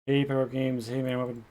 Hey, Power Games. Hey, man.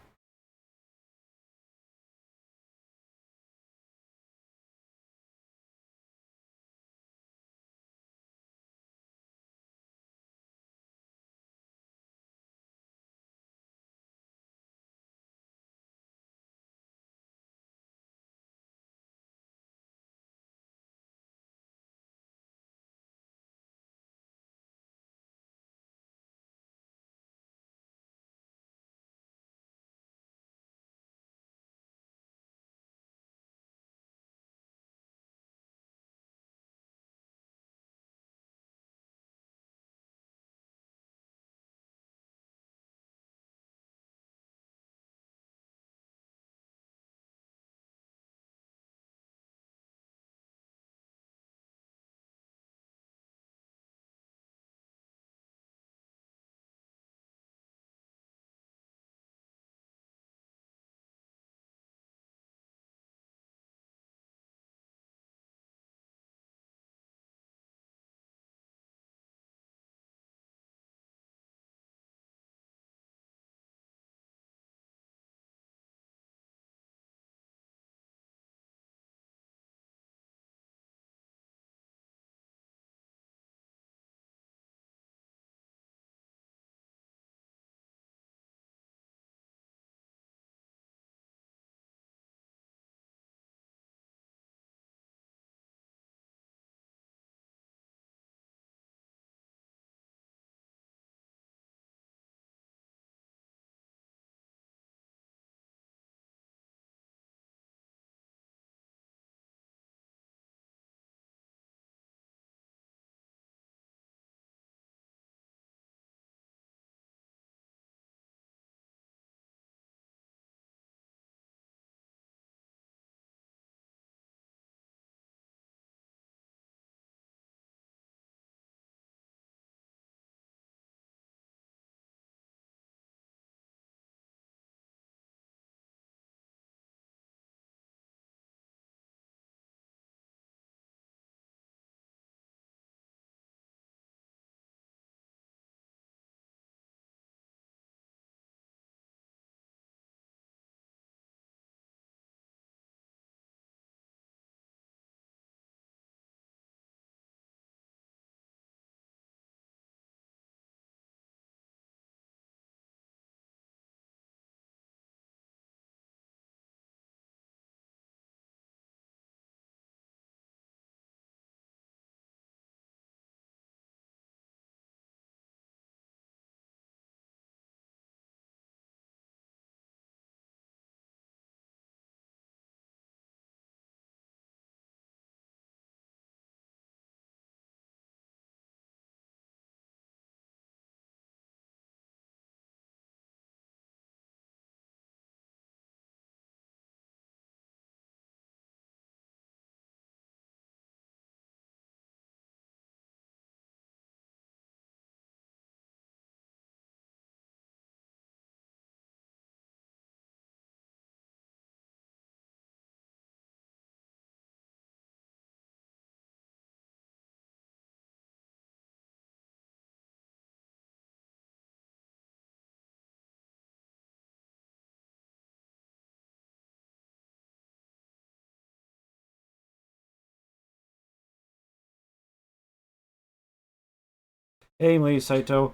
Hey, Lady Saito.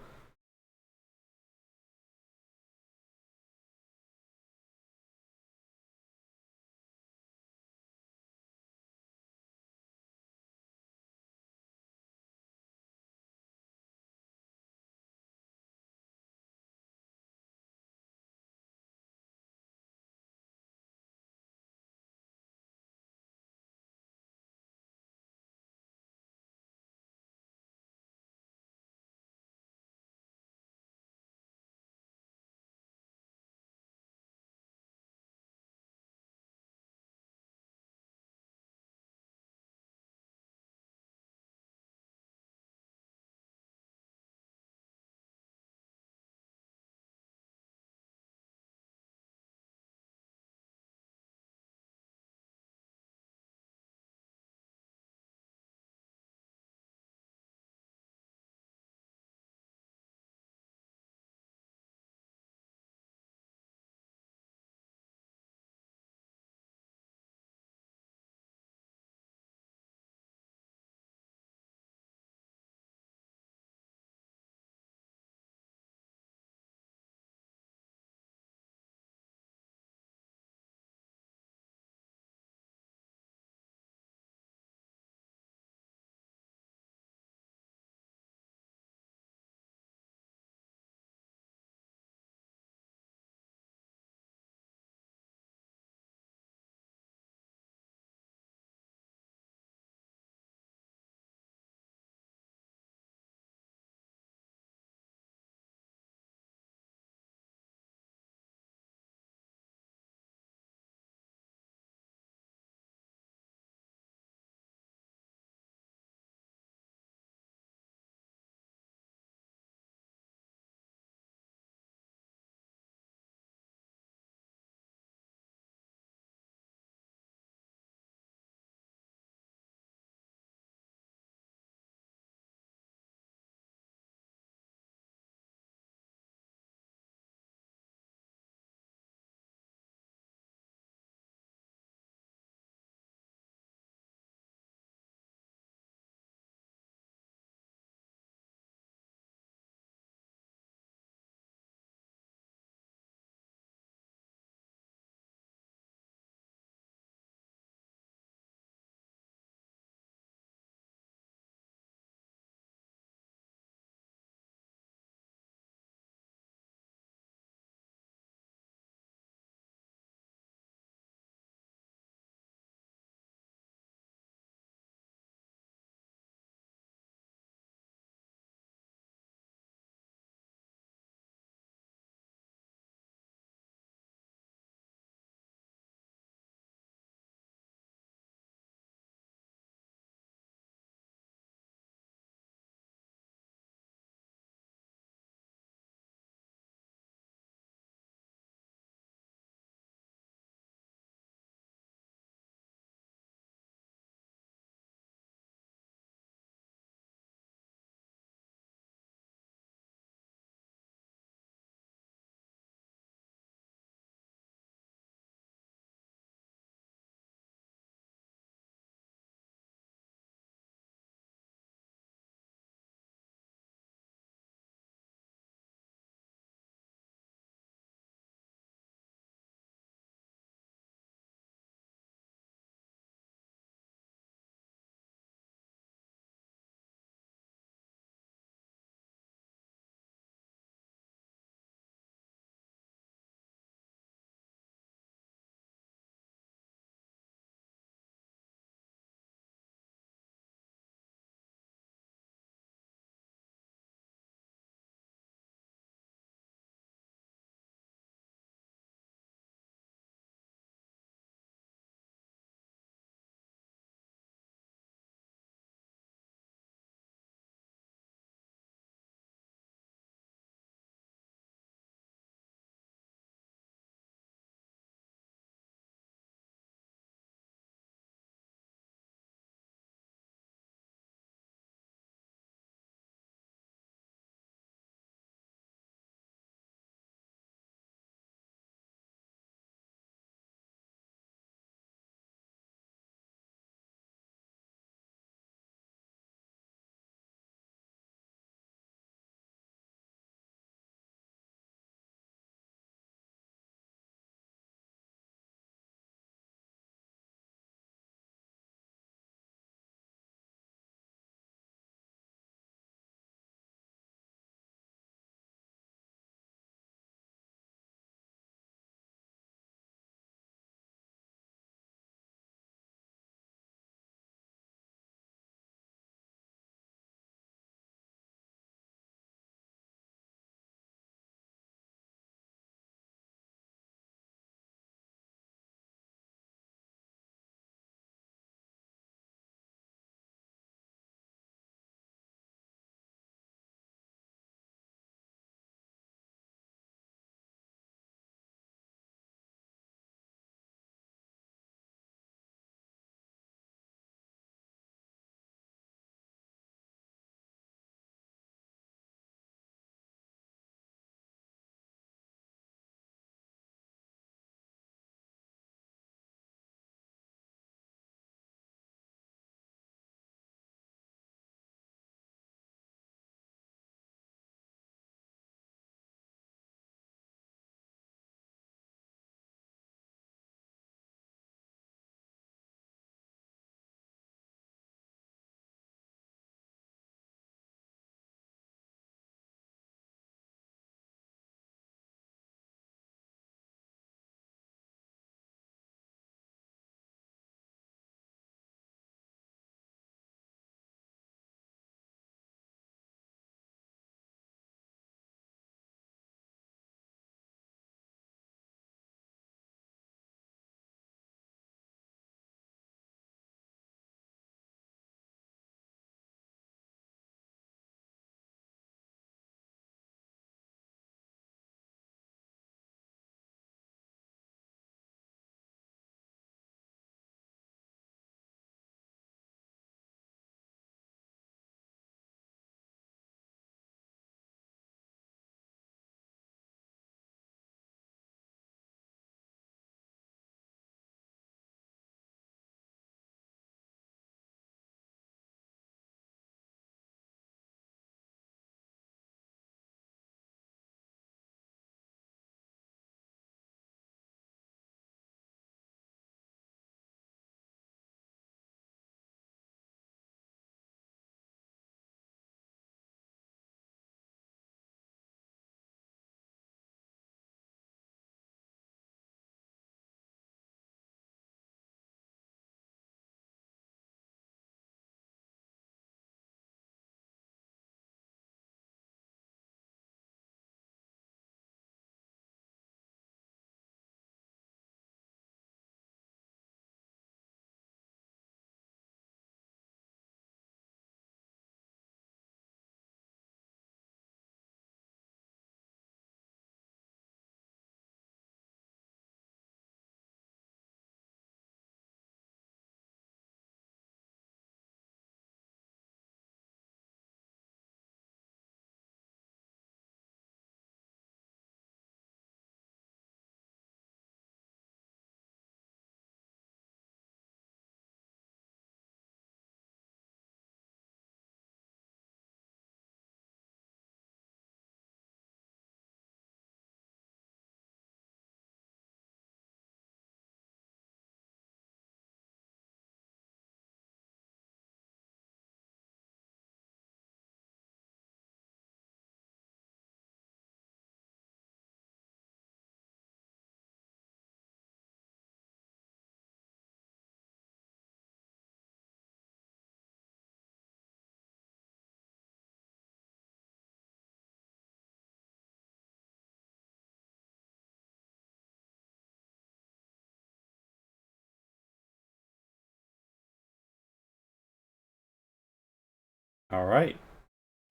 All right.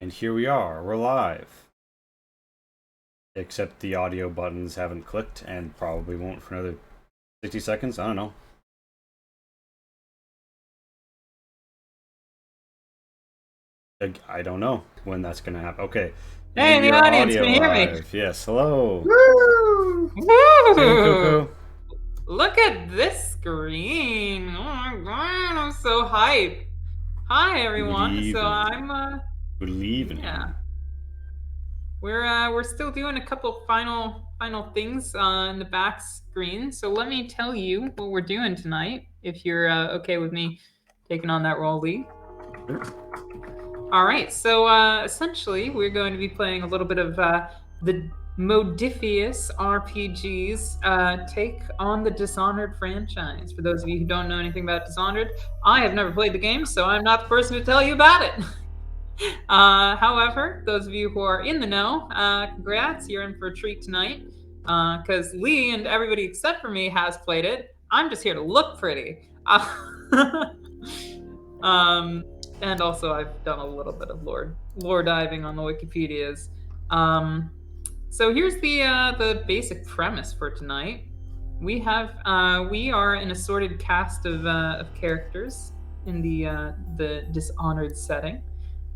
And here we are. We're live. Except the audio buttons haven't clicked and probably won't for another 60 seconds. I don't know. I don't know when that's going to happen. Okay. Hey, in the audience, can you hear me? Live. Yes, hello. Woo! Hey, Woo! Coco. Look at this screen. Oh my god, I'm so hyped. Hi everyone. Good So evening. I'm Good evening. yeah. We're still doing a couple final things in the back screen. So let me tell you what we're doing tonight, if you're okay with me taking on that role, Lee. Sure. All right, so essentially, we're going to be playing a little bit of the Modiphius RPG's take on the Dishonored franchise. For those of you who don't know anything about Dishonored, I have never played the game, so I'm not the person to tell you about it. However, those of you who are in the know, congrats, you're in for a treat tonight. Because Lee and everybody except for me has played it. I'm just here to look pretty. And also I've done a little bit of lore diving on the Wikipedias. So here's the basic premise for tonight. We are an assorted cast of characters in the Dishonored setting,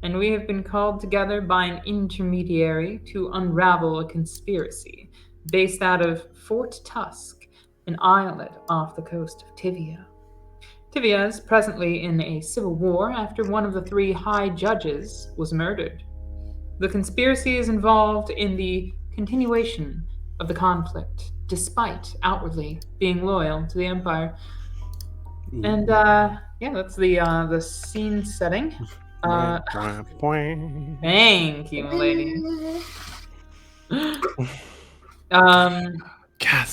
and we have been called together by an intermediary to unravel a conspiracy based out of Fort Tusk, an islet off the coast of Tivia. Tivia is presently in a civil war after one of the 3 high judges was murdered. The conspiracy is involved in the continuation of the conflict, despite outwardly being loyal to the Empire. And that's the scene setting. Thank you, lady.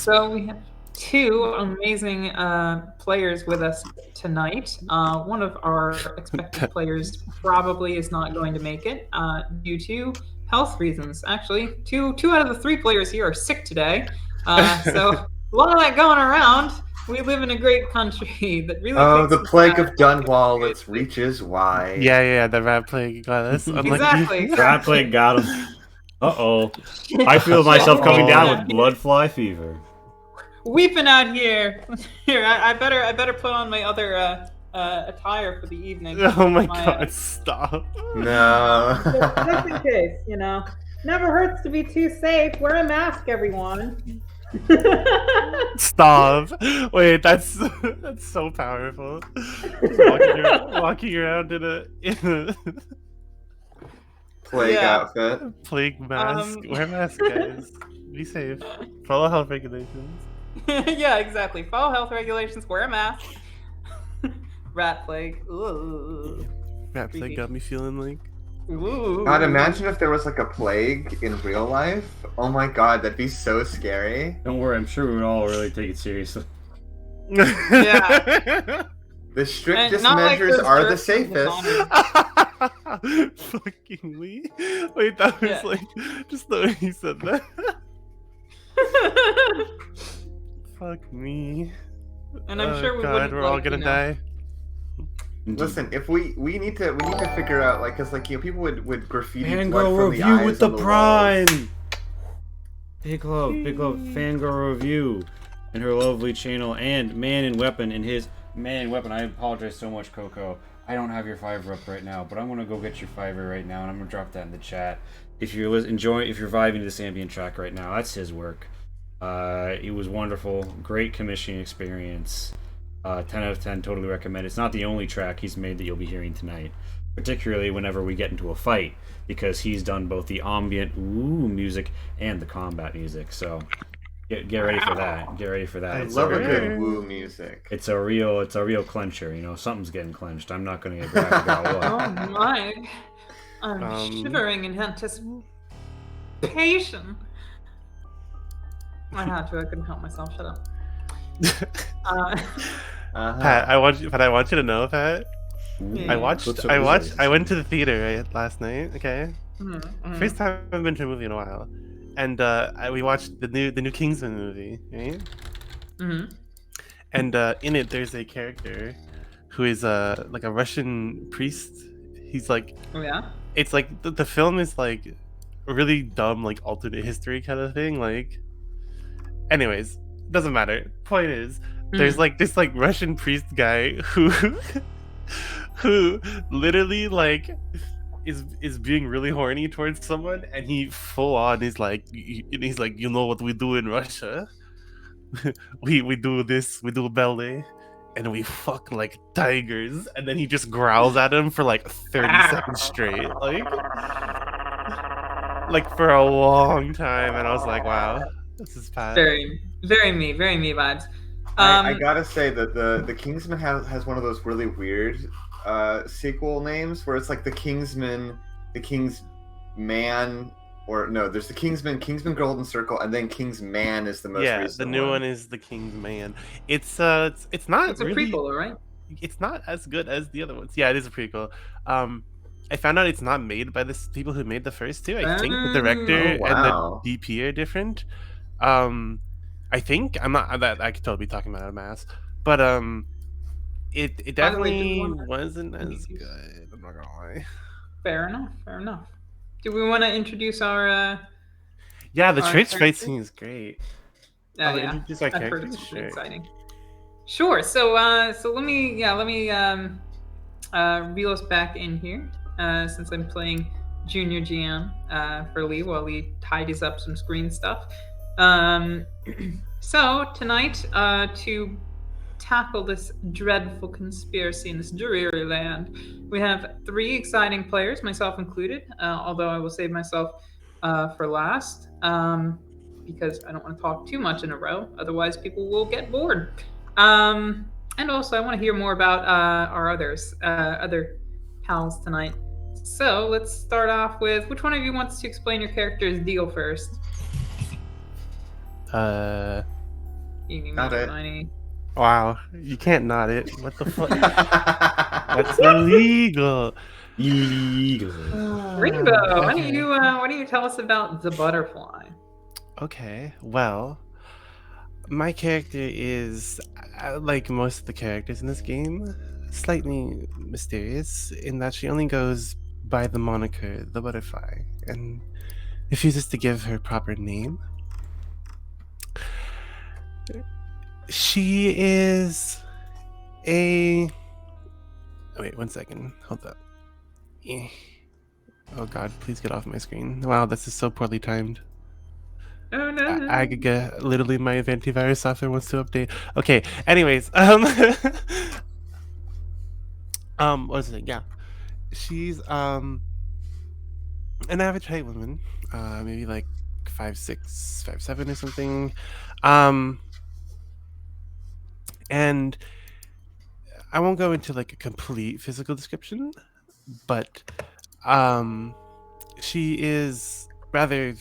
So we have 2 amazing players with us tonight. One of our expected players probably is not going to make it due to health reasons. Actually, two out of the 3 players here are sick today. So a lot of that going around. We live in a great country that really takes the plague of Dunwall, its reaches wide. Yeah, the rat plague got us. Exactly. Rat plague got him. Uh-oh. I feel myself coming down with blood fly fever. Weeping out here. Here, I better put on my other attire for the evening. Oh my god, stop. No. Just in case, you know. Never hurts to be too safe. Wear a mask, everyone. Stop. Wait, that's so powerful. Just walking around in a Plague outfit. plague mask. Wear a mask, guys. Be safe. Follow health regulations. Yeah, exactly. Follow health regulations. Wear a mask. Rat plague. Ooh. Rat plague got me feeling like. Ooh. God, imagine if there was like a plague in real life. Oh my god, that'd be so scary. Don't worry, I'm sure we would all really take it seriously. Yeah. The strictest not like measures those are the jerks in safest. Fucking Lee. Wait, that was like just the way he said that. Fuck me. And I'm sure we God, wouldn't. we're all gonna die. Listen, if we need to figure out, like, cause like, you know, people would graffiti Fangirl blood from the review eyes with the on the prime. walls. Big love, Fangirl review, and her lovely channel, and Man and Weapon and his Man and Weapon. I apologize so much, Coco. I don't have your Fiverr up right now, but I'm gonna go get your Fiverr right now, and I'm gonna drop that in the chat. If you're if you're vibing to this ambient track right now, that's his work. It was wonderful, great commissioning experience. 10 out of 10, totally recommend. It's not the only track he's made that you'll be hearing tonight, particularly whenever we get into a fight, because he's done both the ambient music and the combat music. So get ready for that. Get ready for that. I love a good woo music. It's a real clencher. You know, something's getting clenched. I'm not going to get graphic about what. Oh my! I'm shivering in anticipation. I had to. I couldn't help myself. Shut up. Pat, I want you to know, Pat. Yeah. I went to the theater last night. Okay, first time I've been to a movie in a while, and we watched the new Kingsman movie, right? And in it, there's a character who is like a Russian priest. He's like, Oh yeah. it's like the film is like a really dumb like alternate history kind of thing. Like, anyways, doesn't matter. Point is, there's like this like Russian priest guy who who literally like is being really horny towards someone, and he full on is like, he's like, you know what we do in Russia? we do this, we do ballet, and we fuck like tigers. And then he just growls at him for like 30 seconds straight, like for a long time. And I was like, wow, this is bad. Very me vibes. I gotta say that the Kingsman has one of those really weird sequel names where it's like the Kingsman, the Kingsman, or no, there's the Kingsman Golden Circle, and then Kingsman is the most recent the new one is the Kingsman. It's not it's a really, prequel, right? it's not as good as the other ones. Yeah, it is a prequel. I found out it's not made by the people who made the first two. I think the director and the DP are different. I think I'm not that I could totally be talking about it out of my ass, but it definitely wasn't as good. I'm not gonna lie. Fair enough. Do we want to introduce our? Yeah, the church fight scene is great. Yeah, introduce our I've heard characters. it's Sure. exciting. Sure. So let me reel us back in here since I'm playing Junior GM for Lee while Lee tidies up some screen stuff. So tonight, to tackle this dreadful conspiracy in this dreary land, we have 3 exciting players, myself included, although I will save myself for last because I don't want to talk too much in a row, otherwise people will get bored. And also I want to hear more about our other pals tonight. So let's start off with, which one of you wants to explain your character's deal first? Not it. Wow, you can't not it. What the fuck? That's illegal. Ringo, why don't you tell us about the butterfly? Okay, well, my character is, like most of the characters in this game, slightly mysterious in that she only goes by the moniker the Butterfly and refuses to give her proper name. She is a... Wait, 1 second. Hold up. Oh god, please get off my screen. Wow, this is so poorly timed. Oh no. I could get... Literally, my antivirus software wants to update. Okay, anyways. What was it? Yeah. She's, an average height woman. Maybe like 5'6", 5'7" or something. And I won't go into like a complete physical description, but she is rather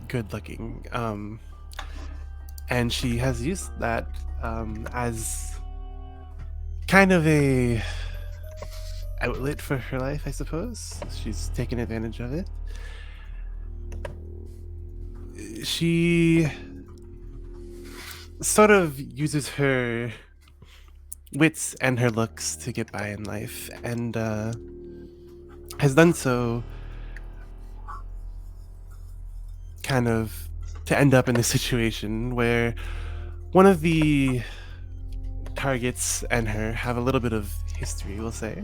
good looking, and she has used that as kind of a outlet for her life, I suppose. She's taken advantage of it. She sort of uses her wits and her looks to get by in life, and has done so kind of to end up in a situation where one of the targets and her have a little bit of history, we'll say.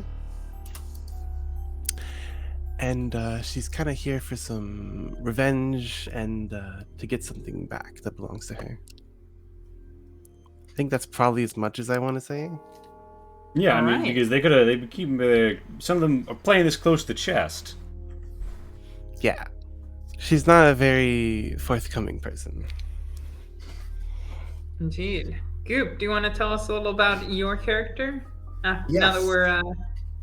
And she's kind of here for some revenge and to get something back that belongs to her. I think that's probably as much as I want to say. Yeah, I mean, because they've been keeping some of them are playing this close to chest. Yeah, she's not a very forthcoming person. Indeed. Goop, do you want to tell us a little about your character? Now that Yes. we're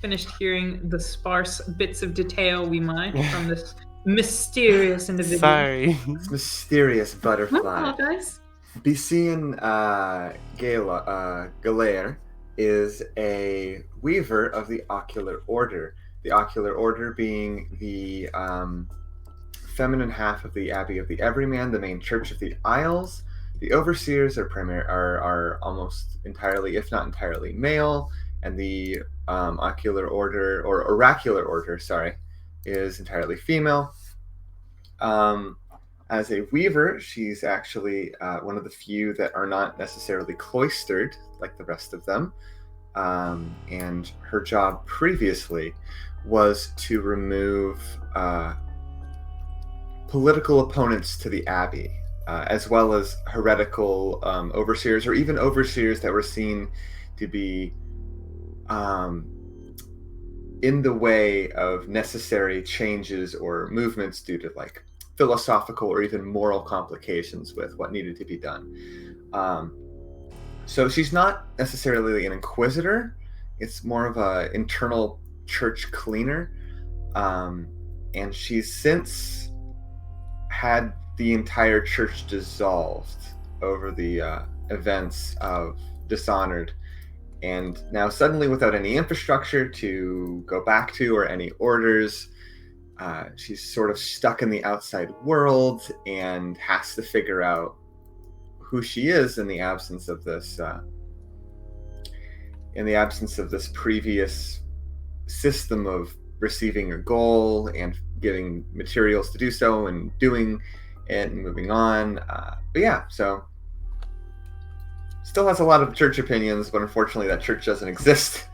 finished hearing the sparse bits of detail we might from this mysterious individual. Sorry. Mysterious I butterfly. apologize. Bician Galair is a weaver of the Ocular Order. The Ocular Order being the feminine half of the Abbey of the Everyman, the main church of the Isles. The overseers are almost entirely, if not entirely, male, and the ocular order, or oracular order, sorry, is entirely female. As a weaver, she's actually one of the few that are not necessarily cloistered like the rest of them. And her job previously was to remove political opponents to the abbey, as well as heretical overseers, or even overseers that were seen to be in the way of necessary changes or movements due to like philosophical or even moral complications with what needed to be done. So she's not necessarily an inquisitor. It's more of a internal church cleaner. And she's since had the entire church dissolved over the events of Dishonored. And now suddenly, without any infrastructure to go back to or any orders, she's sort of stuck in the outside world and has to figure out who she is in the absence of this previous system of receiving a goal and giving materials to do so and doing it and moving on. But yeah, so still has a lot of church opinions, but unfortunately that church doesn't exist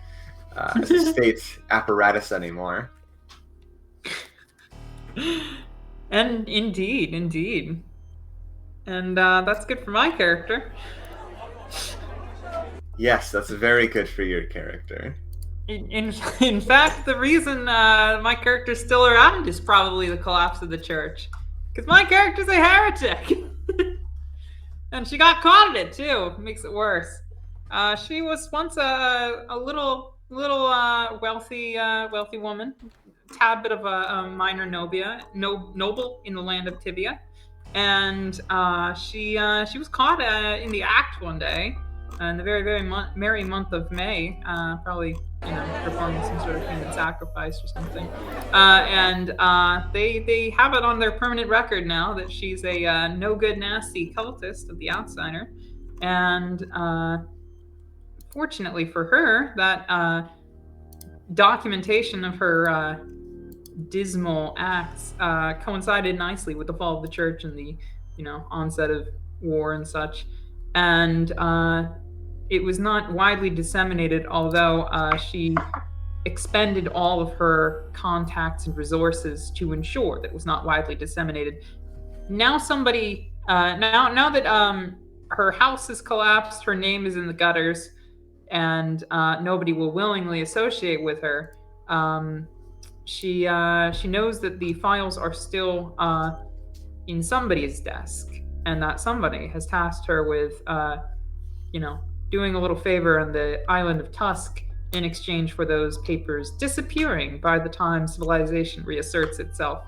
as a state apparatus anymore. And indeed. And that's good for my character. Yes, that's very good for your character. In fact, the reason my character's still around is probably the collapse of the church. Because my character's a heretic! And she got caught in it, too. Makes it worse. She was once a little wealthy woman. Tad bit of a minor noble in the land of Tibia. And she was caught in the act one day, in the very merry month of May, probably performing some sort of human sacrifice or something. And they have it on their permanent record now that she's a no good, nasty cultist of the Outsider. And fortunately for her, that documentation of her dismal acts coincided nicely with the fall of the church and the onset of war and such, and it was not widely disseminated, although she expended all of her contacts and resources to ensure that it was not widely disseminated. Now now that her house is collapsed, her name is in the gutters, and nobody will willingly associate with her. She knows that the files are still in somebody's desk, and that somebody has tasked her with, doing a little favor on the island of Tusk in exchange for those papers disappearing by the time civilization reasserts itself.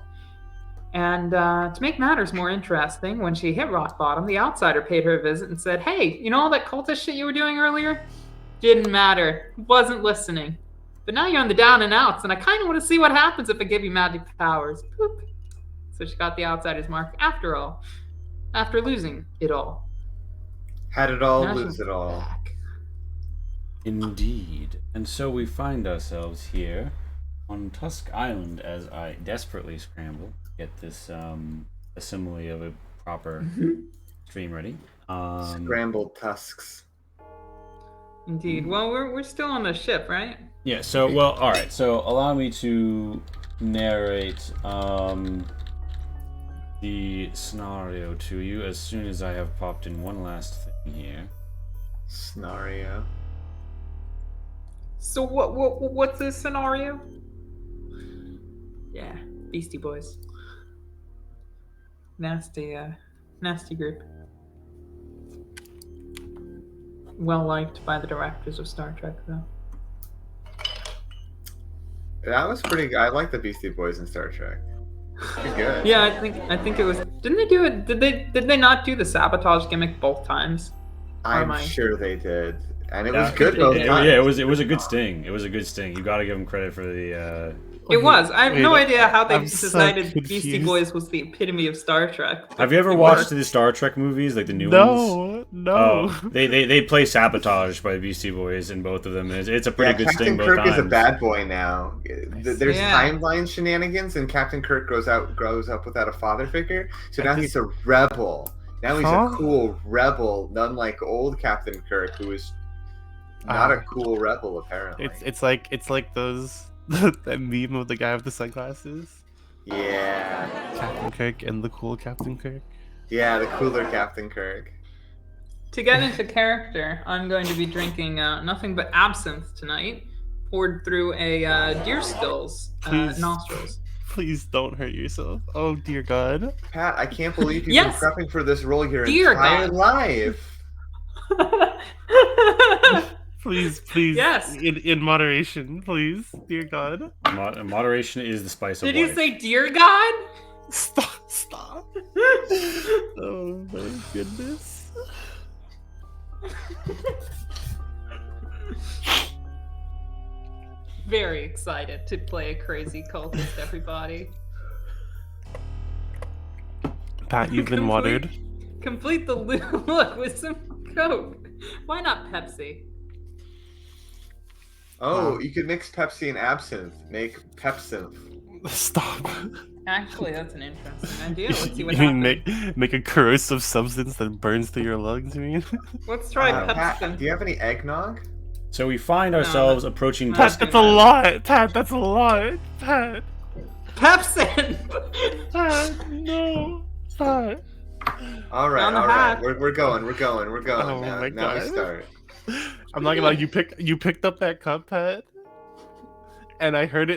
And to make matters more interesting, when she hit rock bottom, the Outsider paid her a visit and said, "Hey, all that cultist shit you were doing earlier? Didn't matter. Wasn't listening. But now you're on the down and outs, and I kind of want to see what happens if I give you magic powers." Boop. So she got the Outsider's mark after all. After losing it all. Had it all, Now lose she's it all. back. Indeed. And so we find ourselves here on Tusk Island as I desperately scramble to get this assembly of a proper stream ready. Scrambled tusks. Indeed. Well, we're still on the ship, right? Yeah, so, well, alright, so allow me to narrate the scenario to you as soon as I have popped in one last thing here. Scenario. So what's this scenario? Yeah, Beastie Boys. Nasty group. Well liked by the directors of Star Trek, though. That was pretty good. I like the Beastie Boys in Star Trek. Pretty good. Yeah, I think it was. Didn't they do it? Did they not do the sabotage gimmick both times? I'm sure they did, and it was good Yeah, both yeah, times. yeah, it was a good sting. It was a good sting. You got to give them credit for the It was. I have no Wait, idea how they I'm so decided Beastie confused. Boys was the epitome of Star Trek. but Have you ever it watched worked. the Star Trek movies, like the new ones? No. Oh, they play Sabotage by the Beastie Boys in both of them. It's a pretty good Captain sting both Kirk times. is a bad boy now. There's Yeah. timeline shenanigans, and Captain Kirk grows up without a father figure. So now I he's a rebel. Now he's Huh? a cool rebel, unlike old Captain Kirk, who is not a cool rebel apparently. It's like those that meme of the guy with the sunglasses. Yeah, Captain Kirk and the cool Captain Kirk. yeah, the cooler Captain Kirk. To get into character, I'm going to be drinking nothing but absinthe tonight, poured through a deer still's Please. nostrils. Please don't hurt yourself. Oh dear God. Pat, I can't believe you've Yes. been prepping for this role your Dear entire God. life. Please, Yes. in moderation, please, dear God. Moderation is the spice of Did life. you say dear God? Stop. Oh my goodness. Very excited to play a crazy cultist, everybody. Pat, you've been watered. Complete the look with some Coke. Why not Pepsi? Oh, Wow. you could mix Pepsi and absinthe. Make Pepsinthe. Stop. Actually, that's an interesting idea. Let's see what You mean happens. make a corrosive substance that burns through your lungs, you mean? Let's try Pat, Pepsi. do you have any eggnog? So we find ourselves approaching no. Tusk. Pat, that's a lot. Pat, that's a lot. Pat, Pepsi! Pat, no. Pat. All right, On the all right. hat. We're going. Oh now my now we God. start. I'm not gonna lie, you picked up that cup, Pat, and I heard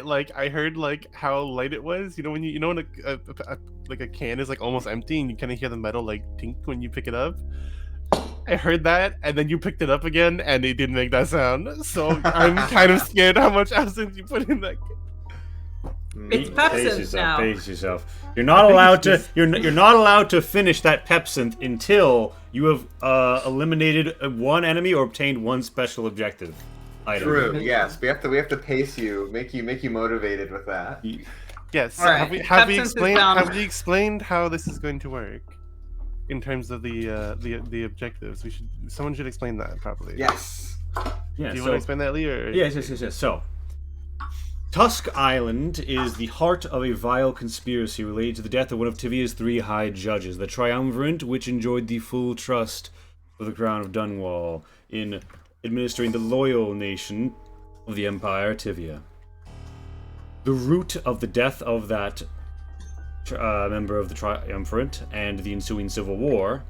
how light it was. You know when when a can is like almost empty and you kind of hear the metal like tink when you pick it up. I heard that, and then you picked it up again, and it didn't make that sound. So I'm kind of scared how much absinthe you put in that. It's Mm. Pepsinthe Pace yourself. now. Pace yourself. You're not allowed to. You're not allowed to finish that Pepsinthe until you have eliminated one enemy or obtained one special objective item. True. Yes, we have to pace you, make you motivated with that. Yes. All right, Have we absinthe is down. explained how this is going to work in terms of the objectives? Someone should explain that properly. Yes. Yeah. Do you so, want to explain that, Lee? Or... Yes. So, Tusk Island is the heart of a vile conspiracy related to the death of one of Tivia's 3 high judges, the Triumvirate, which enjoyed the full trust of the Crown of Dunwall in administering the loyal nation of the Empire, Tivia. The root of the death of that member of the Triumvirate and the ensuing civil war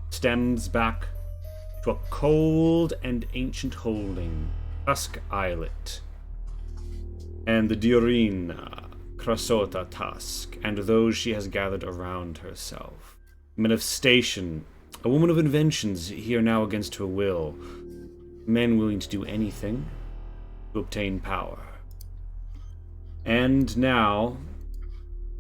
stems back to a cold and ancient holding, Tusk Islet, and the Diorina Krasota Tusk, and those she has gathered around herself. Men of station, a woman of inventions here now against her will, men willing to do anything to obtain power. And now,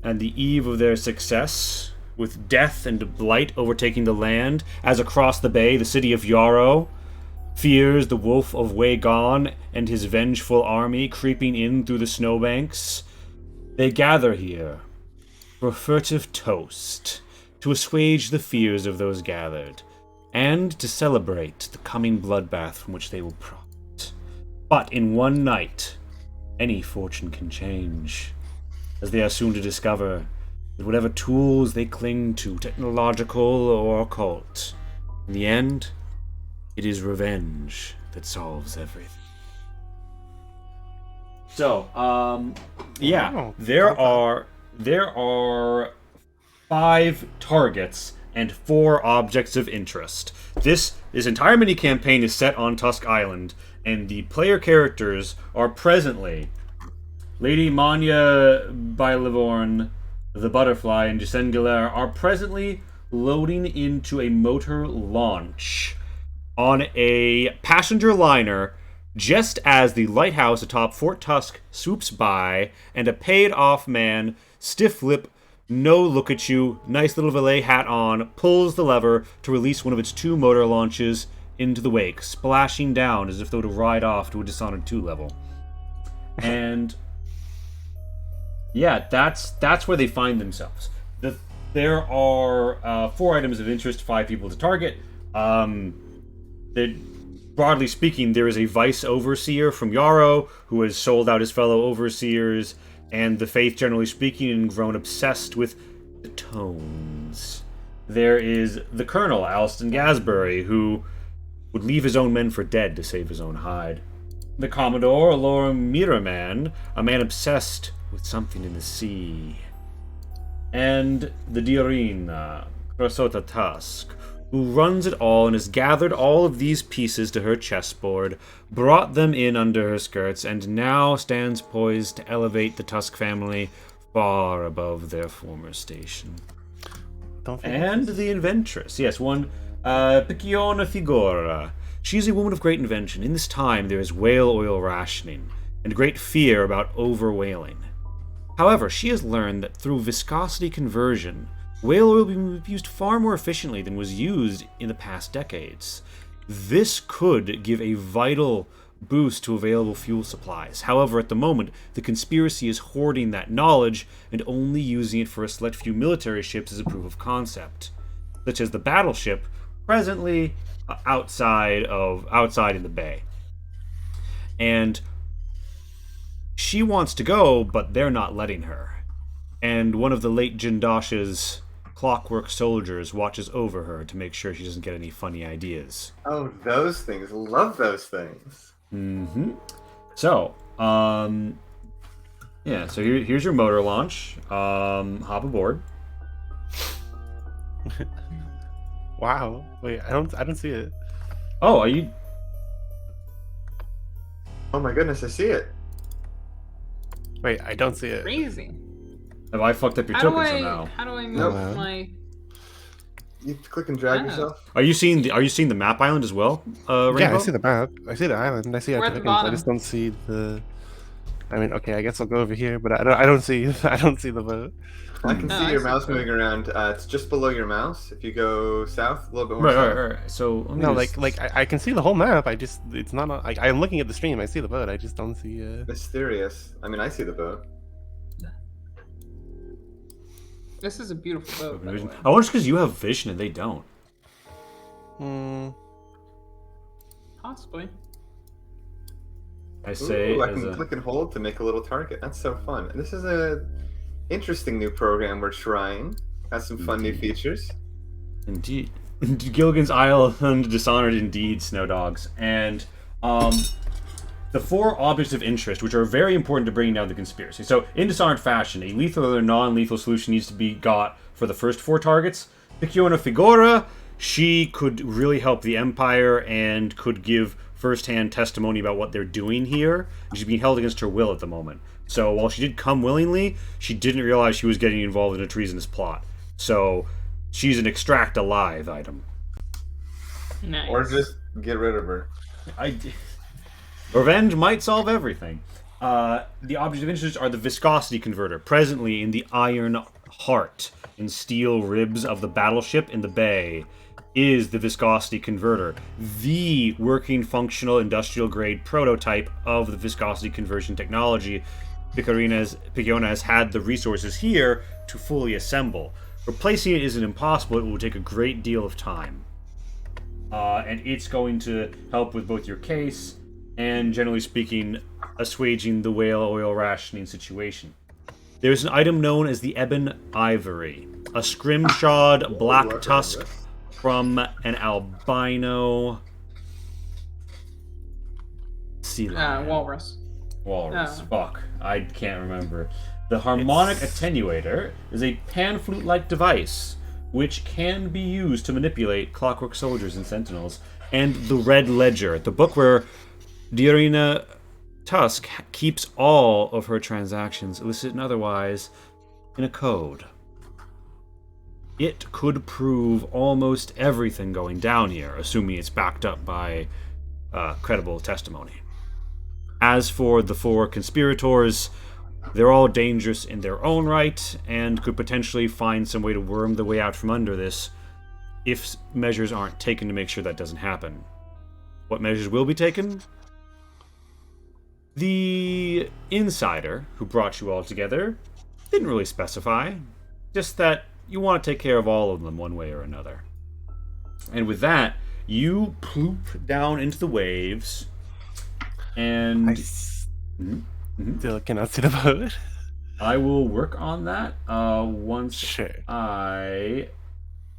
at the eve of their success, with death and blight overtaking the land, as across the bay, the city of Yarrow fears the Wolf of Wagon and his vengeful army creeping in through the snowbanks, they gather here for a furtive toast to assuage the fears of those gathered, and to celebrate the coming bloodbath from which they will profit. But in one night, any fortune can change, as they are soon to discover that whatever tools they cling to, technological or occult, in the end, it is revenge that solves everything. So, yeah, Wow. there are 5 targets and 4 objects of interest. This entire mini campaign is set on Tusk Island, and the player characters are presently Lady Manya Bylivorn, the Butterfly, and Jason Giller are presently loading into a motor launch on a passenger liner just as the lighthouse atop Fort Tusk swoops by and a paid-off man, stiff lip, no look at you, nice little valet hat on, pulls the lever to release one of its 2 motor launches into the wake, splashing down as if though to ride off to a Dishonored 2 level. And Yeah, that's where they find themselves. There are 4 items of interest, 5 people to target. Broadly speaking, there is a vice overseer from Yarrow who has sold out his fellow overseers, and the faith, generally speaking, and grown obsessed with the tones. There is the Colonel, Alston Gasbury, who would leave his own men for dead to save his own hide. The Commodore, Laura Miraman, a man obsessed with something in the sea. And the Diorina, Crosota Tusk, who runs it all and has gathered all of these pieces to her chessboard, brought them in under her skirts, and now stands poised to elevate the Tusk family far above their former station. And the Inventress, yes, one, Picciona Figura. She is a woman of great invention. In this time, there is whale oil rationing, and great fear about over-whaling. However, she has learned that through viscosity conversion, whale oil will be used far more efficiently than was used in the past decades. This could give a vital boost to available fuel supplies. However, at the moment, the conspiracy is hoarding that knowledge and only using it for a select few military ships as a proof of concept, such as the battleship presently outside in the bay. And she wants to go, but they're not letting her. And one of the late Jindosh's clockwork soldiers watches over her to make sure she doesn't get any funny ideas. Oh, those things. Love those things. Mm-hmm. So, yeah, so here's your motor launch. Hop aboard. Wow. Wait, I don't see it. Oh, are you... Oh my goodness, I see it. Wait, I don't see it. Crazy. Have I fucked up your tokens somehow? How do I move Nope. my... You have to click and drag Ah. yourself. Are you seeing the map island as well, Rainbow? Yeah, I see the map. I see the island. I see our We're at the tokens. I bottom. just don't see the. I mean, okay, I guess I'll go over here, but I don't see. I don't see the boat. I can No, see I your see mouse it. moving around. It's just below your mouse. If you go south, a little bit more Right, south. right. So let me No, just- I can see the whole map. I just it's not. I'm looking at the stream. I see the boat. I just don't see. Mysterious. I mean, I see the boat. This is a beautiful boat, by the way. I wonder it's because you have vision and they don't. Possibly. I say Ooh, I as can a... click and hold to make a little target. That's so fun. And this is a interesting new program we're trying. Has some fun new features. Indeed. Gilligan's Island, Dishonored indeed, Snow Dogs. And the 4 objects of interest, which are very important to bringing down the conspiracy. So, in Dishonored fashion, a lethal or non-lethal solution needs to be got for the first 4 targets. Picciona Figura, she could really help the Empire and could give first-hand testimony about what they're doing here. She's being held against her will at the moment. So, while she did come willingly, she didn't realize she was getting involved in a treasonous plot. So, she's an extract alive item. Nice. Or just get rid of her. Revenge might solve everything. The objects of interest are the viscosity converter, presently in the iron heart and steel ribs of the battleship in the bay, is the viscosity converter, the working functional industrial grade prototype of the viscosity conversion technology. Picciona has had the resources here to fully assemble. Replacing it isn't impossible, it will take a great deal of time. And it's going to help with both your case and, generally speaking, assuaging the whale oil rationing situation. There's an item known as the Ebon Ivory, a scrimshawed black tusk from an albino sea lion. Walrus. Walrus. Oh. Fuck. I can't remember. The harmonic attenuator is a pan flute-like device which can be used to manipulate clockwork soldiers and sentinels. And the Red Ledger, the book where Diorina Tusk keeps all of her transactions, illicit and otherwise, in a code. It could prove almost everything going down here, assuming it's backed up by credible testimony. As for the 4 conspirators, they're all dangerous in their own right, and could potentially find some way to worm their way out from under this if measures aren't taken to make sure that doesn't happen. What measures will be taken? The insider who brought you all together Didn't really specify. Just that you want to take care of all of them one way or another. And with that, you ploop down into the waves, and I still cannot see the boat. I will work on that once Sure. I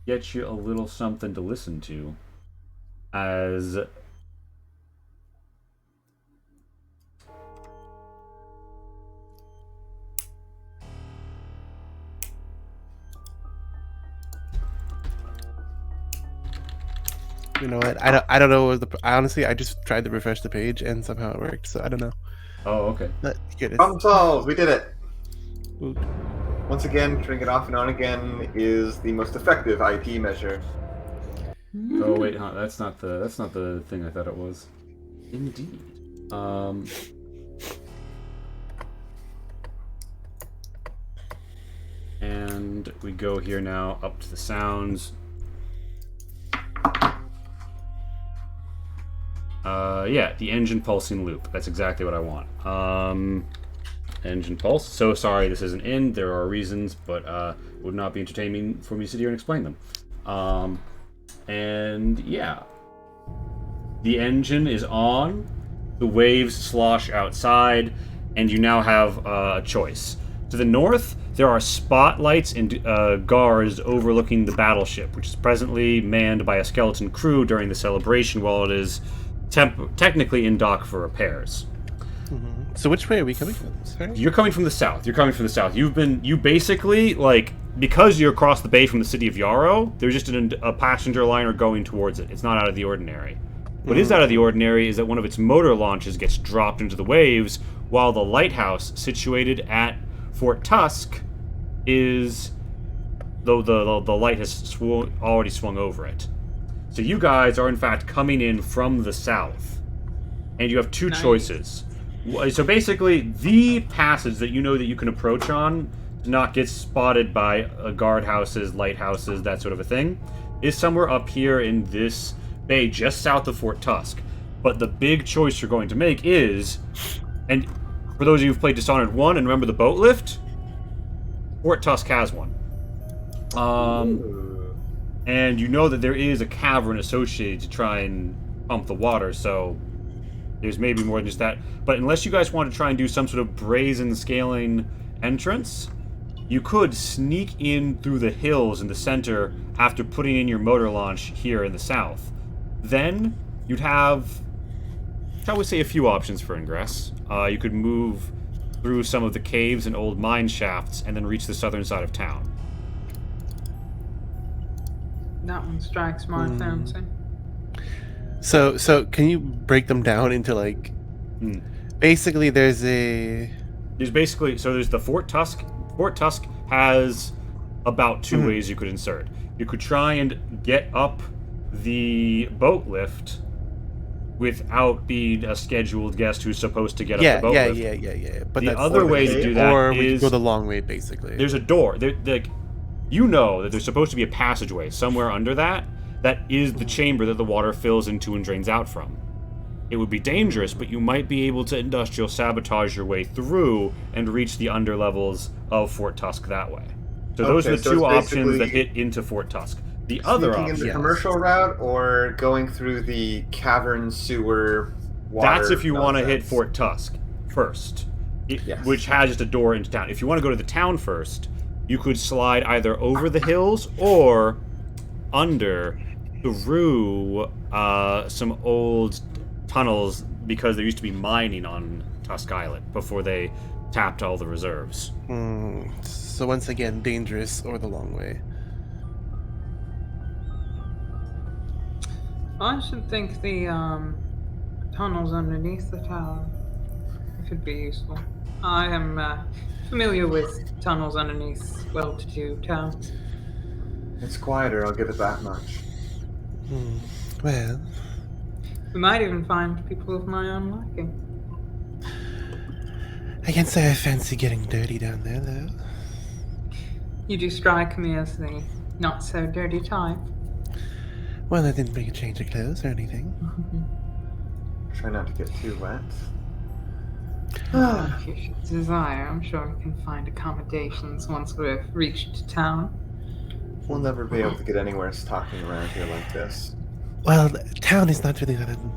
get you a little something to listen to. As You know what? I don't know what honestly, I just tried to refresh the page and somehow it worked, so I don't know. oh, okay. But here it is. Problem solved. We did it. Ooh. Once again, turning it off and on again is the most effective IP measure. Oh wait, huh, that's not the thing I thought it was. Indeed. And we go here now up to the sounds. Yeah, the engine pulsing loop. That's exactly what I want. Engine pulse. So sorry this isn't in. There are reasons, but it would not be entertaining for me to sit here and explain them. And yeah, the engine is on. The waves slosh outside, and you now have a choice. To the north, there are spotlights and guards overlooking the battleship, which is presently manned by a skeleton crew during the celebration while it is technically in dock for repairs. Mm-hmm. So which way are we coming from? Sorry? You're coming from the south. You basically, like, because you're across the bay from the city of Yarrow, there's just a passenger liner going towards it. It's not out of the ordinary. What is out of the ordinary is that one of its motor launches gets dropped into the waves, while the lighthouse situated at Fort Tusk is, though the light has already swung over it. So you guys are in fact coming in from the south, and you have two choices. So basically, the passage that you know that you can approach on, to not get spotted by guardhouses, lighthouses, that sort of a thing, is somewhere up here in this bay just south of Fort Tusk. But the big choice you're going to make is, and for those of you who've played Dishonored 1 and remember the boat lift, Fort Tusk has one. And you know that there is a cavern associated to try and pump the water, so there's maybe more than just that. But unless you guys want to try and do some sort of brazen scaling entrance, you could sneak in through the hills in the center after putting in your motor launch here in the south. Then you'd have, shall we say, a few options for ingress. You could move through some of the caves and old mine shafts and then reach the southern side of town. That one strikes my fancy. So can you break them down into like basically there's the Fort Tusk. Fort Tusk has about two ways you could insert. You could try and get up the boat lift without being a scheduled guest who's supposed to get up the boat lift. Yeah. But the other way to do that or we is go the long way basically. there's a door. You know that there's supposed to be a passageway somewhere under that is the chamber that the water fills into and drains out from. It would be dangerous, but you might be able to industrial sabotage your way through and reach the underlevels of Fort Tusk that way. So those are the two options that hit into Fort Tusk. The other option, in the commercial route or going through the cavern sewer water. That's if you want to hit Fort Tusk first, which has just a door into town. If you want to go to the town first, you could slide either over the hills or under through some old tunnels, because there used to be mining on Tusk Islet before they tapped all the reserves. So once again, dangerous or the long way. I should think the tunnels underneath the tower could be useful. I am familiar with tunnels underneath well-to-do towns. It's quieter, I'll give it that much. Well, We might even find people of my own liking. I can't say I fancy getting dirty down there, though. You do strike me as the not-so-dirty type. Well, I didn't bring a change of clothes or anything. Try not to get too wet. If you should desire, I'm sure we can find accommodations once we've reached town. We'll never be able to get anywhere talking around here like this. Well, town is not really what I'm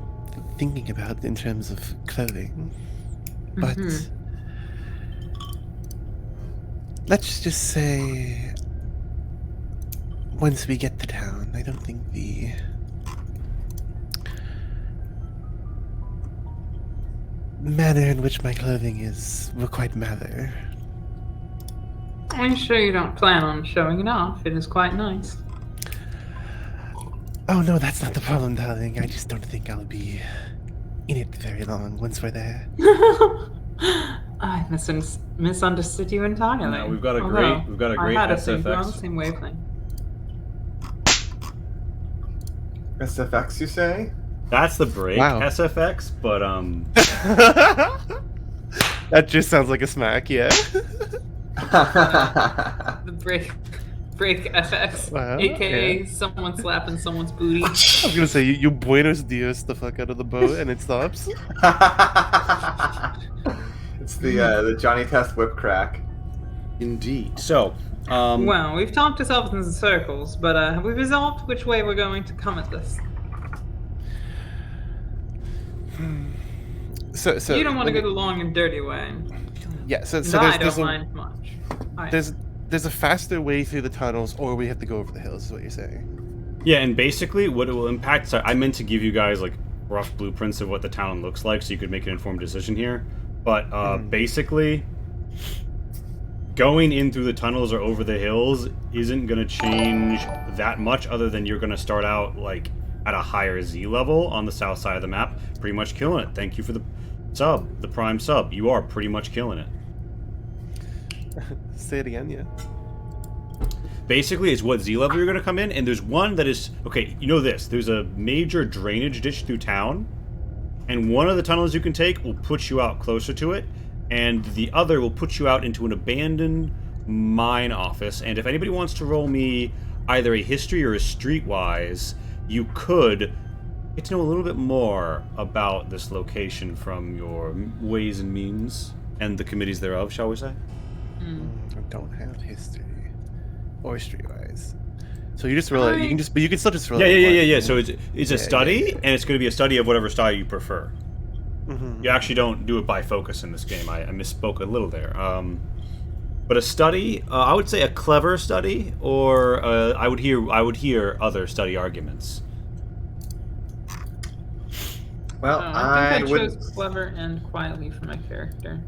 thinking about in terms of clothing. But let's just say once we get to town, I don't think the manner in which my clothing is will quite matter. I'm sure you don't plan on showing it off. It is quite nice. Oh no, that's not the problem, darling. I just don't think I'll be in it very long once we're there. I misunderstood you entirely. No, we've got a great I had a thing on the SFX. same wavelength. SFX, you say? That's the break, Wow. SFX, but That just sounds like a smack, yeah. The break FX, Wow, aka yeah. someone slapping someone's booty. I was gonna say, you buenos dias the fuck out of the boat and it stops. It's the Johnny Test whip crack. indeed. So, Well, we've talked ourselves in circles, but have we resolved which way we're going to come at this? So You don't want to let go me- the long and dirty way. Yeah, so I there's don't a, mind much. there's a faster way through the tunnels, or we have to go over the hills, is what you're saying. yeah, and basically what it will impact, so I meant to give you guys like rough blueprints of what the town looks like so you could make an informed decision here. But basically, going in through the tunnels or over the hills isn't going to change that much, other than you're going to start out like at a higher Z level on the south side of the map, pretty much killing it. Thank you for the sub, the prime sub. You are pretty much killing it. Say it again, yeah. Basically, it's what Z level you're going to come in, and there's one that is... Okay, you know this. There's a major drainage ditch through town, and one of the tunnels you can take will put you out closer to it, and the other will put you out into an abandoned mine office, and if anybody wants to roll me either a history or a streetwise, you could get to know a little bit more about this location from your ways and means, and the committees thereof, shall we say? I don't have history or streetwise. So you just roll it. You can just, but you can still just roll. Yeah. So it's a study, yeah. and it's going to be a study of whatever style you prefer. Mm-hmm. You actually don't do it by focus in this game. I misspoke a little there. But a study, I would say a clever study, or I would hear other study arguments. Well, I think I would. chose clever and quietly for my character.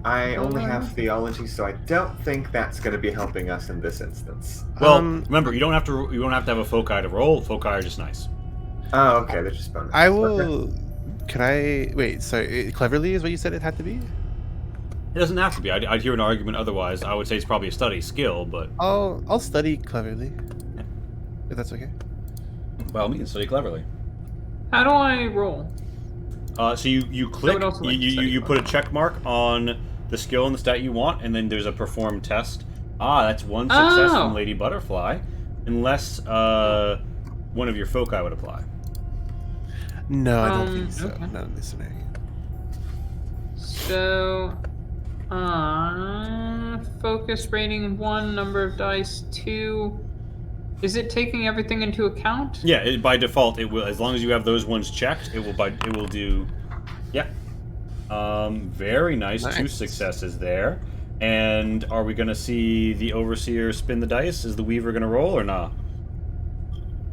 I only have theology, so I don't think that's going to be helping us in this instance. Well, remember, you don't have to have a foci to roll. Foci are just nice. Oh, okay, they're just bonus. I Okay. will. Can I wait? Sorry, cleverly is what you said it had to be. It doesn't have to be. I'd hear an argument otherwise. I would say it's probably a study skill, but I'll study cleverly. If that's okay. well, we can study cleverly. How do I roll? So you click, would also like to study you put a check mark on the skill and the stat you want, and then there's a perform test. That's one success Oh. from Lady Butterfly, unless one of your foci would apply. No, I don't think so. Okay. Not in this scenario. So, focus rating 1, number of dice 2. Is it taking everything into account? Yeah, by default it will. As long as you have those ones checked, it will do. Yeah. Very nice. Nice. 2 successes there. And are we gonna see the overseer spin the dice? Is the weaver gonna roll or not?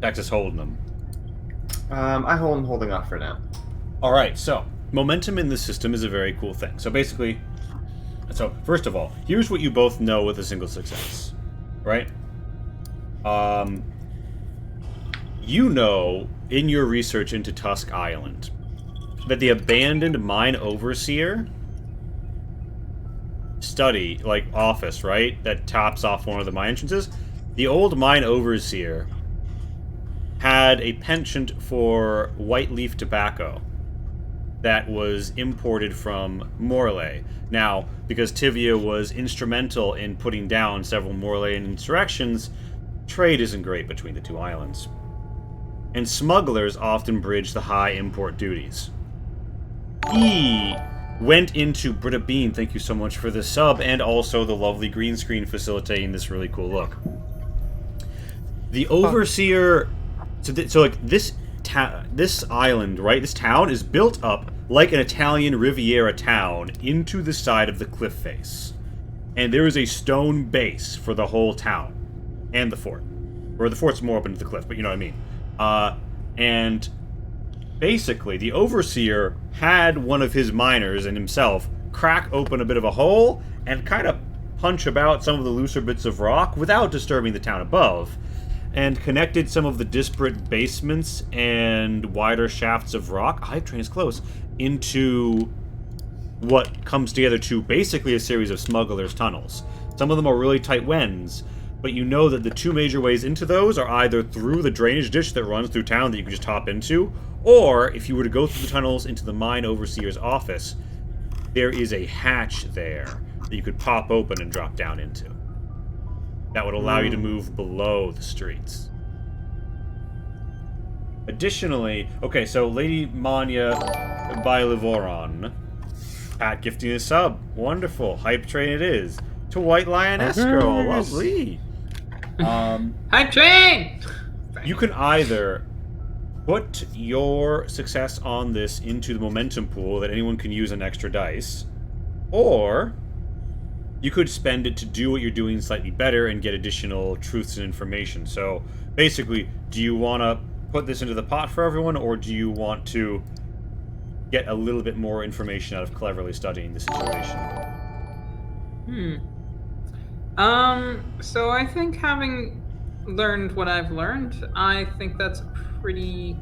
Texas holding them. I'm holding off for now. All right, so momentum in the system is a very cool thing. So basically, first of all, here's what you both know with a single success, right? You know in your research into Tusk Island that the abandoned mine overseer study, like office, right, that tops off one of the mine entrances, the old mine overseer had a penchant for white leaf tobacco that was imported from Morley. Now, because Tivia was instrumental in putting down several Morleyan insurrections, trade isn't great between the two islands. And smugglers often bridge the high import duties. he went into Britta Bean. Thank you so much for the sub, and also the lovely green screen facilitating this really cool look. The overseer, so like this island, right? This town is built up like an Italian Riviera town into the side of the cliff face, and there is a stone base for the whole town and the fort, or the fort's more open to the cliff, but you know what I mean. And basically, the overseer had one of his miners and himself crack open a bit of a hole and kind of punch about some of the looser bits of rock without disturbing the town above, and connected some of the disparate basements and wider shafts of rock, hype train is close, into what comes together to basically a series of smugglers' tunnels. Some of them are really tight wens, but you know that the two major ways into those are either through the drainage ditch that runs through town that you can just hop into, or if you were to go through the tunnels into the mine overseer's office, there is a hatch there that you could pop open and drop down into. That would allow you to move below the streets. Additionally, okay, so Lady Manya by Livoron. Pat gifting a sub. Wonderful. Hype train it is. To White Lioness Girl. Lovely. Hype train! You can either put your success on this into the momentum pool that anyone can use an extra dice, or you could spend it to do what you're doing slightly better and get additional truths and information. So basically, do you want to put this into the pot for everyone, or do you want to get a little bit more information out of cleverly studying the situation? So I think having learned what I've learned, I think that's pretty...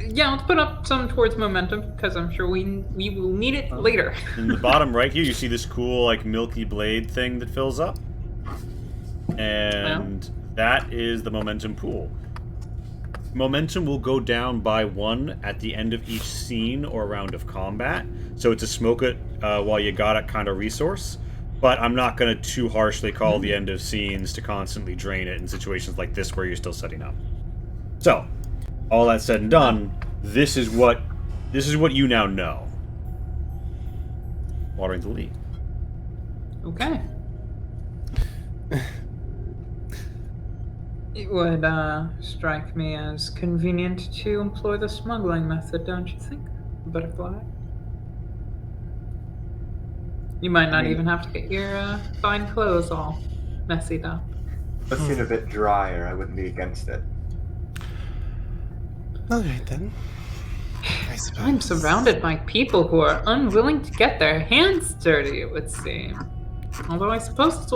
Yeah, let's put up some towards momentum, because I'm sure we will need it later. In the bottom right here, you see this cool, like, milky blade thing that fills up. And that is the momentum pool. Momentum will go down by 1 at the end of each scene or round of combat. So it's a smoke it while you got it kind of resource. But I'm not going to too harshly call the end of scenes to constantly drain it in situations like this where you're still setting up. So, all that said and done, this is what you now know. Watering the lead. Okay. It would strike me as convenient to employ the smuggling method, don't you think, Butterfly? You might not even have to get your fine clothes all messied up. Let's get a bit drier. I wouldn't be against it. Alright then. I suppose. I'm surrounded by people who are unwilling to get their hands dirty, it would seem. Although I suppose that's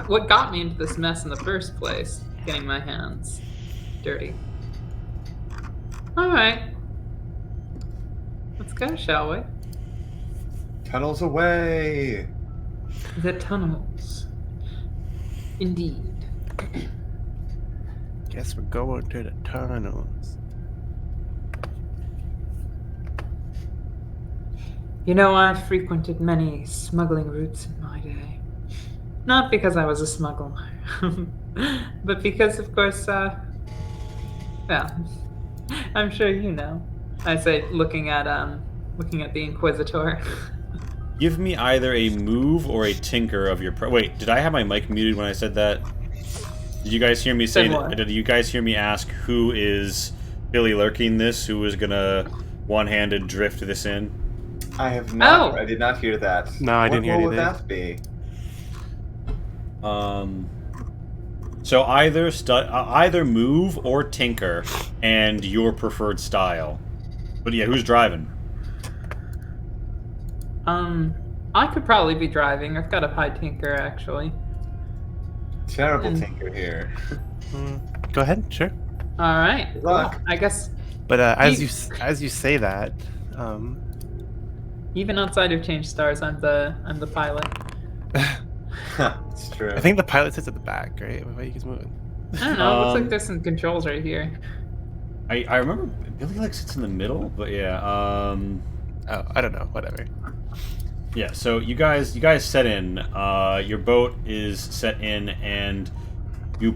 what got me into this mess in the first place, getting my hands dirty. Alright. Let's go, shall we? Tunnels away! The tunnels. Indeed. Guess we're going to the tunnels. You know, I've frequented many smuggling routes in my day. Not because I was a smuggler, but because, of course, well, I'm sure you know. I say, looking at the Inquisitor. Give me either a move or a tinker of your... Wait, did I have my mic muted when I said that? Did you guys hear me say that? Did you guys hear me ask who is Billy lurking this? Who is gonna one-handed drift this in? I have not. Oh. I did not hear that. No, I didn't hear What would anything. that be? So either move or tinker, and your preferred style. But yeah, who's driving? I could probably be driving. I've got a high tinker, actually. Terrible tinker here. Go ahead, sure. All right. Good luck. I guess But as you say that, even outside of Change Stars, I'm the pilot. It's true. I think the pilot sits at the back, right? Why he's moving? I don't know. It looks like there's some controls right here. I remember Billy like sits in the middle, but yeah. Oh, I don't know. Whatever. Yeah, so you guys set in. Your boat is set in, and you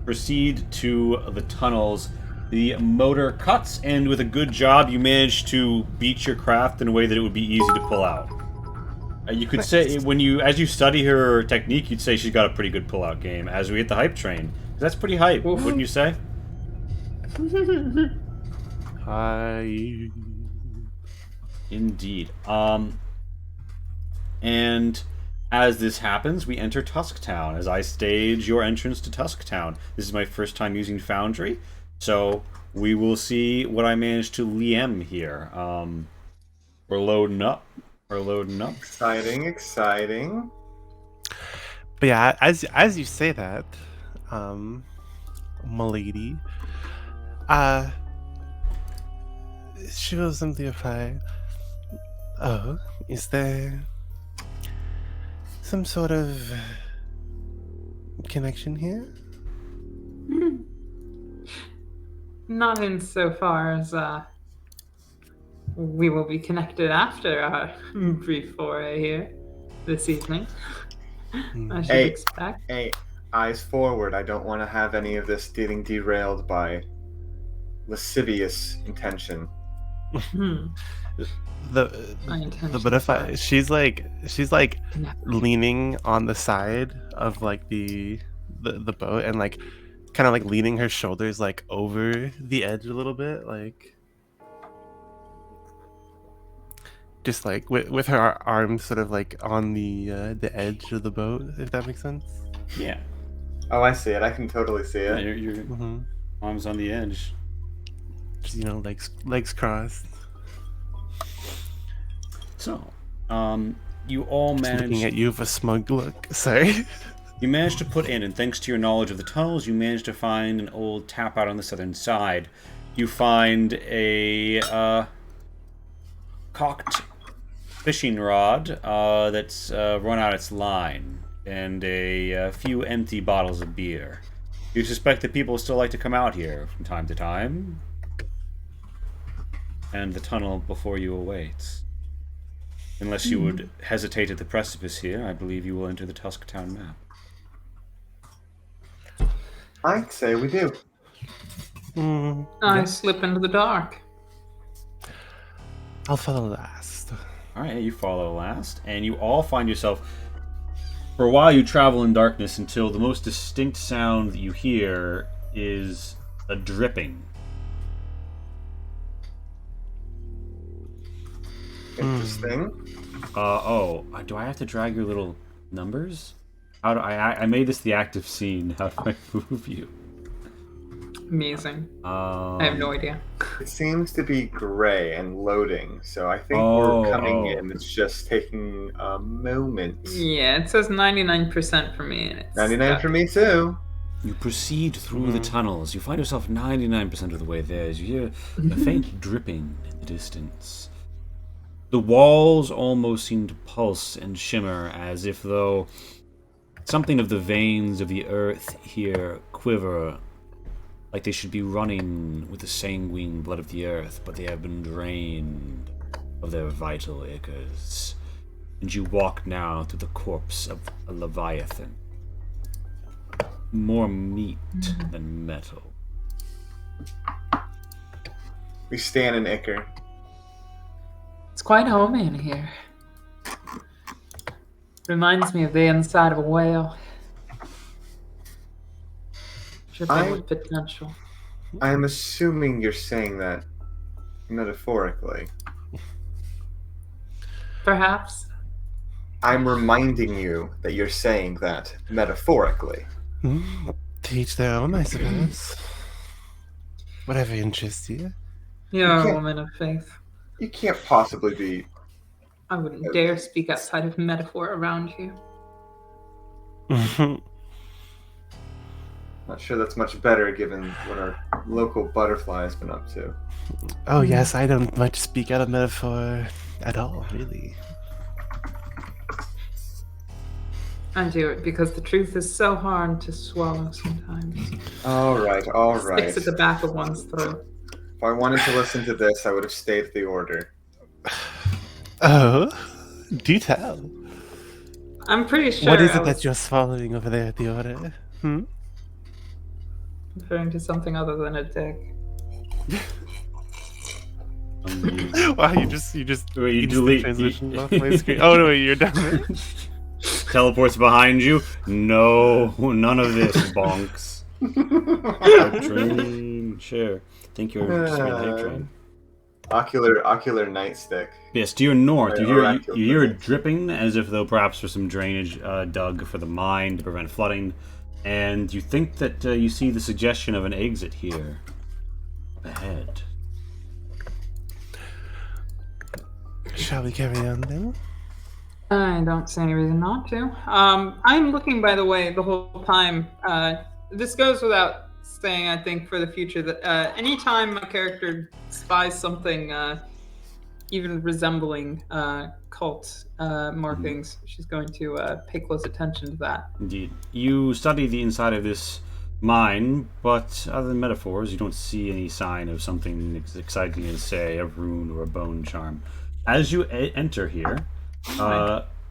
proceed to the tunnels. The motor cuts, and with a good job, you manage to beat your craft in a way that it would be easy to pull out. You could say, as you study her technique, you'd say she's got a pretty good pull-out game. As we hit the hype train, that's pretty hype, wouldn't you say? Hi. Indeed. And as this happens, we enter Tusk Town. As I stage your entrance to Tusk Town, this is my first time using Foundry. So we will see what I managed to Liem here. We're loading up. Exciting, exciting. But yeah, as you say that, milady, she will simplify. Oh, is there some sort of connection here? Not insofar as we will be connected after our brief foray here this evening. I should expect. Hey, eyes forward. I don't want to have any of this getting derailed by lascivious intention. But if she's like leaning on the side of like the boat and like kind of like leaning her shoulders like over the edge a little bit, like just like with her arms sort of like on the edge of the boat, if that makes sense. Yeah. Oh, I see it. I can totally see Yeah, it. your arms on the edge. Just, legs crossed. So, you all managed... Looking at you with a smug look. Sorry. You managed to put in, and thanks to your knowledge of the tunnels, you managed to find an old tap out on the southern side. You find a cocked fishing rod that's run out its line, and a few empty bottles of beer. You suspect that people still like to come out here from time to time, and the tunnel before you awaits. Unless you would hesitate at the precipice here, I believe you will enter the Tusk Town map. I'd say we do. I slip into the dark. I'll follow last. Alright, you follow last, and you all find yourself... For a while you travel in darkness until the most distinct sound that you hear is a dripping. Interesting. Do I have to drag your little numbers? How do I made this the active scene. How do I move you? Amazing. I have no idea. It seems to be gray and loading, so I think we're coming in. It's just taking a moment. Yeah, it says 99% for me. And it's 99 for me too. You proceed through the tunnels. You find yourself 99% of the way there as you hear a faint dripping in the distance. The walls almost seem to pulse and shimmer as if though something of the veins of the earth here quiver, like they should be running with the sanguine blood of the earth, but they have been drained of their vital ichors. And you walk now through the corpse of a leviathan. More meat than metal. We stand in ichor. It's quite homey in here. Reminds me of the inside of a whale. Dripping with potential. I'm assuming you're saying that metaphorically. Perhaps. I'm reminding you that you're saying that metaphorically. To each their own, I suppose. Whatever interests you. You're a woman of faith. You can't possibly be... I wouldn't dare speak outside of metaphor around you. Not sure that's much better given what our local butterfly has been up to. Oh yes, I don't much speak out of metaphor at all, really. I do it because the truth is so hard to swallow sometimes. All right. Sticks at the back of one's throat. If I wanted to listen to this, I would have stayed at the order. Oh, do tell. I'm pretty sure. What is it that you're swallowing over there at the order? Referring to something other than a dick. Wow, you just Wait, you instant delete- transition off my screen. Oh no, wait, you're done. There? Teleports behind you. No, none of this, bonks. Train chair. Think you're just made a train. Ocular nightstick. Yes, to your north, you hear Oracular you hear nightstick. dripping as if though perhaps for some drainage dug for the mine to prevent flooding, and you think that you see the suggestion of an exit here ahead. Shall we carry on then? I don't see any reason not to. I'm looking, by the way, the whole time. This goes without saying, I think, for the future, that anytime a character spies something even resembling cult markings, she's going to pay close attention to that. Indeed. You study the inside of this mine, but other than metaphors, you don't see any sign of something exciting as, say, a rune or a bone charm. As you enter here,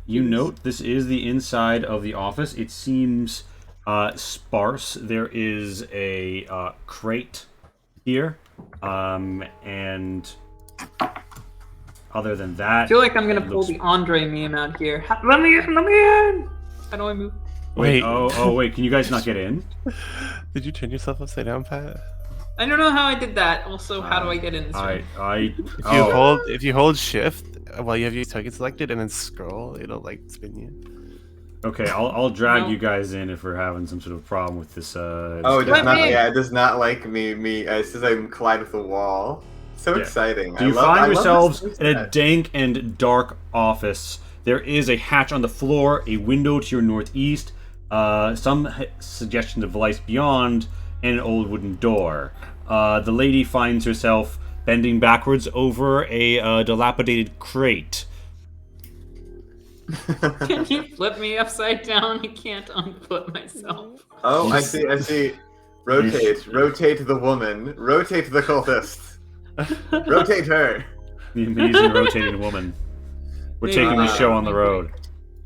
you note this is the inside of the office. It seems sparse. There is a crate here, and other than that, I feel like I'm going to it pull looks- the Andre meme out here. Let me in! How do I move? Wait, Wait. oh, wait, can you guys not get in? Did you turn yourself upside down, Pat? I don't know how I did that. Also, how do I get in this room? If you hold shift while you have your target selected and then scroll, it'll like spin you. Okay, I'll drag No. you guys in if we're having some sort of problem with this. Oh, it this does Let not. me in. Yeah, it does not like me. It says I collide with the wall. So Yeah. exciting. So you I find love yourselves this in a set. dank and dark office. There is a hatch on the floor, a window to your northeast, some suggestions of lights beyond, and an old wooden door. The lady finds herself bending backwards over a dilapidated crate. Can you flip me upside down? I can't unflip myself. Oh, I see. Rotate the woman. Rotate the cultist. Rotate her. The amazing rotating woman. We're Maybe taking the not. show on the road.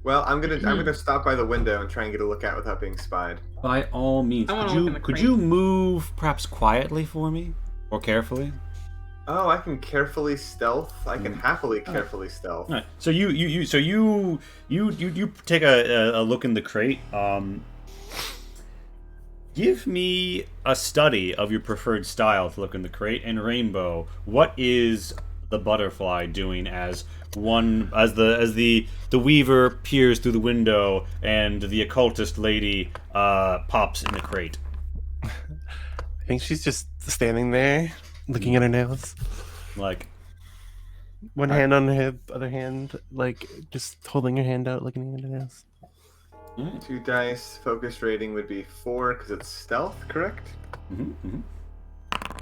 Well, I'm gonna stop by the window and try and get a look out without being spied. By all means, I wanna could look you in the could crate. you move perhaps quietly for me, or carefully? Oh, I can carefully stealth. I can happily carefully stealth. All right. So you take a look in the crate. Give me a study of your preferred style to look in the crate. And Rainbow, what is the butterfly doing as the weaver peers through the window and the occultist lady pops in the crate? I think she's just standing there, looking at her nails. Like, One hand on her hip, other hand like just holding her hand out, looking at her nails. 2 dice. Focus rating would be 4 because it's stealth, correct?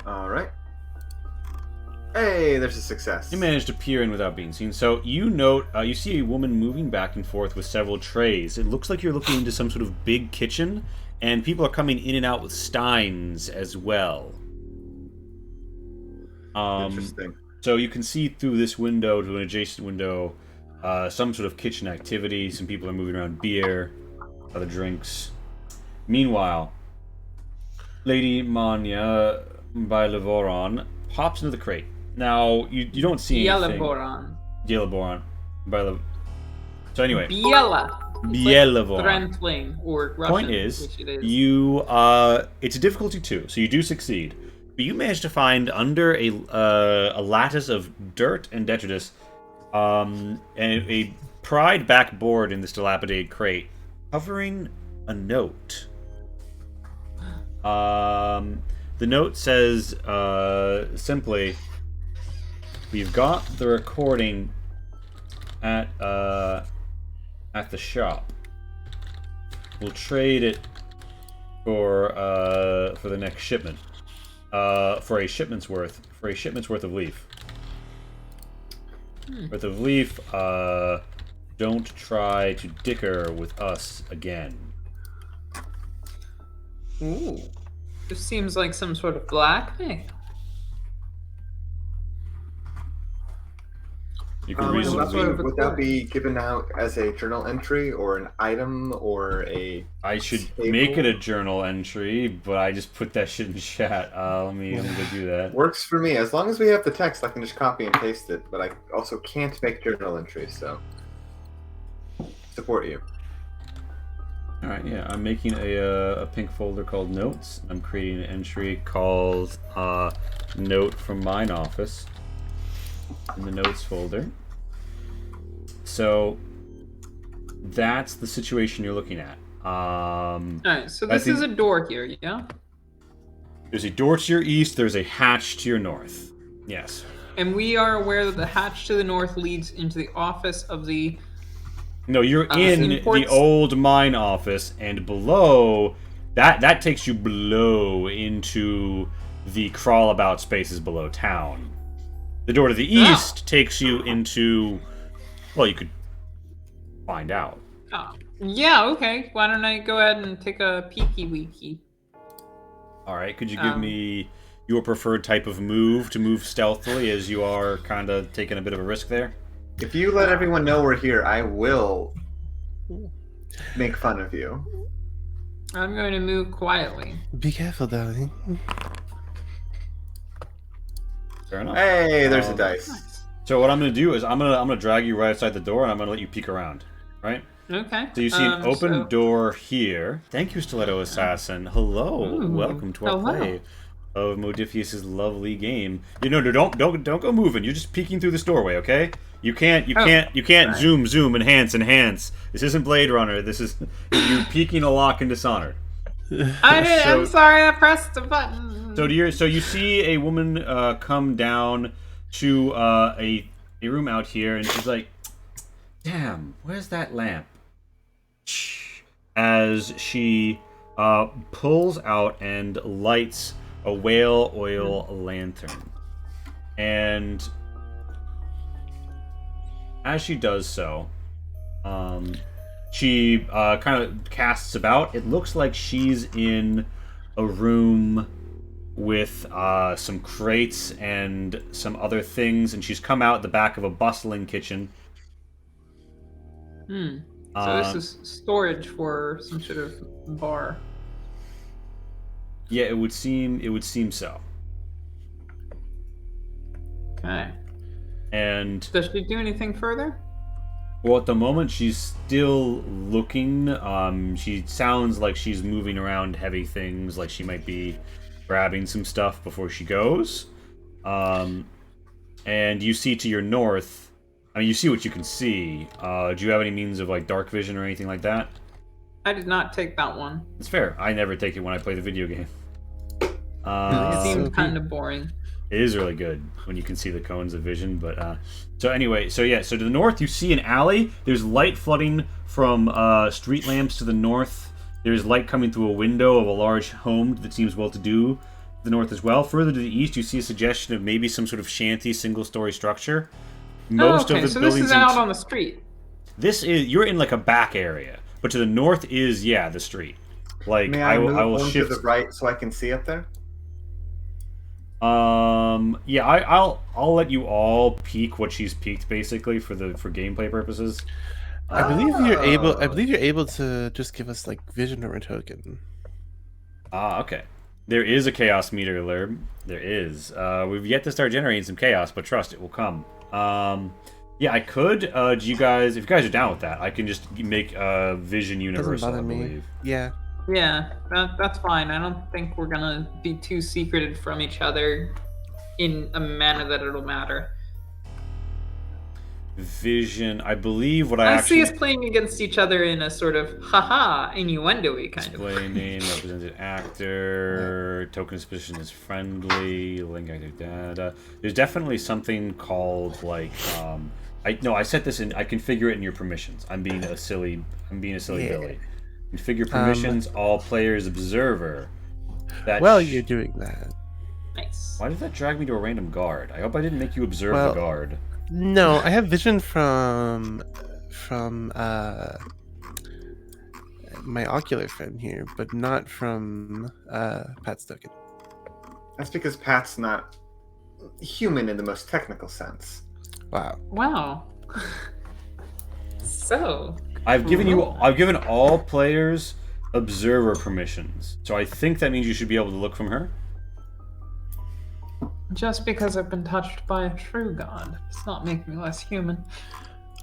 All right. Hey, there's a success. you managed to peer in without being seen. So you note, you see a woman moving back and forth with several trays. It looks like you're looking into some sort of big kitchen, and people are coming in and out with steins as well. Interesting. So you can see through this window to an adjacent window some sort of kitchen activity. Some people are moving around beer, other drinks. Meanwhile, Lady Manya by Levoron pops into the crate. Now, you don't see anything. Bielaboran. Bielaboran. So anyway, Biela. Bielaboran. Trentling, or Russian, Point is, which it is. you it's a difficulty 2, so you do succeed. But you manage to find under a lattice of dirt and detritus, and a pried back board in this dilapidated crate, covering a note. The note says simply, "We've got the recording at the shop. We'll trade it for the next shipment. For a shipment's worth of leaf. Worth of leaf. Don't try to dicker with us again." Ooh. This seems like some sort of blackmail. You can Would reasonably. Would that be given out as a journal entry or an item or a? I should staple? make it a journal entry, but I just put that shit in chat. Let me go do that. Works for me. As long as we have the text, I can just copy and paste it. But I also can't make journal entries, so support you. All right, yeah, I'm making a pink folder called Notes. I'm creating an entry called Note from Mine Office in the Notes folder. So that's the situation you're looking at. Alright, so this is a door here, yeah? There's a door to your east, there's a hatch to your north. Yes. And we are aware that the hatch to the north leads into the office of the... No, you're in the old mine office, and below, that takes you below into the crawl-about spaces below town. The door to the east takes you into... Well, you could find out. Oh. Yeah, okay. Why don't I go ahead and take a peeky-weeky? Alright, could you give me your preferred type of move to move stealthily, as you are kind of taking a bit of a risk there? If you let everyone know we're here, I will make fun of you. I'm going to move quietly. Be careful, darling. Fair enough. Hey, there's a dice. Nice. So what I'm going to do is I'm gonna drag you right outside the door, and I'm going to let you peek around. Right? Okay. So you see an open door here. Thank you, Stiletto Assassin. Hello. Ooh, Welcome to our hello. play of Modiphius' lovely game. You know, don't go moving. You're just peeking through this doorway, okay? You can't right. zoom, enhance. This isn't Blade Runner. This is you peeking a lock in Dishonored. I'm sorry, I pressed the button. So you see a woman come down to a room out here, and she's like, "Damn, where's that lamp?" As she pulls out and lights a whale oil lantern, and as she does so, she kind of casts about. It looks like she's in a room with some crates and some other things, and she's come out the back of a bustling kitchen. So this is storage for some sort of bar. Yeah, it would seem so. Okay. And Does she do anything further? well, at the moment she's still looking. She sounds like she's moving around heavy things, like she might be grabbing some stuff before she goes. And you see to your north, I mean, you see what you can see. Do you have any means of like dark vision or anything like that? I did not take that one. It's fair. I never take it when I play the video game. It seemed kind of boring. It is really good when you can see the cones of vision, but so anyway, so to the north you see an alley. There's light flooding from street lamps to the north. There's light coming through a window of a large home that seems well-to-do to the north as well. Further to the east, you see a suggestion of maybe some sort of shanty single-story structure. Most of the so buildings this is out on the street. This is you're in like a back area, but to the north is the street. Like May I will move shift to the right so I can see up there? Yeah, I'll let you all peek what she's peeked basically for gameplay purposes. I believe you're able to just give us like vision or a token. Okay. There is a chaos meter, Lerb. There is. We've yet to start generating some chaos, but trust, it will come. Yeah, I could. Do you guys, if you guys are down with that, I can just make a vision universal, I believe. Yeah. Yeah, that's fine. I don't think we're gonna be too secreted from each other in a manner that it'll matter. Vision, I believe what I see us playing against each other in a sort of haha innuendo-y kind display name, represented actor, token position is friendly, link actor data. There's definitely something called like I set this in. I configure it in your permissions. I'm being a silly Billy. Configure permissions, all players observer. You're doing that. Nice. Why did that drag me to a random guard? I hope I didn't make you observe the guard. No, I have vision from my ocular friend here, but not from Pat's token. That's because Pat's not human in the most technical sense. Wow. Wow. So. I've given all players observer permissions. So I think that means you should be able to look from her. Just because I've been touched by a true god does not make me less human.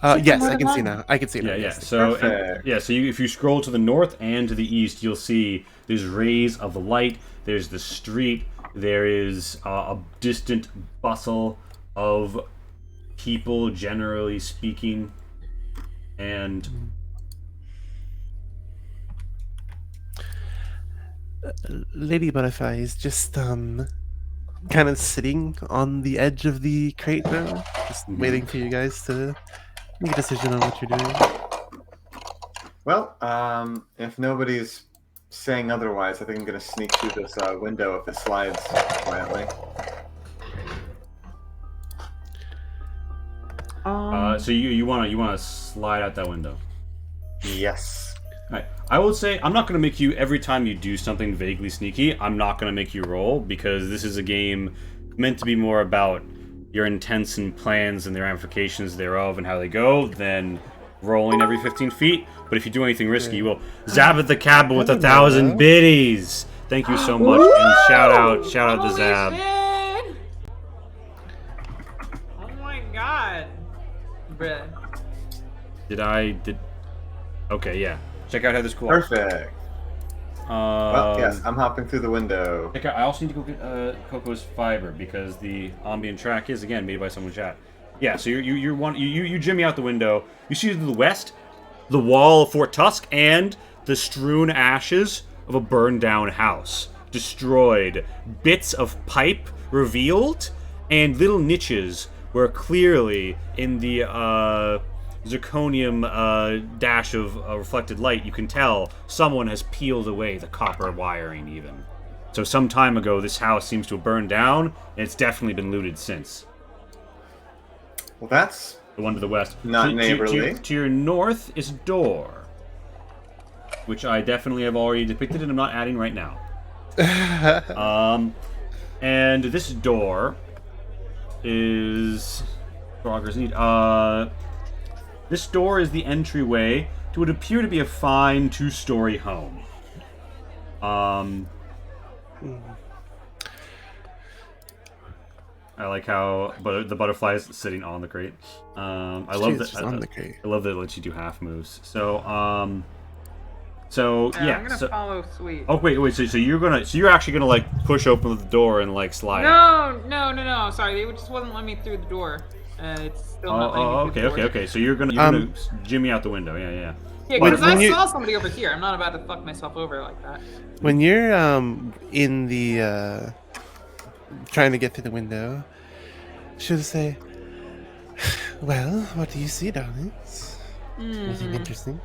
Yes, I can see now. I can see now. Yeah, yeah. Yes. So Perfect. So if you scroll to the north and to the east, you'll see there's rays of light. There's the street. There is a distant bustle of people, generally speaking, and Lady Butterfly is just kind of sitting on the edge of the crate now, just waiting for you guys to make a decision on what you're doing. Well, if nobody's saying otherwise, I think I'm gonna sneak through this window if it slides quietly. so you wanna slide out that window. Yes. Right. I will say, I'm not going to make you, every time you do something vaguely sneaky, I'm not going to make you roll, because this is a game meant to be more about your intents and plans and the ramifications thereof and how they go than rolling every 15 feet. But if you do anything risky, you will zap at the cabin with 1,000 biddies. Thank you so much, and shout out to Zab. Shit! Oh my god. Bruh. Okay, yeah. Check out how this cool. Perfect. Well, yes, I'm hopping through the window. Check out, I also need to go get Coco's fiber, because the ambient track is again made by someone in chat. Yeah, so you jimmy out the window. You see to the west the wall of Fort Tusk and the strewn ashes of a burned down house, destroyed, bits of pipe revealed, and little niches where clearly in the zirconium dash of reflected light, you can tell someone has peeled away the copper wiring even. So some time ago, this house seems to have burned down, and it's definitely been looted since. Well, that's The one to the west. not neighborly. To your north is a door, which I definitely have already depicted and I'm not adding right now. And this door is... Progress need. This door is the entryway to what appear to be a fine two-story home. I like how the butterfly is sitting on the crate. I love that. On the crate. I love that it lets you do half moves. So I'm gonna follow Sweet. Oh wait. So you're actually gonna like push open the door and like slide. No. Sorry, they just wasn't letting me through the door. It's still not letting me through the door. Okay. So you're gonna jimmy out the window. Yeah. Yeah, because I saw somebody over here. I'm not about to fuck myself over like that. When you're in the trying to get through the window, should I say, well, what do you see, darlings? Anything interesting?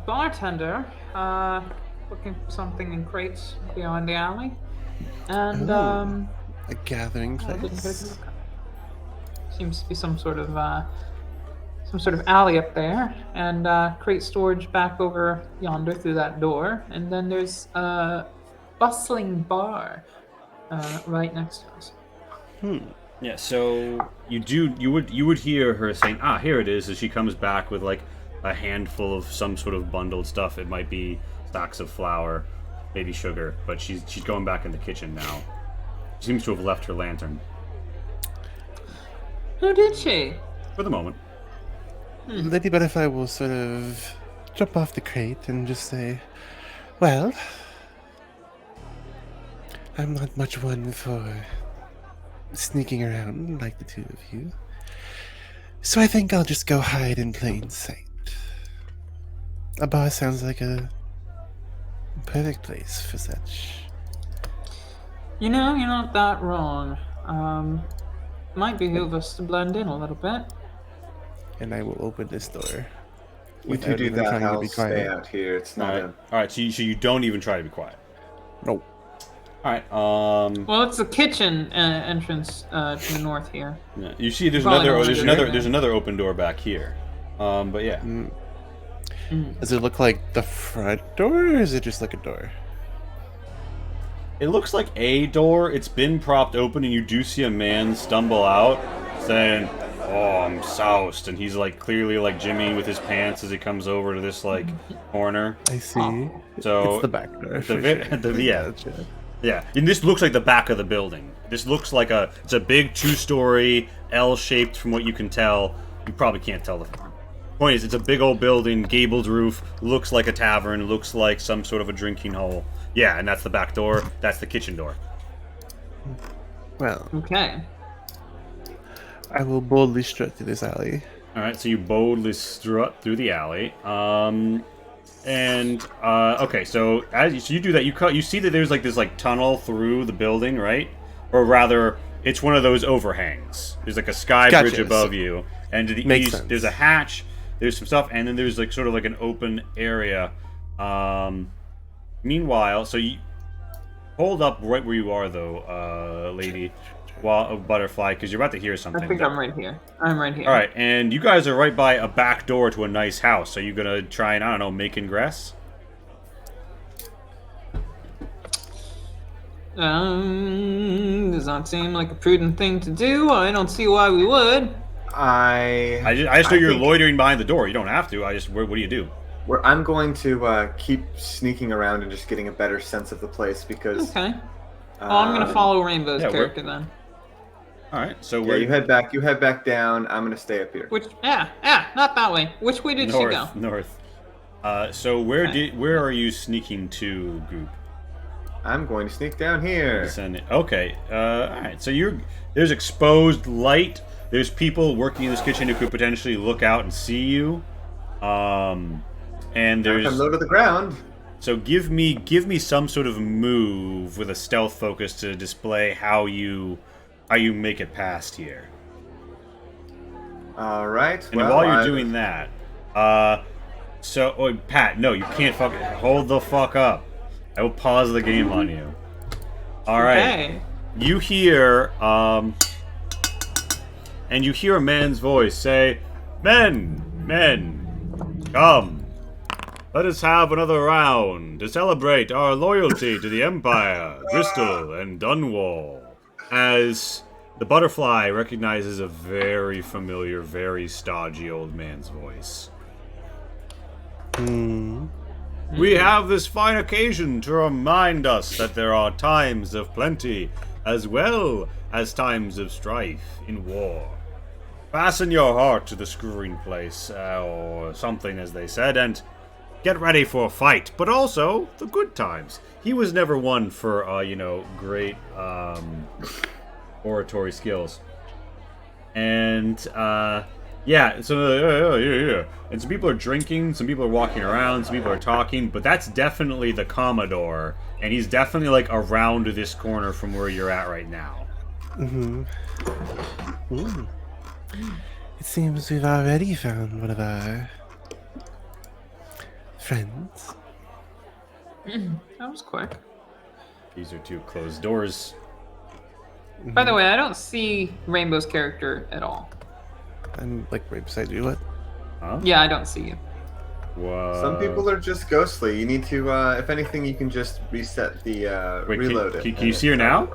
Bartender, looking for something in crates behind the alley, and A gathering place. seems to be some sort of alley up there, and crate storage back over yonder through that door, and then there's a bustling bar right next to us. Yeah. So you would hear her saying, here it is, as she comes back with like a handful of some sort of bundled stuff. It might be stacks of flour, maybe sugar, but she's going back in the kitchen now. She seems to have left her lantern. Who did she? For the moment. Lady Butterfly will sort of jump off the crate and just say, well, I'm not much one for sneaking around like the two of you, so I think I'll just go hide in plain sight. A bar sounds like a perfect place for such. You know, you're not that wrong. Might behoove us to blend in a little bit. And I will open this door. You two without do even that, trying to I'll be stay quiet. out here. It's not All right. So you don't even try to be quiet. No. All right. Well, it's the kitchen entrance to the north here. Yeah, you see, there's Probably another open door back here. But yeah. Does it look like the front door, or is it just like a door? It looks like a door. It's been propped open, and you do see a man stumble out, saying, oh, I'm soused. And he's like clearly like jimmying with his pants as he comes over to this like corner. I see. So It's the back door. For vi- sure. the- yeah. Gotcha. Yeah, and this looks like the back of the building. This looks like it's a big 2-story L-shaped from what you can tell. You probably can't tell the point is it's a big old building, gabled roof, looks like a tavern, looks like some sort of a drinking hole. Yeah, and that's the back door. That's the kitchen door. Well, Okay. I will boldly strut through this alley. All right, so you boldly strut through the alley. Okay, so as you do that, you see that there's like this like tunnel through the building, right? Or rather, it's one of those overhangs. There's like a sky Gotcha. bridge above you, and to the Makes east sense. there's a hatch. There's some stuff, and then there's like sort of like an open area. Meanwhile, so you hold up right where you are, though, lady, while butterfly, because you're about to hear something. I think I'm right here. I'm right here. All right, and you guys are right by a back door to a nice house. Are you gonna try and, I don't know, make ingress? Does not seem like a prudent thing to do. I don't see why we would. I just know you're think- loitering behind the door. You don't have to. What do you do? I'm going to keep sneaking around and just getting a better sense of the place because. Okay. Well, I'm gonna follow Rainbow's yeah, we're- character then. All right, so Yeah, we're you head back down. I'm gonna stay up here. Which? Not that way. Which way did she go? north. So where Okay. where are you sneaking to, group? I'm going to sneak down here. Okay. All right. So there's exposed light. There's people working in this kitchen who could potentially look out and see you. And If there's I'm low to the ground. so give me some sort of move with a stealth focus to display how you make it past here. All right. And while you're doing that, Pat, no, you can't hold the fuck up. I will pause the game on you. All right. Okay. You hear, and you hear a man's voice say, Men, come. Let us have another round to celebrate our loyalty to the Empire, Bristol, and Dunwall. As the butterfly recognizes a very familiar, very stodgy old man's voice. We have this fine occasion to remind us that there are times of plenty as well as times of strife in war. Fasten your heart to the screwing place, or something as they said, and get ready for a fight, but also the good times. He was never one for, great oratory skills. And, yeah, so, yeah. And some people are drinking, some people are walking around, some people are talking, but that's definitely the Commodore, and he's definitely, like, around this corner from where you're at right now. It seems we've already found one of our friends. That was quick. These are two closed doors. By the way, I don't see Rainbow's character at all. I'm like right beside you. What? Huh? Yeah, I don't see you. Whoa. Some people are just ghostly. You need to, if anything, you can just reset the Wait, reload it. can you see her now?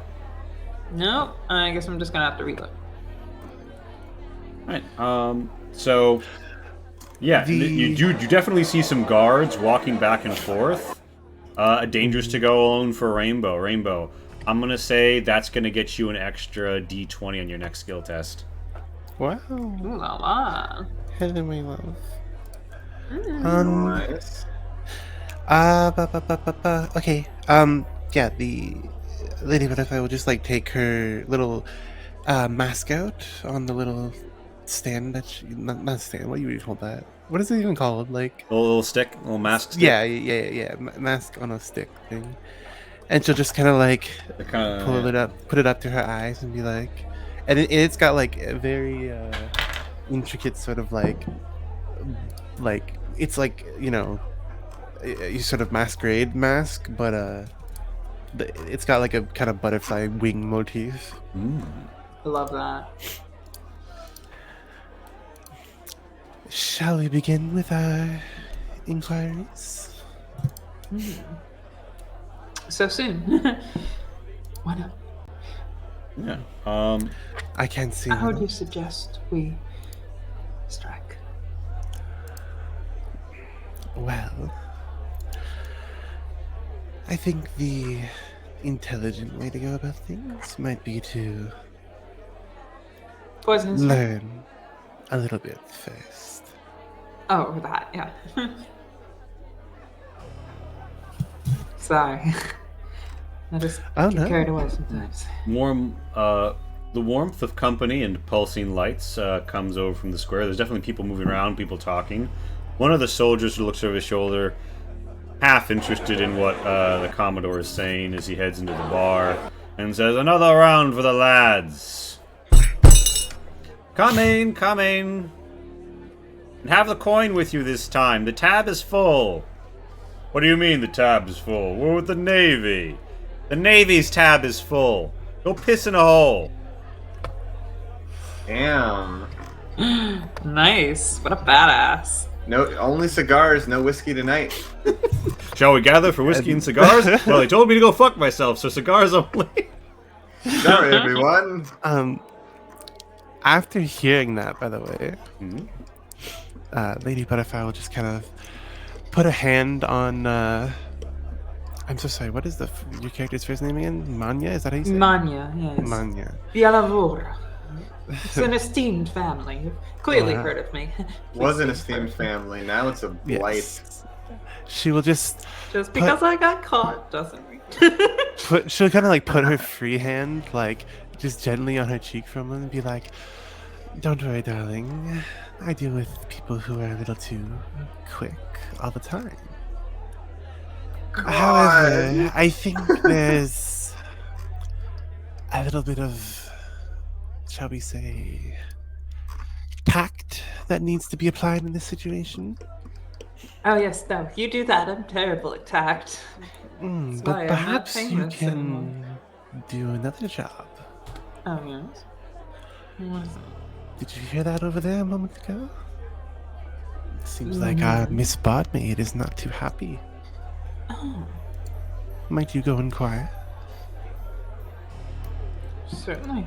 No, I guess I'm just gonna have to reload. Right. So, yeah, you definitely see some guards walking back and forth. Dangerous to go alone for Rainbow. Rainbow, I'm gonna say that's gonna get you an extra D20 on your next skill test. Wow. Ooh la la. Hello, my love. Nice. Okay. Yeah, the Lady Butterfly will just like take her little mask out on the little stand that not stand. What do you call that? What is it even called? Like A little stick, a little mask stick. yeah. Mask on a stick thing, and she'll just kind of like pull it up, put it up to her eyes, and be like, and it's got like a very intricate sort of like it's like you sort of masquerade mask, but it's got like a kind of butterfly wing motif. I love that. Shall we begin with our inquiries? So soon. Why not? Yeah. I can't see. How do them. you suggest we strike? Well, I think the intelligent way to go about things might be to Poison strike? learn a little bit first. Oh, that, yeah. Sorry. I just Oh, get no. carried away sometimes. The warmth of company and pulsing lights comes over from the square. There's definitely people moving around, people talking. One of the soldiers looks over his shoulder, half interested in what the Commodore is saying as he heads into the bar, and says, "Another round for the lads. Coming. And have the coin with you this time. The tab is full." "What do you mean the tab is full? We're with the Navy. The Navy's tab is full. Go piss in a hole." Damn. Nice. What a badass. No, only cigars, no whiskey tonight. "Shall we gather for whiskey and cigars?" "Well, they told me to go fuck myself, so cigars only." Sorry, everyone. After hearing that, by the way, Mhm. Lady Butterfly will just kind of put a hand on. I'm so sorry. What is your character's first name again? Manya? Is that how you say it? Manya, yes. Manya. Bialavora. It's an esteemed family. You've clearly Wow. heard of me. Was an esteemed family, now it's a blight. Yes. She will just Just because I got caught doesn't mean. she'll kind of like put her free hand like just gently on her cheek for a moment and be like, "Don't worry, darling. I deal with people who are a little too quick all the time. However, I think there's a little bit of, shall we say, tact that needs to be applied in this situation. Oh yes, no, you do that. I'm terrible at tact. why But I'm not perhaps you famous anymore. can do another job. Oh yes. What is it? Did you hear that over there a moment ago? Seems like our Miss Bodmaid is not too happy. Oh, Might you go inquire? certainly.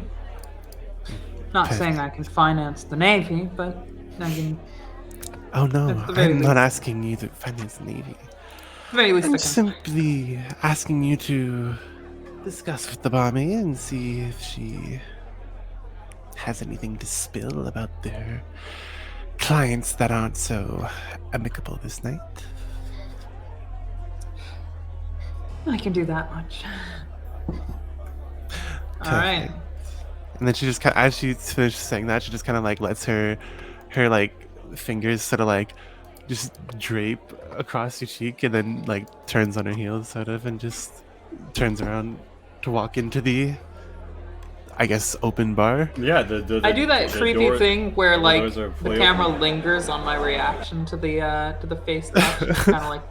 Not saying I can finance the Navy, but I can. Oh no, At the very I'm not least. asking you to finance the Navy. At the very least, I I'm can. simply asking you to discuss with the barmaid and see if she has anything to spill about their clients that aren't so amicable this night. I can do that much. All right. Perfect. And then she just as she finishes saying that, she just kind of like lets her like fingers sort of like just drape across your cheek, and then like turns on her heels sort of, and just turns around to walk into the, I guess, open bar. Yeah, the I do that the creepy doors- thing where the like doors are the fully camera open. lingers on my reaction to the face touch. It's kind of like.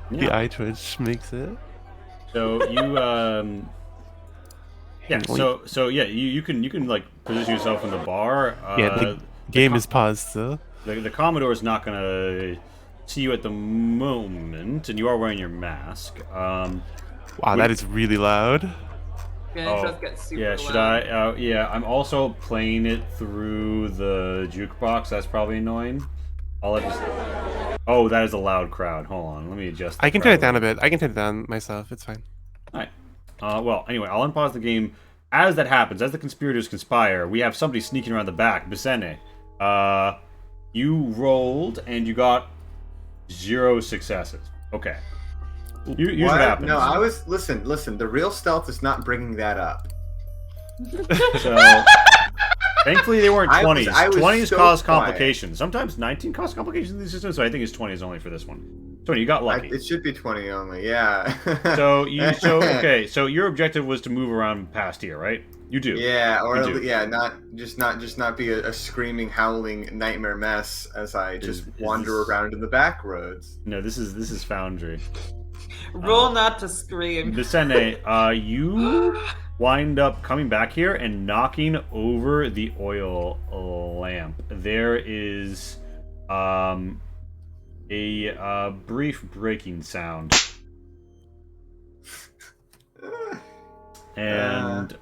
Yeah. The eye twitch makes it. So you yeah, Wait. so yeah, you can like position yourself in the bar. Yeah, the game is paused still. The Commodore is not gonna see you at the moment, and you are wearing your mask. Wow, that is really loud. Yeah, it does get super yeah, should loud. I? Yeah, I'm also playing it through the jukebox. That's probably annoying. I'll just. Oh, that is a loud crowd. Hold on, let me adjust. I can turn it down a bit. I can turn it down myself. It's fine. Alright. Well, anyway, I'll unpause the game. As that happens, as the conspirators conspire, we have somebody sneaking around the back. Bisene. You rolled and you got 0 successes. Okay. Here's what happens. No, I was listen. The real stealth is not bringing that up. So, thankfully, they weren't I was- 20s. I was 20s so cause quiet. complications. Sometimes 19 cause complications in these systems, so I think it's 20s only for this one. 20, you got lucky. It should be 20 only. Yeah. So your objective was to move around past here, right? You do. Yeah, or You at do. lea- yeah, not be a screaming, howling nightmare mess as I just Is wander this- around in the back roads. No, this is Foundry. Roll not to scream. Bisene, you wind up coming back here and knocking over the oil lamp. There is a brief breaking sound. And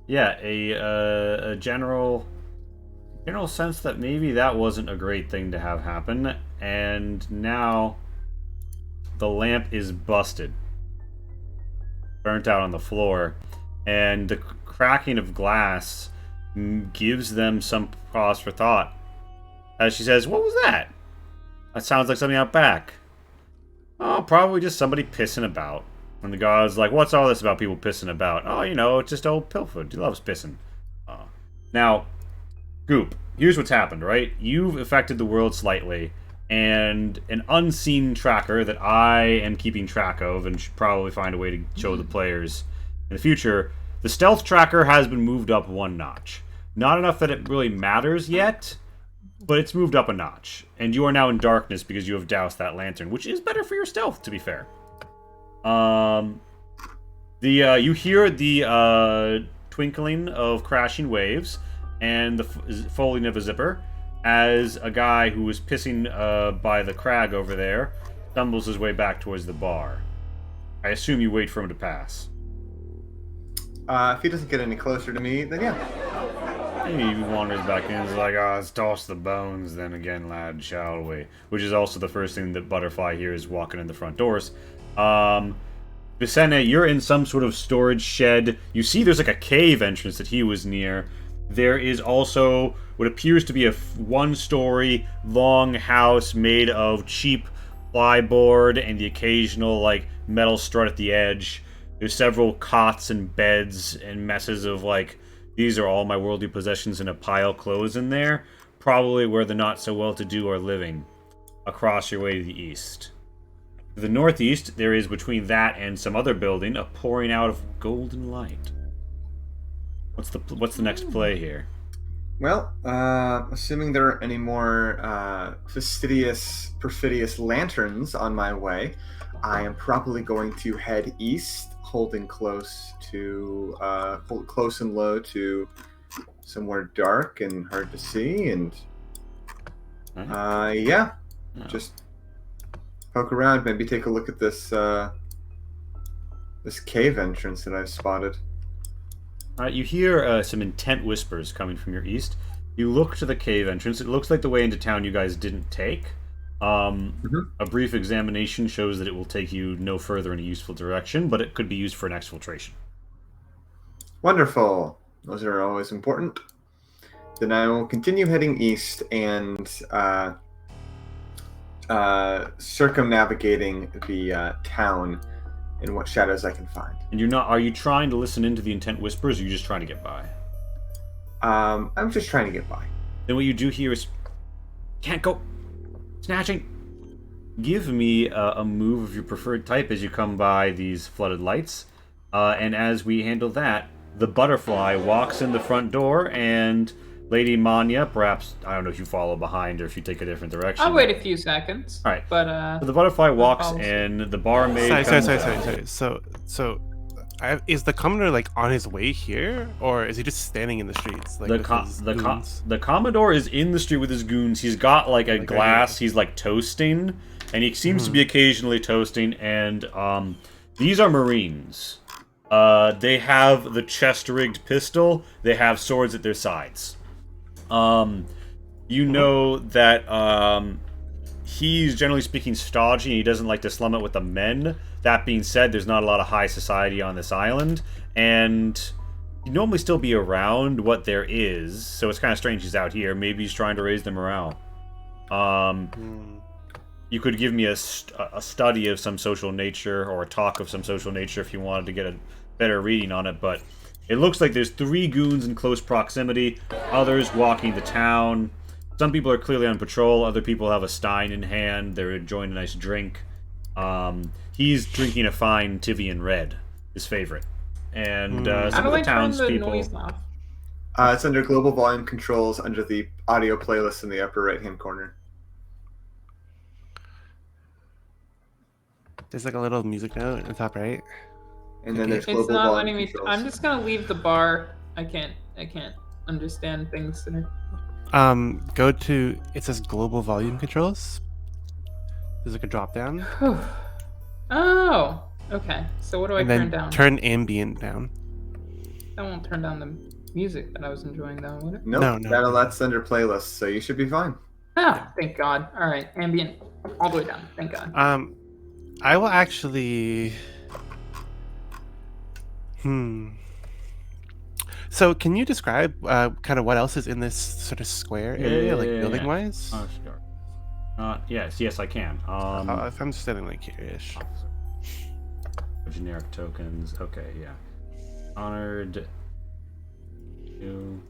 yeah, a general sense that maybe that wasn't a great thing to have happen. And now the lamp is busted, burnt out on the floor, and the cracking of glass gives them some pause for thought. As she says, "What was that? That sounds like something out back." "Oh, probably just somebody pissing about." And the god's like, "What's all this about people pissing about?" "Oh, it's just old Pilfoot. He loves pissing." Now, Goop, here's what's happened, right? You've affected the world slightly, and an unseen tracker that I am keeping track of and should probably find a way to show the players in the future. The stealth tracker has been moved up one notch. Not enough that it really matters yet, but it's moved up a notch. And you are now in darkness because you have doused that lantern, which is better for your stealth, to be fair. You hear the twinkling of crashing waves and the folding of a zipper as a guy who was pissing by the crag over there stumbles his way back towards the bar. I assume you wait for him to pass. If he doesn't get any closer to me, then yeah. Maybe he wanders back in and is like, let's toss the bones then again, lad, shall we? Which is also the first thing that Butterfly hears walking in the front doors. Vicene, you're in some sort of storage shed. You see there's like a cave entrance that he was near. There is also what appears to be a one-story long house made of cheap plyboard and the occasional like metal strut at the edge. There's several cots and beds and messes of like, these are all my worldly possessions in a pile of clothes in there. Probably where the not-so-well-to-do are living. Across your way to the east. To the northeast, there is between that and some other building a pouring out of golden light. What's the next play here? Well, assuming there aren't any more fastidious, perfidious lanterns on my way, I am probably going to head east, holding close and low to somewhere dark and hard to see, and just poke around, maybe take a look at this this cave entrance that I've spotted. Alright, you hear some intent whispers coming from your east. You look to the cave entrance. It looks like the way into town you guys didn't take. A brief examination shows that it will take you no further in a useful direction, but it could be used for an exfiltration. Wonderful. Those are always important. Then I will continue heading east and circumnavigating the town in what shadows I can find. And are you trying to listen into the intent whispers, or are you just trying to get by? I'm just trying to get by. Then what you do here is, can't go snatching. Give me a move of your preferred type as you come by these flooded lights. And as we handle that, the butterfly walks in the front door, and Lady Manya, perhaps, I don't know if you follow behind or if you take a different direction. I'll wait a few seconds. All right. But so the butterfly walks in, the barmaid Sorry. So, is the Commodore like on his way here, or is he just standing in the streets? Like the Commodore is in the street with his goons. He's got like a glass. He's like toasting, and he seems to be occasionally toasting. And these are Marines. They have the chest-rigged pistol. They have swords at their sides. You know that he's generally speaking stodgy, and he doesn't like to slum it with the men. That being said, there's not a lot of high society on this island, and he'd normally still be around what there is, so it's kind of strange he's out here. Maybe he's trying to raise the morale. You could give me a study of some social nature, or a talk of some social nature if you wanted to get a better reading on it, but it looks like there's 3 goons in close proximity, others walking the town. Some people are clearly on patrol, other people have a stein in hand, they're enjoying a nice drink. He's drinking a fine Tivian Red, his favorite. And some of the townspeople... It's under global volume controls, under the audio playlist in the upper right-hand corner. There's like a little music note in the top right. And then there's it's global not volume letting me. controls. I'm just gonna leave the bar. I can't understand things there. Go to, it says global volume controls. There's like a drop down. Oh, Okay, so what do I And turn then down? turn ambient down. That won't turn down the music that I was enjoying, though, would it? Nope, No. that's under playlist, so you should be fine. Ah, thank God. All right, ambient all the way down. Thank God. I will actually. So, can you describe kind of what else is in this sort of square area, like building wise? Oh, sure. Yes, I can. If I'm just sitting like curious. Generic tokens. Okay, yeah. Honored. You.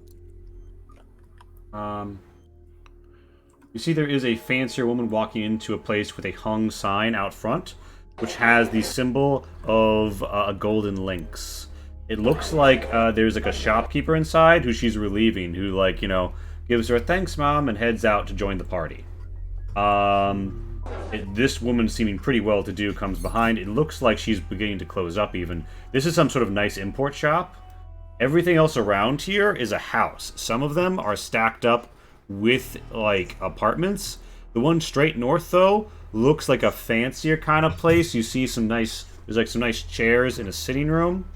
You see, there is a fancier woman walking into a place with a hung sign out front, which has the symbol of a golden lynx. It looks like there's like a shopkeeper inside who she's relieving, who gives her a thanks, mom, and heads out to join the party. This woman, seeming pretty well-to-do, comes behind. It looks like she's beginning to close up even. This is some sort of nice import shop. Everything else around here is a house. Some of them are stacked up with, like, apartments. The one straight north, though, looks like a fancier kind of place. You see some nice chairs in a sitting room.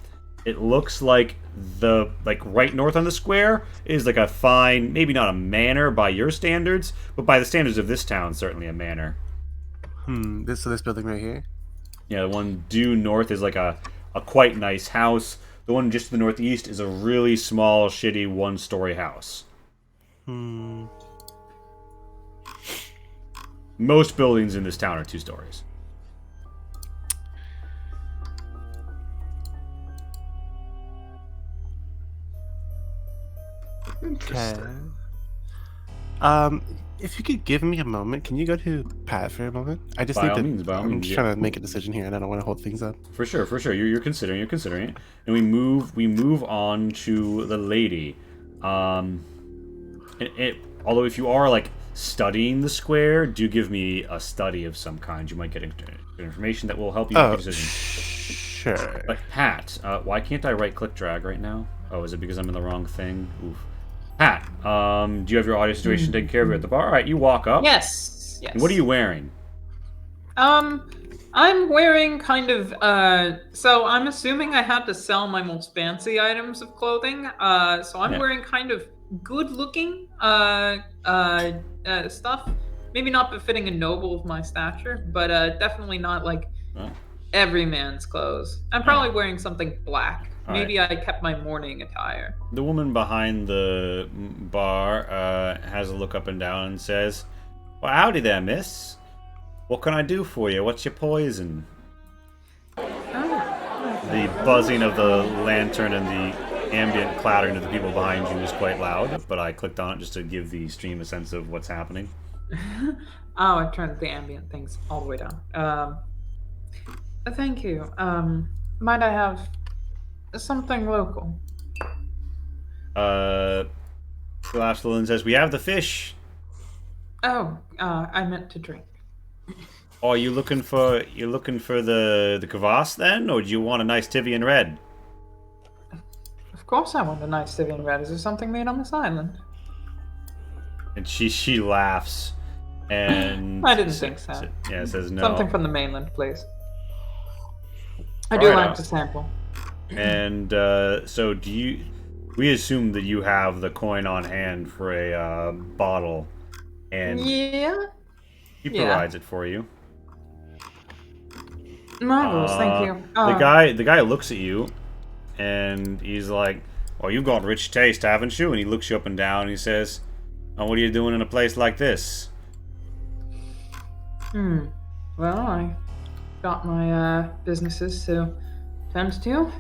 It looks like right north on the square is like a fine, maybe not a manor by your standards, but by the standards of this town, certainly a manor. This building right here? Yeah, the one due north is like a quite nice house. The one just to the northeast is a really small, shitty one-story house. Most buildings in this town are 2 stories. Okay. If you could give me a moment, can you go to Pat for a moment? I just By need all to. means, I'm just trying to make a decision here, and I don't want to hold things up. For sure. You're considering it, and we move on to the lady. Although if you are like studying the square, do give me a study of some kind. You might get information that will help you make a decision. Sure. But Pat, why can't I right-click drag right now? Oh, is it because I'm in the wrong thing? Oof. Pat, do you have your audio situation taken care of at the bar? All right, you walk up. Yes. And what are you wearing? I'm wearing kind of so I'm assuming I had to sell my most fancy items of clothing. So I'm wearing kind of good looking stuff. Maybe not befitting a noble of my stature, but definitely not like every man's clothes. I'm probably wearing something black. Maybe I kept my morning attire. The woman behind the bar has a look up and down and says, "Well, howdy there, miss. What can I do for you? What's your poison?" The buzzing of the lantern and the ambient clattering of the people behind you is quite loud, but I clicked on it just to give the stream a sense of what's happening. Oh, I turned the ambient things all the way down. Thank you. Might I have something local? Glasslin says, "We have the fish." Oh, I meant to drink. Oh, you're looking for the kvass then, or do you want a nice Tivian red? Of course I want a nice Tivian red. Is there something made on this island? And she laughs, and I didn't think so. Yeah, says no. Something from the mainland, please. I do like to sample. And so we assume that you have the coin on hand for a bottle, and he provides it for you. Marvelous, thank you. The guy looks at you, and he's like, "Well, you've got rich taste, haven't you?" And he looks you up and down, and he says, "Oh, what are you doing in a place like this?" Well, I got my businesses to tend to.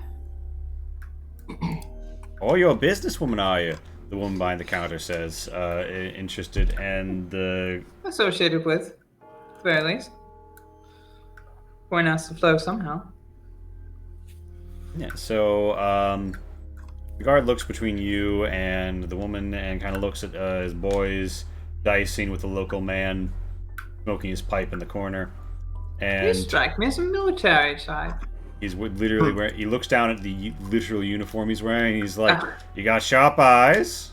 "Oh, you're a businesswoman, are you?" The woman behind the counter says, interested, and the... Associated with, at the very least. Coin has to flow somehow. Yeah, so, the guard looks between you and the woman and kind of looks at his boys dicing with the local man smoking his pipe in the corner. And you strike me as a military type. He's literally wearing... He looks down at the literal uniform he's wearing. He's like, "You got sharp eyes."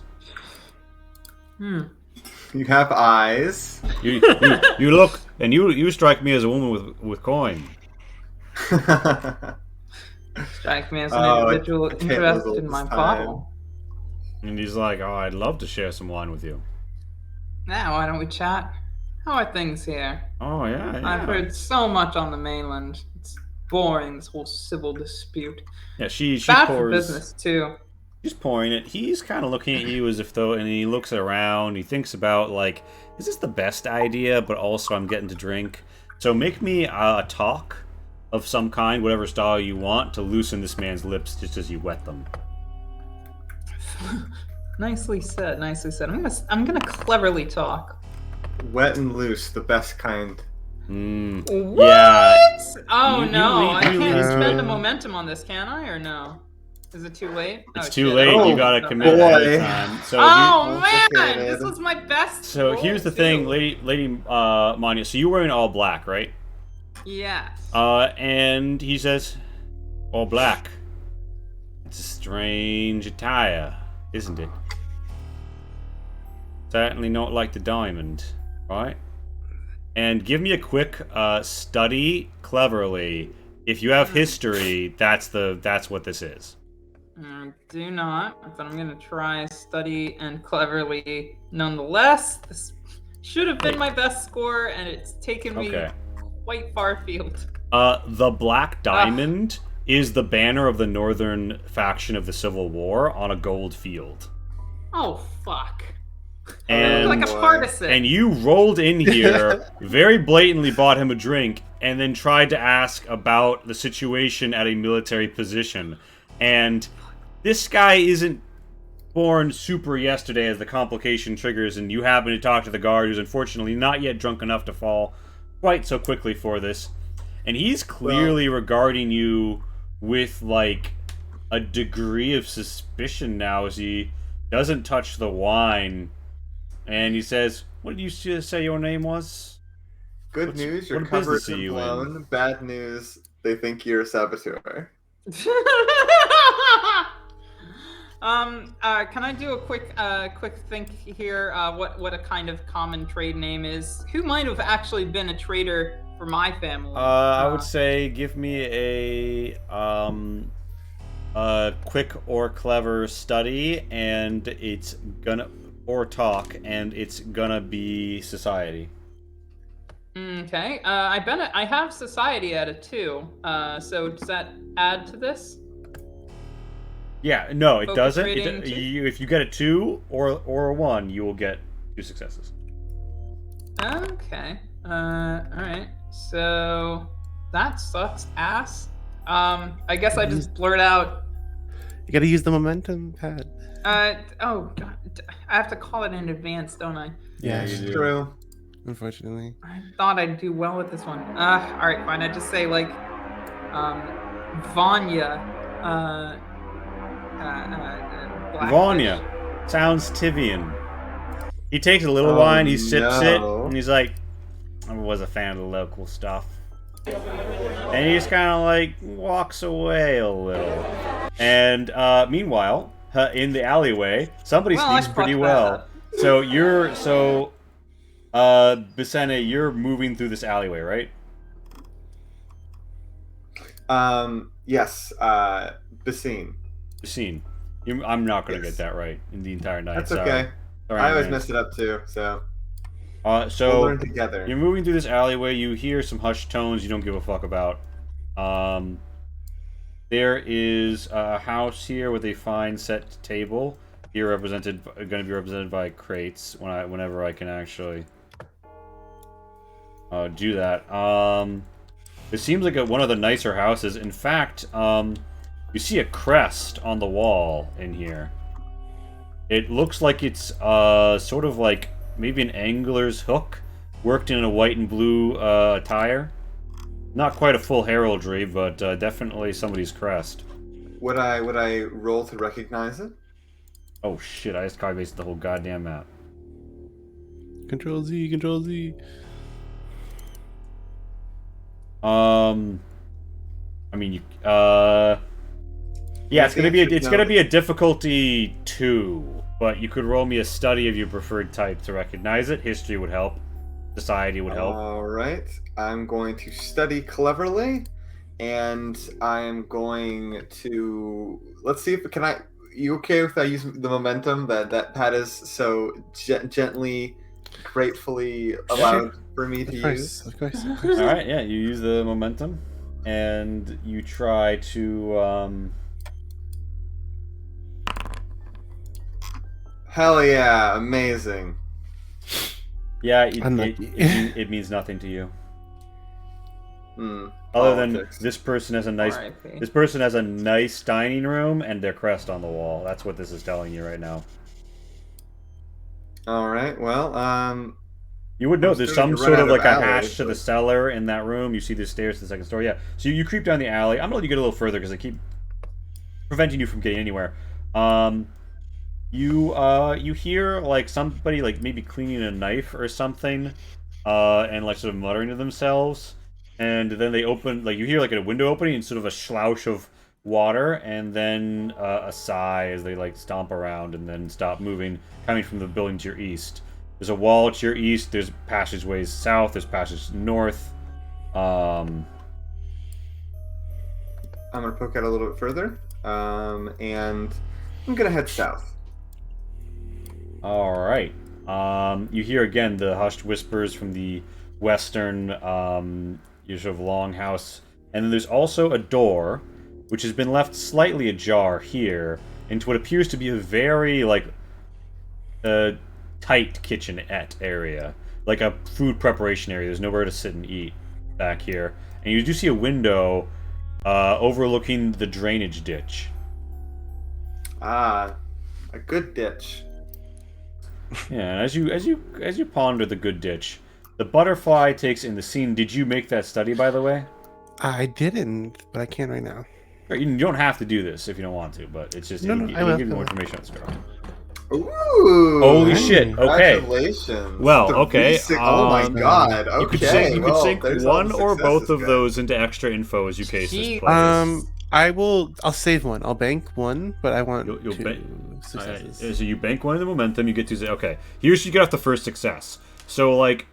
You have eyes. You look... And you strike me as a woman with coin. Strike me as an Oh, individual I can't interested live in my this time. bottle. And he's like, "Oh, I'd love to share some wine with you." Now, why don't we chat? How are things here? Oh yeah, yeah. I've heard so much on the mainland. It's boring, this whole civil dispute. Yeah, she Bad for pours. business, too. She's pouring it. He's kind of looking at you as if though, and he looks around. He thinks about like, is this the best idea? But also, I'm getting to drink. So make me a talk of some kind, whatever style you want, to loosen this man's lips just as you wet them. Nicely said, nicely said. I'm gonna cleverly talk. Wet and loose, the best kind. What? Yeah. Oh You no, leave- I you can't leave- spend the momentum on this, can I, or no? Is it too late? It's Oh, too shit. late. Oh, You gotta commit boy. ahead of time. So Oh man, complicated. this was my best. So roll, here's the too. thing, Lady Manya. So you're wearing all black, right? Yes. And he says, all black. It's a strange attire, isn't it? Certainly not like the diamond, right? And give me a quick study cleverly. If you have history, that's what this is. Do not, but I'm gonna try study and cleverly nonetheless. This should have been my best score, and it's taken me Okay. quite far afield. The Black Diamond is the banner of the northern faction of the Civil War on a gold field. Oh fuck! And Like a partisan. And you rolled in here, very blatantly bought him a drink, and then tried to ask about the situation at a military position. And this guy isn't born super yesterday as the complication triggers, and you happen to talk to the guard who's unfortunately not yet drunk enough to fall quite so quickly for this. And he's clearly regarding you with, like, a degree of suspicion now as he doesn't touch the wine. And he says, what did you say your name was? Good news, you're what covered business are and you blown. Bad news, they think you're a saboteur. Can I do a quick think here? What a kind of common trade name is? Who might have actually been a trader for my family? I would say give me a quick or clever study, and it's gonna or talk, and it's gonna be society. Okay. I have society at it too. So does that add to this? Yeah, no, it Focus doesn't. rating two? If you get a 2 or a 1, you will get 2 successes. Okay. Alright. So that sucks ass. I guess I just blurt out. You gotta use the momentum pad. Oh god. I have to call it in advance, don't I? Yeah, you do. True. Unfortunately. I thought I'd do well with this one. Alright, fine. I just say like Vanya. Blackfish. Vanya. Sounds Tivian. He takes a little wine, he sips it, no. and he's like, I was a fan of the local stuff. And he just kind of like walks away a little. And meanwhile, in the alleyway, somebody Well, I sneaks pretty fucked well. that up. So Bisene, you're moving through this alleyway, right? Yes, Basine. Basine. I'm not gonna get that right in the entire night. That's sorry. okay. Sorry, I always man. mess it up too, so So we'll learn together. you're moving through this alleyway. You hear some hushed tones you don't give a fuck about. There is a house here with a fine set table. Here going to be represented by crates. Whenever I can actually do that. It seems like one of the nicer houses. In fact, you see a crest on the wall in here. It looks like it's sort of like maybe an angler's hook worked in a white and blue attire. Not quite a full heraldry, but definitely somebody's crest. Would I roll to recognize it? Oh shit, I just copy-pasted the whole goddamn map. Control Z, Control Z. I mean, yeah, it's gonna be a difficulty 2, but you could roll me a study of your preferred type to recognize it. History would help. Society would help. All right, I'm going to study cleverly, and I'm going to let's see if can I. You okay if I use the momentum that Pat is so gently, gratefully allowed for me to use? Of course. All right, yeah, you use the momentum, and you try to. Hell yeah! Amazing. Yeah, Unlucky. it means nothing to you. Other than this person has a nice R.I.P. this person has a nice dining room and their crest on the wall. That's what this is telling you right now. All right. Well, you would know I'm there's starting some to run sort of out of like a alleys, hatch to the but- cellar in that room. You see the stairs to the second story. Yeah. So you creep down the alley. I'm gonna let you get a little further because I keep preventing you from getting anywhere. You hear like somebody like maybe cleaning a knife or something, and like sort of muttering to themselves. And then they open, like you hear like a window opening and sort of a slouch of water, and then a sigh as they like stomp around and then stop moving, coming from the building to your east. There's a wall to your east. There's passageways south. There's passages north. I'm gonna poke out a little bit further, and I'm gonna head south. All right. You hear again the hushed whispers from the western, your sort of longhouse, and then there's also a door, which has been left slightly ajar here into what appears to be a very like, tight kitchenette area, like a food preparation area. There's nowhere to sit and eat back here, and you do see a window, overlooking the drainage ditch. Ah, a good ditch. Yeah, and as you ponder the good ditch, the butterfly takes in the scene. Did you make that study, by the way? I didn't, but I can right now. You don't have to do this if you don't want to, but it's just No, it'll I will. give you more information on the script. Ooh! Holy shit! Okay. Congratulations. Well, The okay, oh my god. You could Okay. sink, well, sink there's all one the or both successes, of guys. those into extra info as you case this He- players. I'll save one. I'll bank one, but I want You'll two bank- successes. So you bank one in the momentum, you get two. Okay, here's you get off the first success. So like,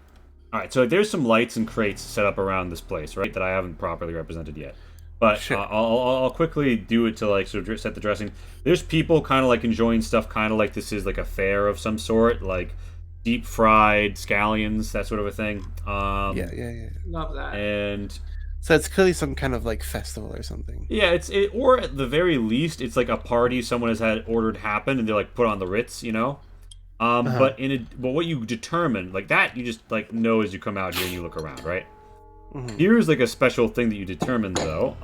all right. So there's some lights and crates set up around this place, right? That I haven't properly represented yet. But Sure. I'll quickly do it to like sort of set the dressing. There's people kind of like enjoying stuff, kind of like this is like a fair of some sort, like deep fried scallions, that sort of a thing. Yeah. Love that. And So it's clearly some kind of like festival or something. yeah, or at the very least, it's like a party someone has had ordered happen, and they're like put on the Ritz, you know. But but what you determine like that, you just like know as you come out here and you look around, right? Mhm. Here's like a special thing that you determine though.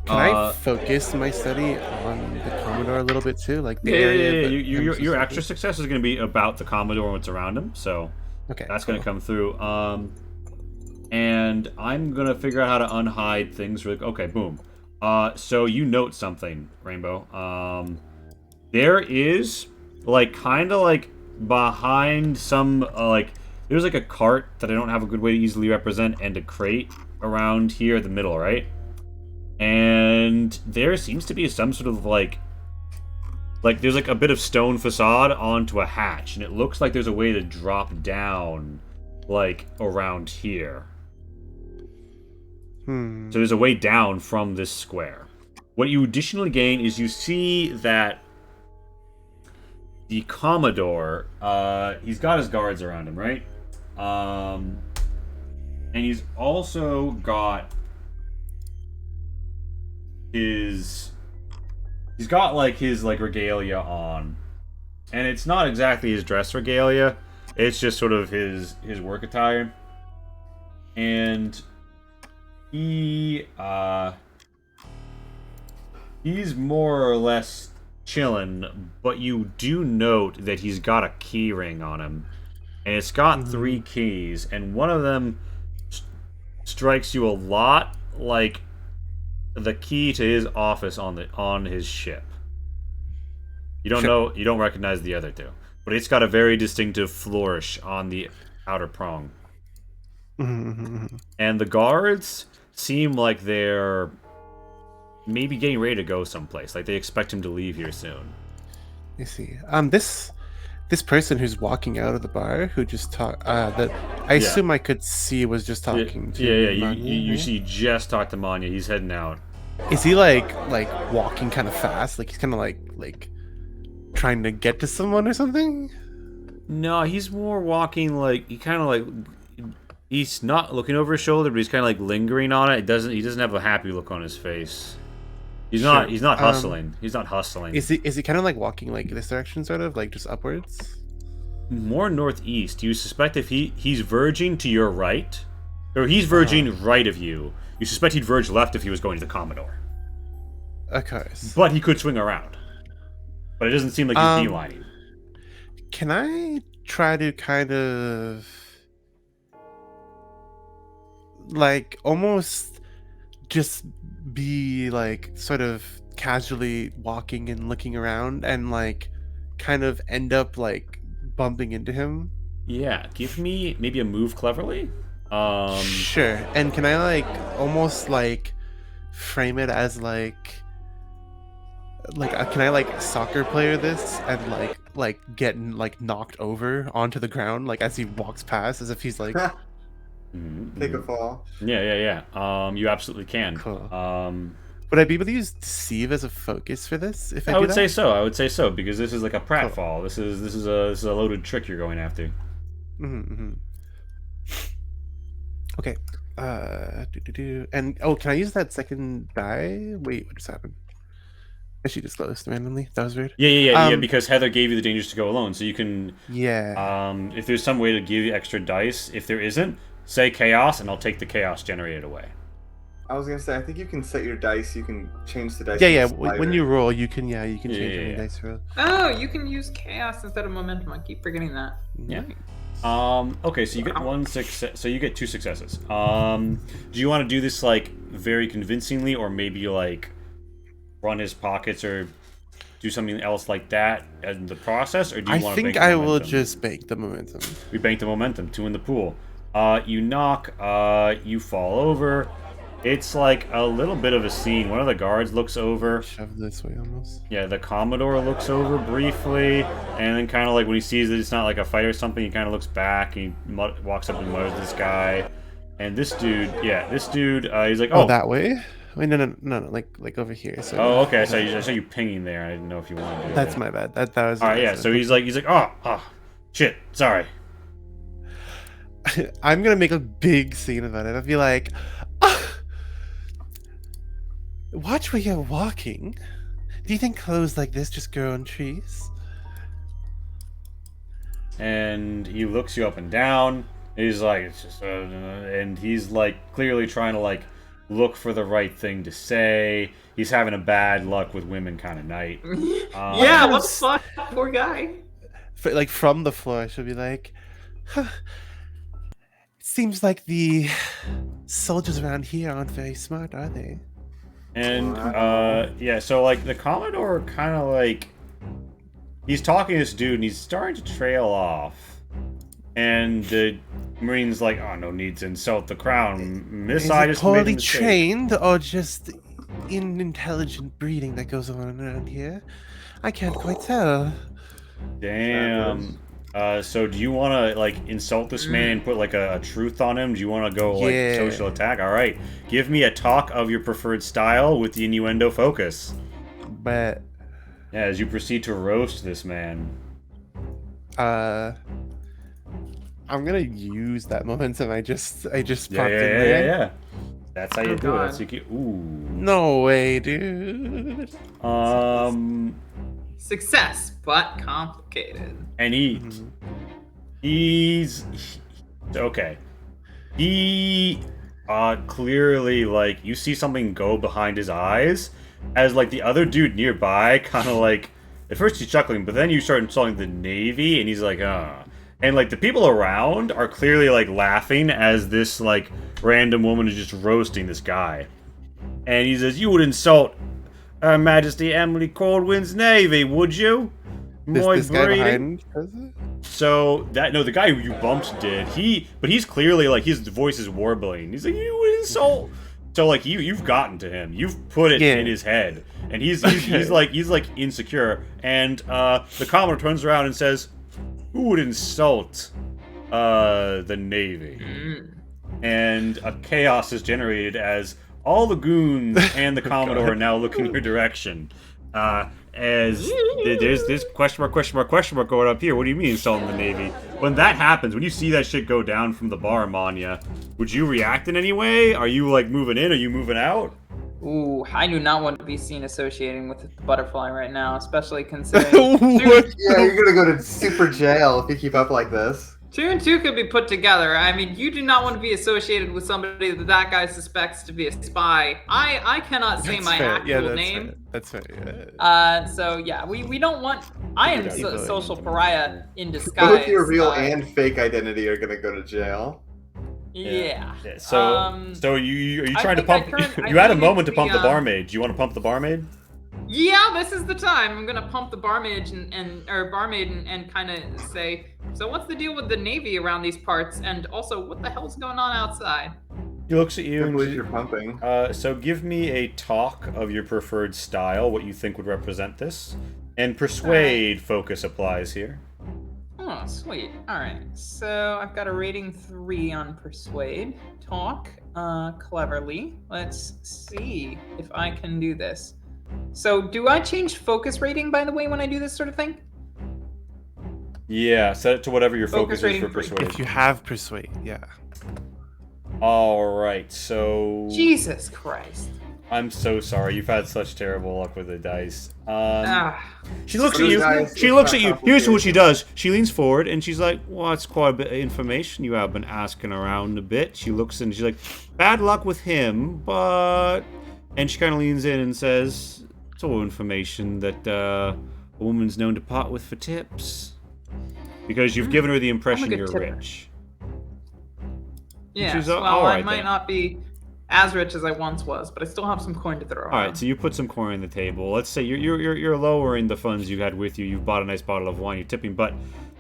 Can I focus my study on the Commodore a little bit too, like the Yeah. area? that Your I'm extra specifically- success is going to be about the Commodore and what's around him, so Okay, that's going to cool. come through. And I'm going to figure out how to unhide things. Okay, boom. So you note something, Rainbow. There is like kind of like behind some like there's like a cart that I don't have a good way to easily represent, and a crate around here at the middle, right? And there seems to be some sort of like there's like a bit of stone facade onto a hatch, and it looks like there's a way to drop down like around here. So there's a way down from this square. What you additionally gain is you see that the Commodore, he's got his guards around him, right? And he's also got he's got like his like regalia on, and it's not exactly his dress regalia, it's just sort of his work attire, and he's more or less chilling, but you do note that he's got a key ring on him, and it's got 3 keys, and one of them strikes you a lot like the key to his office on his ship. You don't recognize the other 2, but it's got a very distinctive flourish on the outer prong. And the guards seem like they're maybe getting ready to go someplace. Like they expect him to leave here soon. I see. this person who's walking out of the bar who just that I assume I could see was just talking to Yeah. Manya, You right? see, just talked to Manya. He's heading out. Is he like walking kind of fast? Like he's kind of like trying to get to someone or something? No, he's more walking like he kind of like he's not looking over his shoulder, but he's kind of like lingering on it. He doesn't have a happy look on his face. He's Sure. not hustling. He's not hustling. Is he kind of like walking like this direction, sort of like just upwards? More northeast. You suspect if he's verging to your right, or he's verging right of you. You suspect he'd verge left if he was going to the Commodore. Of course. But he could swing around. But it doesn't seem like he's beelining. Can I try to kind of like almost just be like sort of casually walking and looking around and like kind of end up like bumping into him? Yeah, give me maybe a move cleverly. Sure. And can I like almost like frame it as can I like soccer player this and like get like knocked over onto the ground like as he walks past as if he's like Take a fall. Yeah. You absolutely can. Cool. Would I be able to use deceive as a focus for this? If I would say so. I would say so because this is like a pratfall. This is a loaded trick you're going after. Mm-hmm. Okay. And can I use that second die? Wait, what just happened? She disclosed randomly. That was weird. Yeah. Because Heather gave you the dangers to go alone, so you can. Yeah. If there's some way to give you extra dice, if there isn't, say chaos, and I'll take the chaos generated away. I was gonna say, I think you can set your dice. You can change the dice. Yeah. from the When slider. you roll, you can change any dice roll. Oh, you can use chaos instead of momentum. I keep forgetting that. Yeah. Okay, so you get one success. So you get 2 successes. Do you want to do this like very convincingly, or maybe like run his pockets, or do something else like that in the process, or do you I want to? think I will just bank the momentum. We bank the momentum. 2 in the pool. You knock. You fall over. It's like a little bit of a scene. One of the guards looks over. Shove this way almost. Yeah, the Commodore looks over briefly, and then kind of like when he sees that it's not like a fight or something, he kind of looks back and he walks up and mutters to this guy. And this dude, he's like, Oh, that way? Wait, no, like over here. So. Oh, okay. I saw you pinging there. I didn't know if you wanted to do That's that. my bad. That was. All right, yeah. So he's like, oh, shit, sorry. I'm gonna make a big scene about it. I'll be like, watch where you're walking. Do you think clothes like this just grow on trees? And he looks you up and down. He's like, it's just, and he's like clearly trying to like look for the right thing to say. He's having a bad luck with women kind of night. Yeah, what the fuck, poor guy. Like from the floor, I should be like, it seems like the soldiers around here aren't very smart, are they? And yeah, so like the Commodore kind of like he's talking to this dude and he's starting to trail off. And the Marine's like, oh, no need to insult the crown. Miss, I just made a poorly mistake." trained or just unintelligent breeding that goes on around here? I can't quite tell. Damn. So do you want to like insult this man and put like a truth on him? Do you want to go like Yeah. social attack? All right. Give me a talk of your preferred style with the innuendo focus. But Yeah, as you proceed to roast this man. I'm gonna use that momentum I just popped in Yeah. there. That's how you Oh, do it. God. That's you get, ooh. No way, dude. Success, but complicated. And he's okay. He clearly like you see something go behind his eyes as like the other dude nearby kind of like at first he's chuckling, but then you start insulting the Navy and he's like and like the people around are clearly like laughing as this like random woman is just roasting this guy. And he says, "You would insult Her Majesty Emily Coldwind's Navy, would you?" This guy breeding." behind. So the guy who you bumped did. But he's clearly like his voice is warbling. He's like, "You would insult." So like you've gotten to him. You've put it in his head, and he's like insecure. And the Commodore turns around and says, who would insult the Navy? And a chaos is generated as all the goons and the Commodore are now looking your direction. As there's this question mark going up here. What do you mean insulting the Navy? When that happens, when you see that shit go down from the bar, Manya, would you react in any way? Are you like moving in? Are you moving out? Ooh, I do not want to be seen associating with the butterfly right now, especially considering Yeah, you're gonna go to super jail if you keep up like this. 2 and 2 could be put together. I mean, you do not want to be associated with somebody that guy suspects to be a spy. I cannot say my actual name. That's fair. Yeah. So yeah, we don't want. I am a social pariah in disguise. Both your real and fake identity are gonna go to jail. Yeah. So are you trying to pump? You had a moment to pump the barmaid. Do you want to pump the barmaid? Yeah, this is the time. I'm gonna pump the barmaid and kind of say, so what's the deal with the Navy around these parts, and also what the hell's going on outside? He looks at you I and believe you're pumping. So give me a talk of your preferred style, what you think would represent this, and persuade focus applies here. Oh, sweet. All right. So I've got a rating 3 on persuade. Talk cleverly. Let's see if I can do this. So do I change focus rating, by the way, when I do this sort of thing? Yeah, set it to whatever your focus is for persuade. If you have persuade, yeah. All right, so Jesus Christ. I'm so sorry. You've had such terrible luck with the dice. She looks So at you. dice, She it's looks not at you. Here's complicated. what she does. She leans forward and she's like, "Well, that's quite a bit of information you have been asking around a bit." She looks and she's like, "Bad luck with him, but," and she kind of leans in and says, "It's all information that a woman's known to part with for tips, because you've given her the impression good you're tipper. rich." Yeah. She's Well, all I right might then. not be as rich as I once was, but I still have some coin to throw around. All right, so you put some coin on the table. Let's say you're lowering the funds you had with you. You've bought a nice bottle of wine. You're tipping, but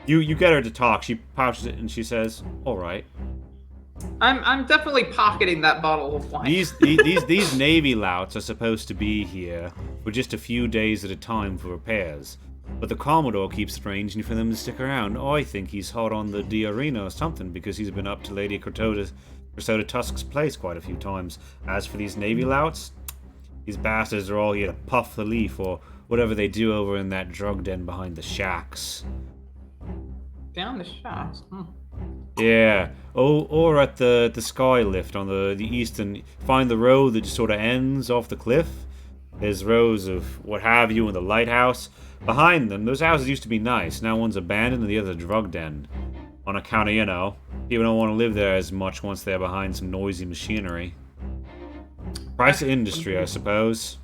you get her to talk. She pouches it and she says, "All right, I'm definitely pocketing that bottle of wine. these Navy louts are supposed to be here for just a few days at a time for repairs, but the Commodore keeps arranging for them to stick around. I think he's hot on the arena or something, because he's been up to Lady Cressida Tusk's place quite a few times. As for these Navy louts, these bastards are all here to puff the leaf or whatever they do over in that drug den behind the shacks." Down the shafts. Yeah. Or at the sky lift on the eastern. Find the road that just sort of ends off the cliff. There's rows of what have you in the lighthouse. Behind them, those houses used to be nice. Now one's abandoned and the other's a drug den. On account of, people don't want to live there as much once they're behind some noisy machinery. Price of industry, I suppose.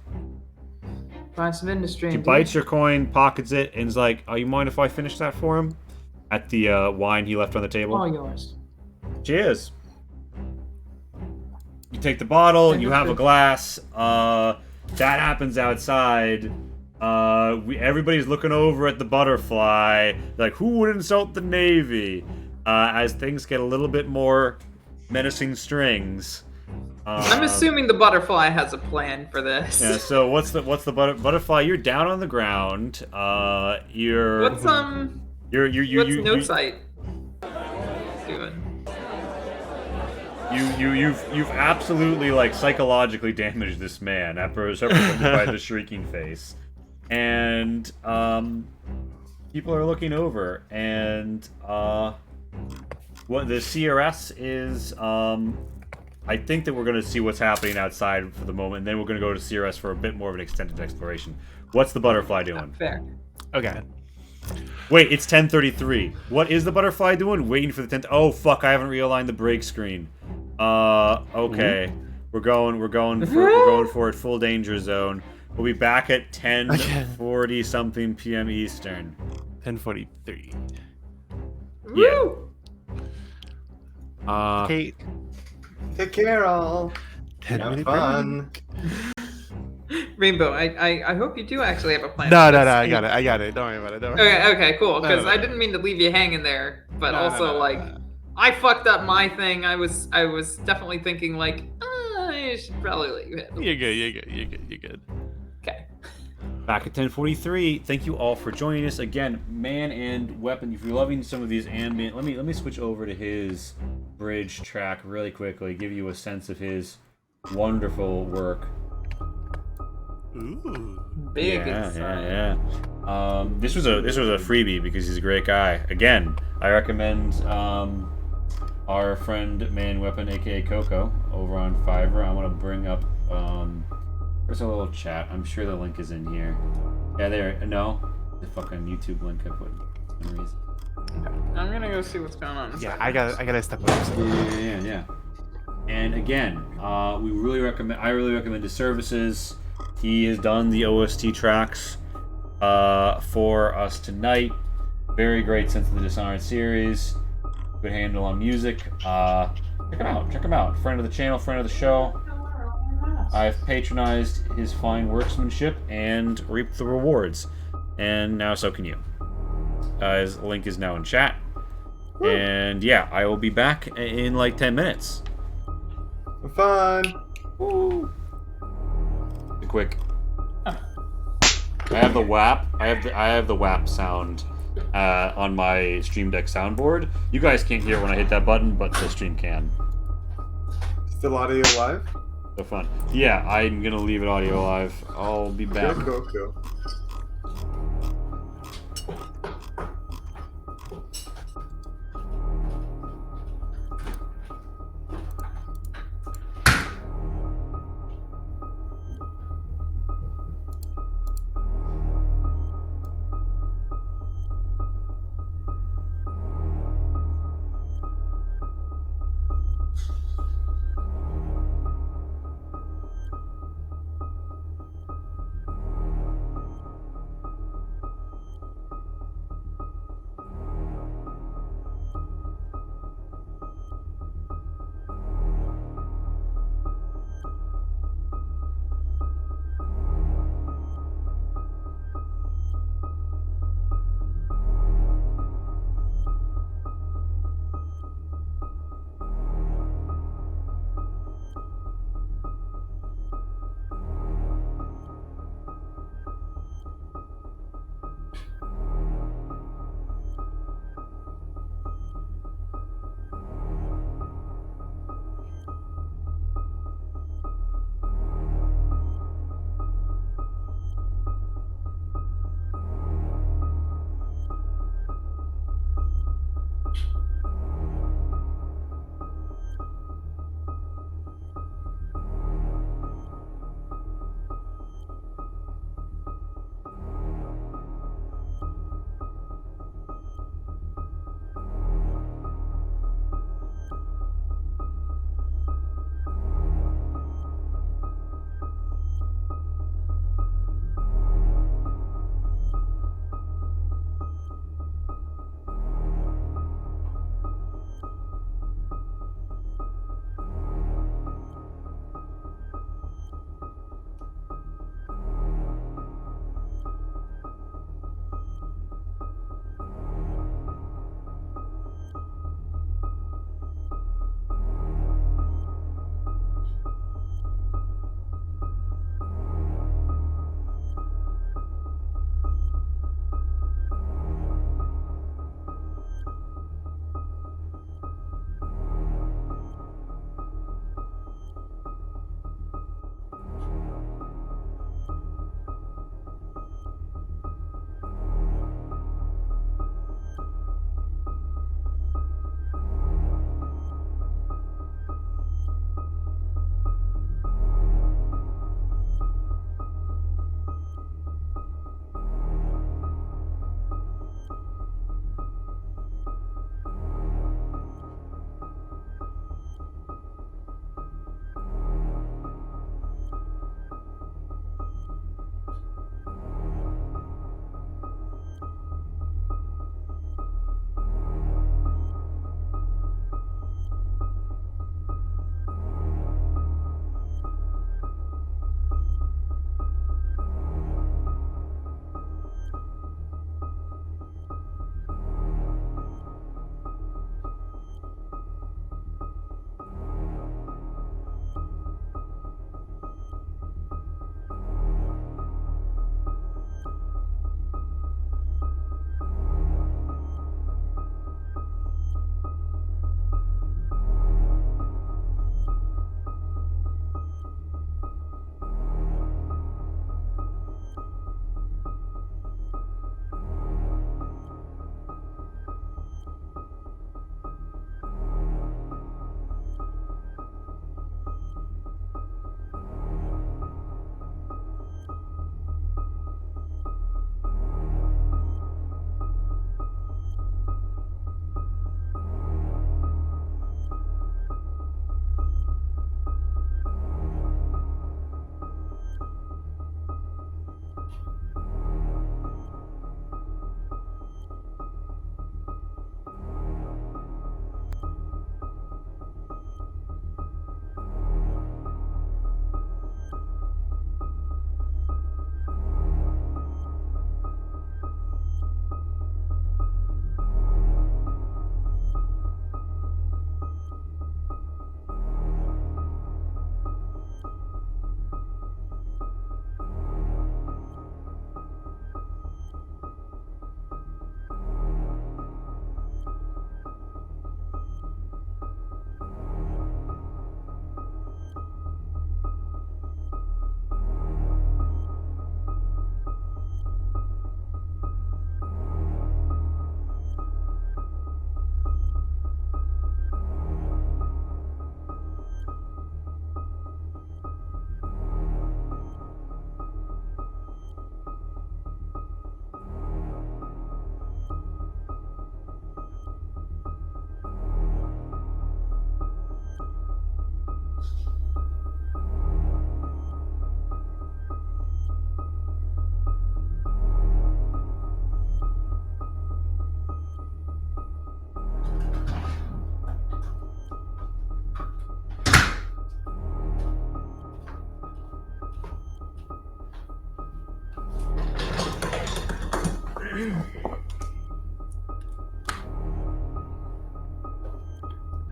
Price of industry. She indeed. bites your coin, pockets it, and is like, "Oh, you mind if I finish that for him?" At the wine he left on the table. All yours. Cheers. You take the bottle, you have a glass. That happens outside. Everybody's looking over at the butterfly. Like, who would insult the Navy? As things get a little bit more menacing strings. I'm assuming the butterfly has a plan for this. Yeah. So what's the butterfly? You're down on the ground. You're. What's What's no sight doing? You've absolutely like psychologically damaged this man, represented by the shrieking face, and people are looking over, and what the CRS is. I think that we're going to see what's happening outside for the moment, and then we're going to go to CRS for a bit more of an extended exploration. What's the butterfly doing? Fair. Okay. Wait, it's 10:33. What is the butterfly doing? Waiting for the 10th. Oh fuck! I haven't realigned the break screen. Okay. We're going for it. Full danger zone. We'll be back at 10:40 something p.m. Eastern. 10:43. Woo! Kate. Take care, all. 10 Have minute fun. Rainbow, I hope you do actually have a plan. No, for no, this. no, I got it. Don't worry about it. Don't worry. Okay, cool. Because No. I didn't mean to leave you hanging there, but No, also no. like I fucked up my thing. I was definitely thinking like I should probably let you hit. You're good. Okay. back at 10:43. Thank you all for joining us again. Man and Weapon. If you're loving some of these ambient, let me switch over to his bridge track really quickly. Give you a sense of his wonderful work. Ooh. Big Yeah. inside. This was a freebie because he's a great guy. Again, I recommend our friend Man Weapon, aka Coco, over on Fiverr. I'm gonna bring up there's a little chat. I'm sure the link is in here. Yeah, there. No, the fucking YouTube link I put for some reason. Okay. I'm gonna go see what's going on. Yeah, I gotta step up. Yeah. And again, I really recommend his services. He has done the OST tracks for us tonight. Very great sense of the Dishonored series. Good handle on music. Check him out. Friend of the channel, friend of the show. I've patronized his fine workmanship and reaped the rewards. And now so can you. His link is now in chat. Woo. And yeah, I will be back in like 10 minutes. Have fun. Woo. Quick. I have the WAP. I have the WAP sound on my Stream Deck soundboard. You guys can't hear it when I hit that button, but the stream can. Still audio live? So fun. Yeah, I'm gonna leave it audio live. I'll be back. Cool.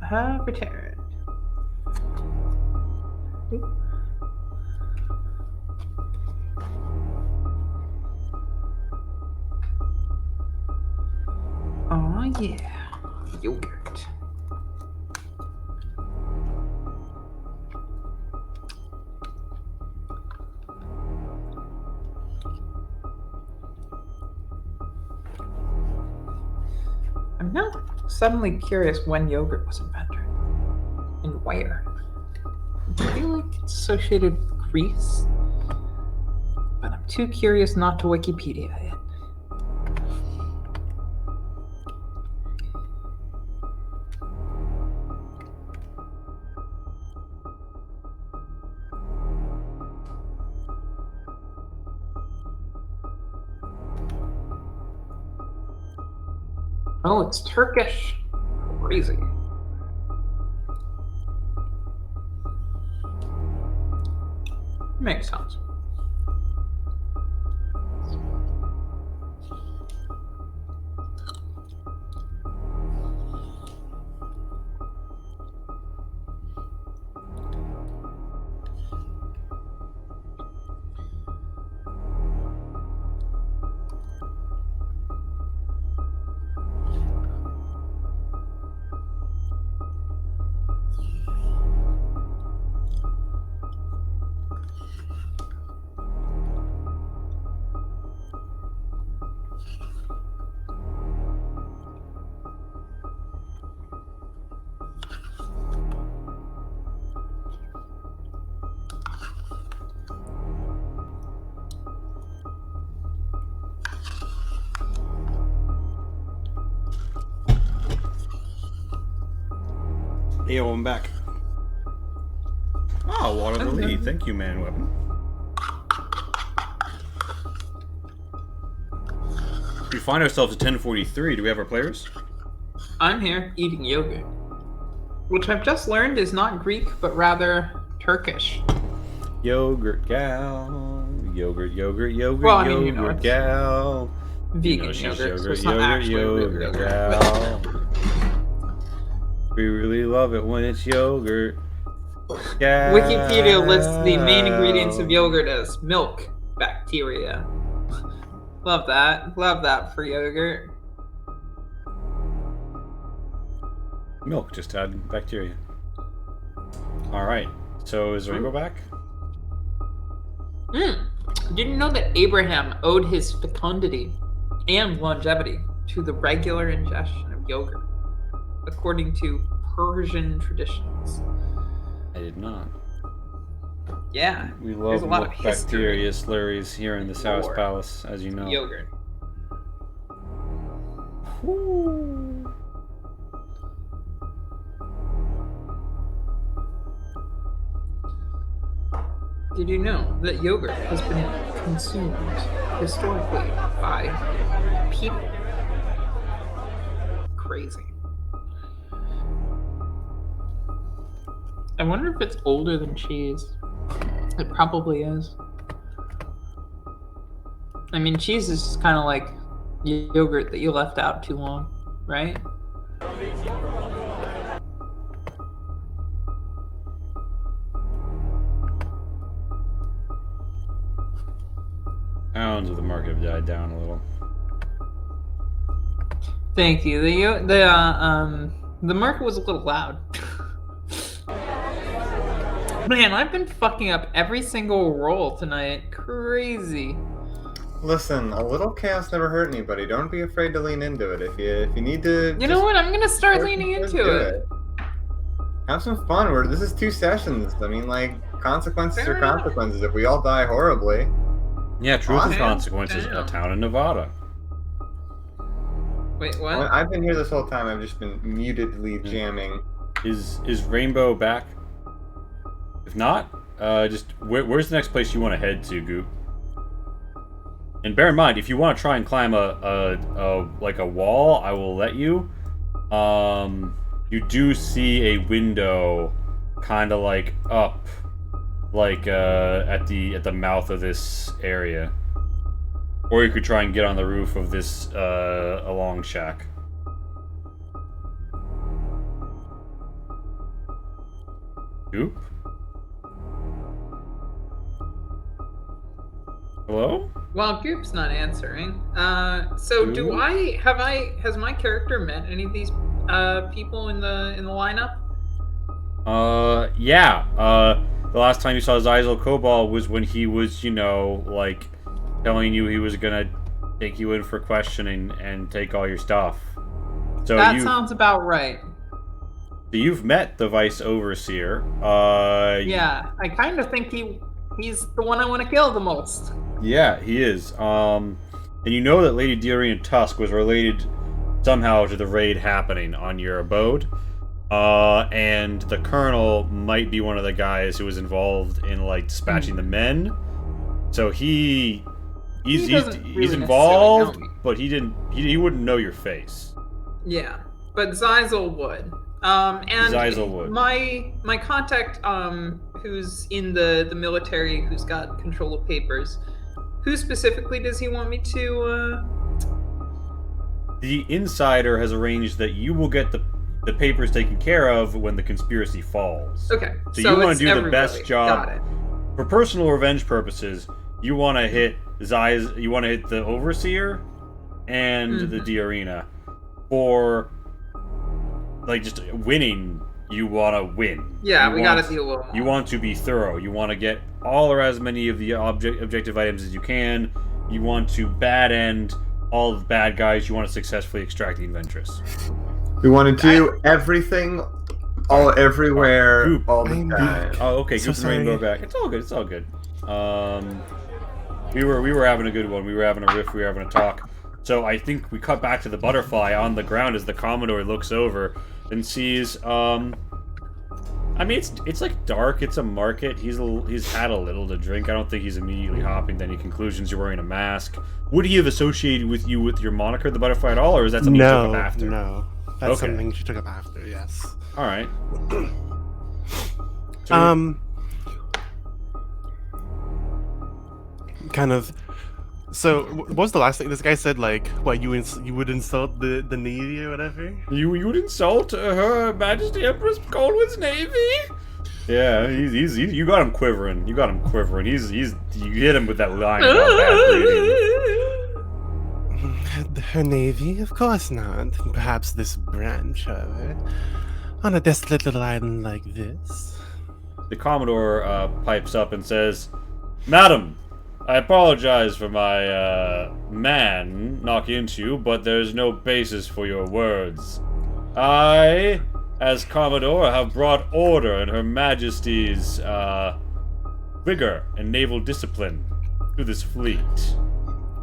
Have returned. Oop. Oh yeah, yogurt. I'm now suddenly curious when yogurt was invented and where. I feel like it's associated with Greece, but I'm too curious not to Wikipedia it. Oh, it's Turkish. Crazy. Makes sense. Yo, I'm back. Oh, water the Okay. lead. Thank you, man weapon. We find ourselves at 10:43. Do we have our players? I'm here eating yogurt, which I've just learned is not Greek, but rather Turkish. Yogurt gal. Yogurt, yogurt, yogurt, Well, I mean, you yogurt know, it's gal. Vegan she's yogurt, so it's not actually real yogurt. gal. We really love it when it's yogurt. Gal. Wikipedia lists the main ingredients of yogurt as milk, bacteria. Love that. Love that for yogurt. Milk just had bacteria. Alright, so is Rainbow back? Did you know that Abraham owed his fecundity and longevity to the regular ingestion of yogurt, according to Persian traditions? I did not. Yeah, We there's love a lot milk of history. bacteria slurries here in the South Lore. Palace, as you know. Yogurt. Woo. Did you know that yogurt has been consumed historically by people? Crazy. I wonder if it's older than cheese. It probably is. I mean, cheese is just kind of like yogurt that you left out too long, right? Pounds of the market have died down a little. Thank you. The market was a little loud. Man, I've been fucking up every single roll tonight. Crazy. Listen, a little chaos never hurt anybody. Don't be afraid to lean into it. If you need to, You know what? I'm gonna start leaning into it. Have some fun. This is 2 sessions. I mean, like, consequences Fair are enough. consequences. If we all die horribly, Yeah, truth and Awesome. consequences. A Damn. town in Nevada. Wait, Well, what? I've been here this whole time. I've just been mutedly jamming. Is Rainbow back? If not, just where's the next place you want to head to, Goop? And bear in mind, if you want to try and climb a wall, I will let you. You do see a window, kind of like up, like at the mouth of this area. Or you could try and get on the roof of this along shack. Oop. Hello? Well, Goop's not answering. So has my character met any of these people in the lineup? Yeah. The last time you saw Zyzel Cobalt was when he was, like, telling you he was gonna take you in for questioning and take all your stuff. So that sounds about right. So you've met the Vice Overseer. Yeah, I kind of think he's the one I want to kill the most. Yeah, he is. And you know that Lady Diarrhea Tusk was related somehow to the raid happening on your abode. And the Colonel might be one of the guys who was involved in, like, dispatching the men. So he's involved, but he wouldn't know your face. Yeah, but Zyzel would. And Zyzel would. My contact, who's in the military, who's got control of papers, who specifically does he want me to? The insider has arranged that you will get the papers taken care of when the conspiracy falls. Okay, so you want to do the best job. Got it. For personal revenge purposes, you want to hit you want to hit the Overseer and the Diarrhea. For, like, just winning, you want to win. Yeah, we gotta deal with them. You want to be thorough. You want to get all or as many of the objective items as you can. You want to bad end all the bad guys. You want to successfully extract the Inventress. We want to do everything, all everywhere, Goop. all the time. Oh, okay. So Goop and Rainbow back. It's all good. It's all good. We were having a good one. We were having a riff. We were having a talk. So I think we cut back to the butterfly on the ground as the Commodore looks over and sees. I mean, it's like dark. It's a market. He's had a little to drink. I don't think he's immediately hopping to any conclusions. You're wearing a mask. Would he have associated with you with your moniker, the butterfly, at all, or is that something you took up after? No, that's something she took up after. Yes. All right. Kind of. So, what was the last thing this guy said? Like, what, you would insult the Navy or whatever? You would insult Her Majesty Empress Coldwood's Navy? Yeah, he's you got him quivering. You got him quivering. You hit him with that line about bad bleeding. Her Navy? Of course not. Perhaps this branch of it. On a desolate little island like this. The Commodore pipes up and says, "Madam, I apologize for my man knocking into you, but there's no basis for your words. I, as Commodore, have brought order in Her Majesty's vigor and naval discipline to this fleet."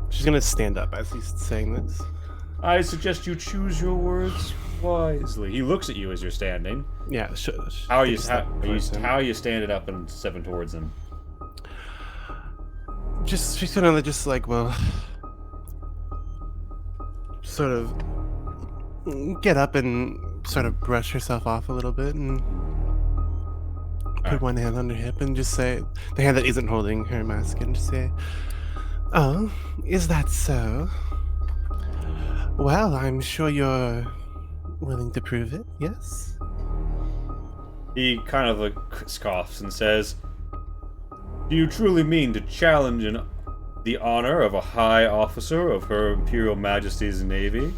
She's gonna stand up as he's saying this. "I suggest you choose your words wisely." He looks at you as you're standing. Yeah. How are you standing up and stepping towards him? She's gonna just like, well, sort of get up and sort of brush herself off a little bit and put one hand on her hip and just say, the hand that isn't holding her mask, and just say, "Oh, is that so? Well, I'm sure you're willing to prove it, yes?" He kind of scoffs and says, "Do you truly mean to challenge the honor of a high officer of Her Imperial Majesty's Navy?"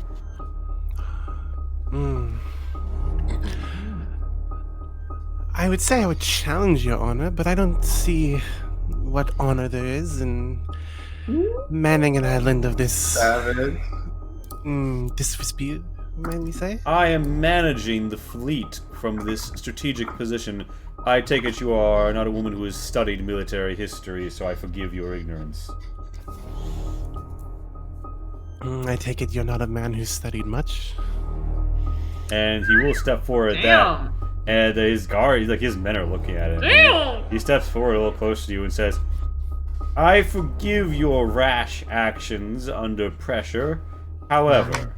I would say I would challenge your honor, but I don't see what honor there is in manning an island of this Savage. disrepute, might we say? "I am managing the fleet from this strategic position. I take it you are not a woman who has studied military history, so I forgive your ignorance." I take it you're not a man who's studied much. And he will step forward at that. And his guard, his men are looking at him. Damn! He steps forward a little closer to you and says, "I forgive your rash actions under pressure. However,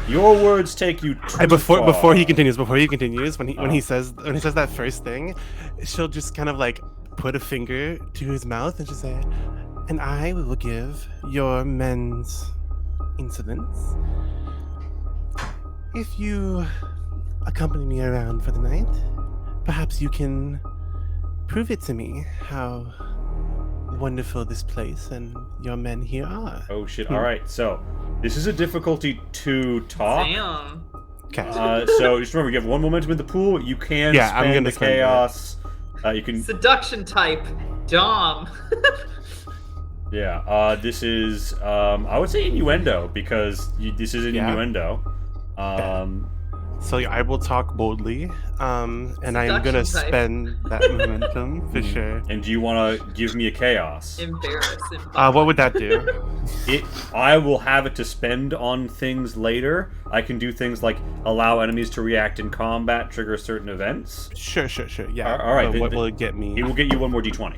your words take you too far." Before he continues, when he says that first thing, she'll just kind of like put a finger to his mouth and just say, and I will give your men's insolence. If you accompany me around for the night, perhaps you can prove it to me how wonderful this place and your men here are. Oh shit! All right, so this is a difficulty 2 talk. Damn. Okay. So just remember, you have 1 momentum in the pool. You can Yeah, I'm spend gonna the spend it. chaos. You can. Seduction type. Dom. Yeah. This is. I would say innuendo because this is an Yeah. innuendo. So I will talk boldly, and I'm gonna Seduction type. spend that momentum for sure. And do you want to give me a chaos? Embarrass him. What would that do? I will have it to spend on things later. I can do things like allow enemies to react in combat, trigger certain events. Sure. Yeah. All right, So what then- will it get me? It will get you 1 more d20.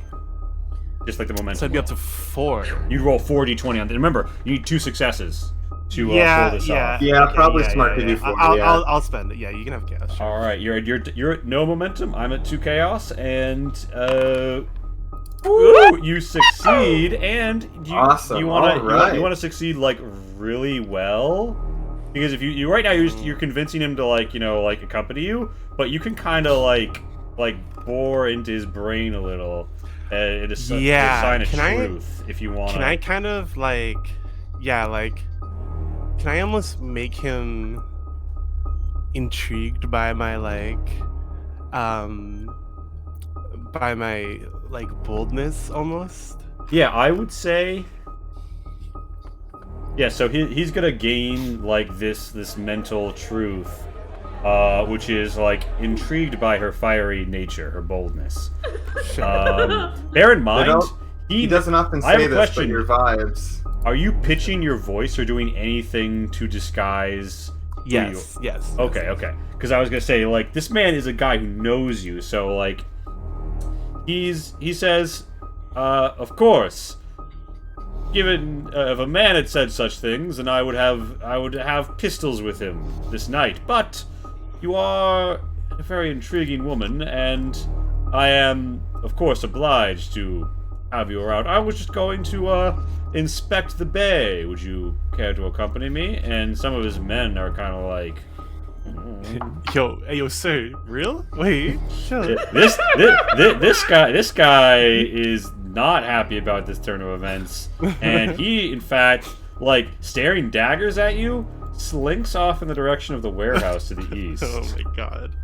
Just like the momentum. So it'd be up roll. to 4. You roll 4 d20 on. Remember, you need 2 successes to pull this off. Yeah, probably smart to do 4, yeah. I'll spend it. Yeah, you can have chaos. Sure. All right, you're at no momentum. I'm at 2 chaos, and ooh, you succeed, and Awesome, you want alright. to succeed like really well, because if you right now you're convincing him to like accompany you, but you can kind of like bore into his brain a little, and Yeah, sign of can I- truth if you want. Can I kind of can I almost make him intrigued by my boldness almost? Yeah, I would say. Yeah, so he's gonna gain like this mental truth, which is like intrigued by her fiery nature, her boldness. Bear in mind, He doesn't often I have say a this, question. but your vibes. Are you pitching your voice or doing anything to disguise? who you- Yes. Okay. Because I was gonna say like this man is a guy who knows you, so like he says, of course. Given if a man had said such things, then I would have pistols with him this night. But you are a very intriguing woman, and I am, of course, obliged to have you around. I was just going to inspect the bay. Would you care to accompany me? And some of his men are kind of like, Yo, sir, real? Wait, shut up. this guy is not happy about this turn of events, and he, in fact, like staring daggers at you, slinks off in the direction of the warehouse to the east. Oh my god.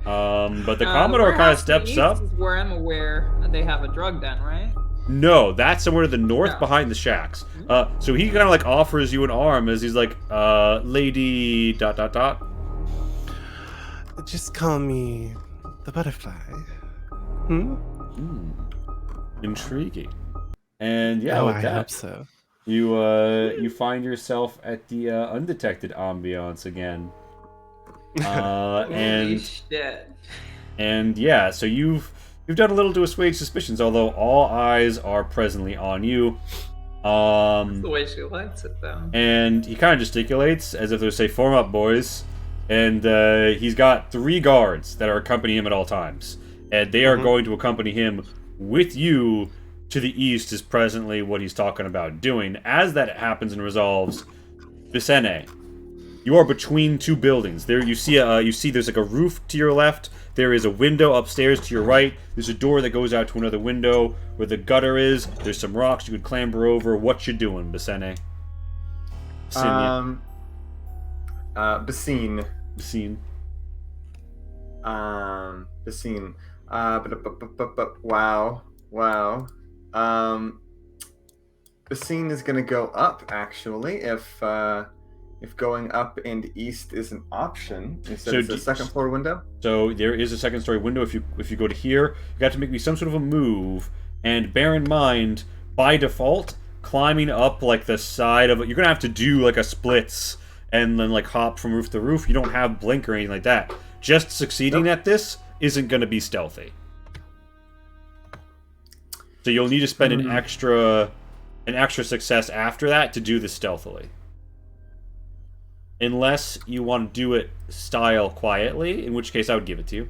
But the Commodore kind warehouse of to the steps east up. Is where I'm aware they have a drug den, right? No, that's somewhere to the north No. behind the shacks. So he kind of like offers you an arm as he's like, lady ... Just call me the butterfly. Hmm? Intriguing. And yeah, Oh, with I that, hope so. you find yourself at the undetected ambiance again. Holy And shit. yeah, so you've done a little to assuage suspicions, although all eyes are presently on you. That's the way she likes it, though. And he kind of gesticulates as if to say, "Form up, boys." And he's got 3 guards that are accompanying him at all times, and they are going to accompany him with you to the east. Is presently what he's talking about doing. As that happens and resolves, Vicene, you are between 2 buildings. There you see there's like a roof to your left. There is a window upstairs to your right. There's a door that goes out to another window where the gutter is. There's some rocks you could clamber over. What you doing, Vicene? Basine. Basine. Basine. Wow. Basine is gonna go up actually if going up and east is an option instead So of the second floor window. So there is a second story window. If you go to here, you got to make me some sort of a move. And bear in mind, by default, climbing up like the side of it, you're gonna have to do like a splits and then like hop from roof to roof. You don't have blink or anything like that. Just succeeding at this isn't gonna be stealthy. So you'll need to spend an extra success after that to do this stealthily. Unless you want to do it style quietly, in which case I would give it to you.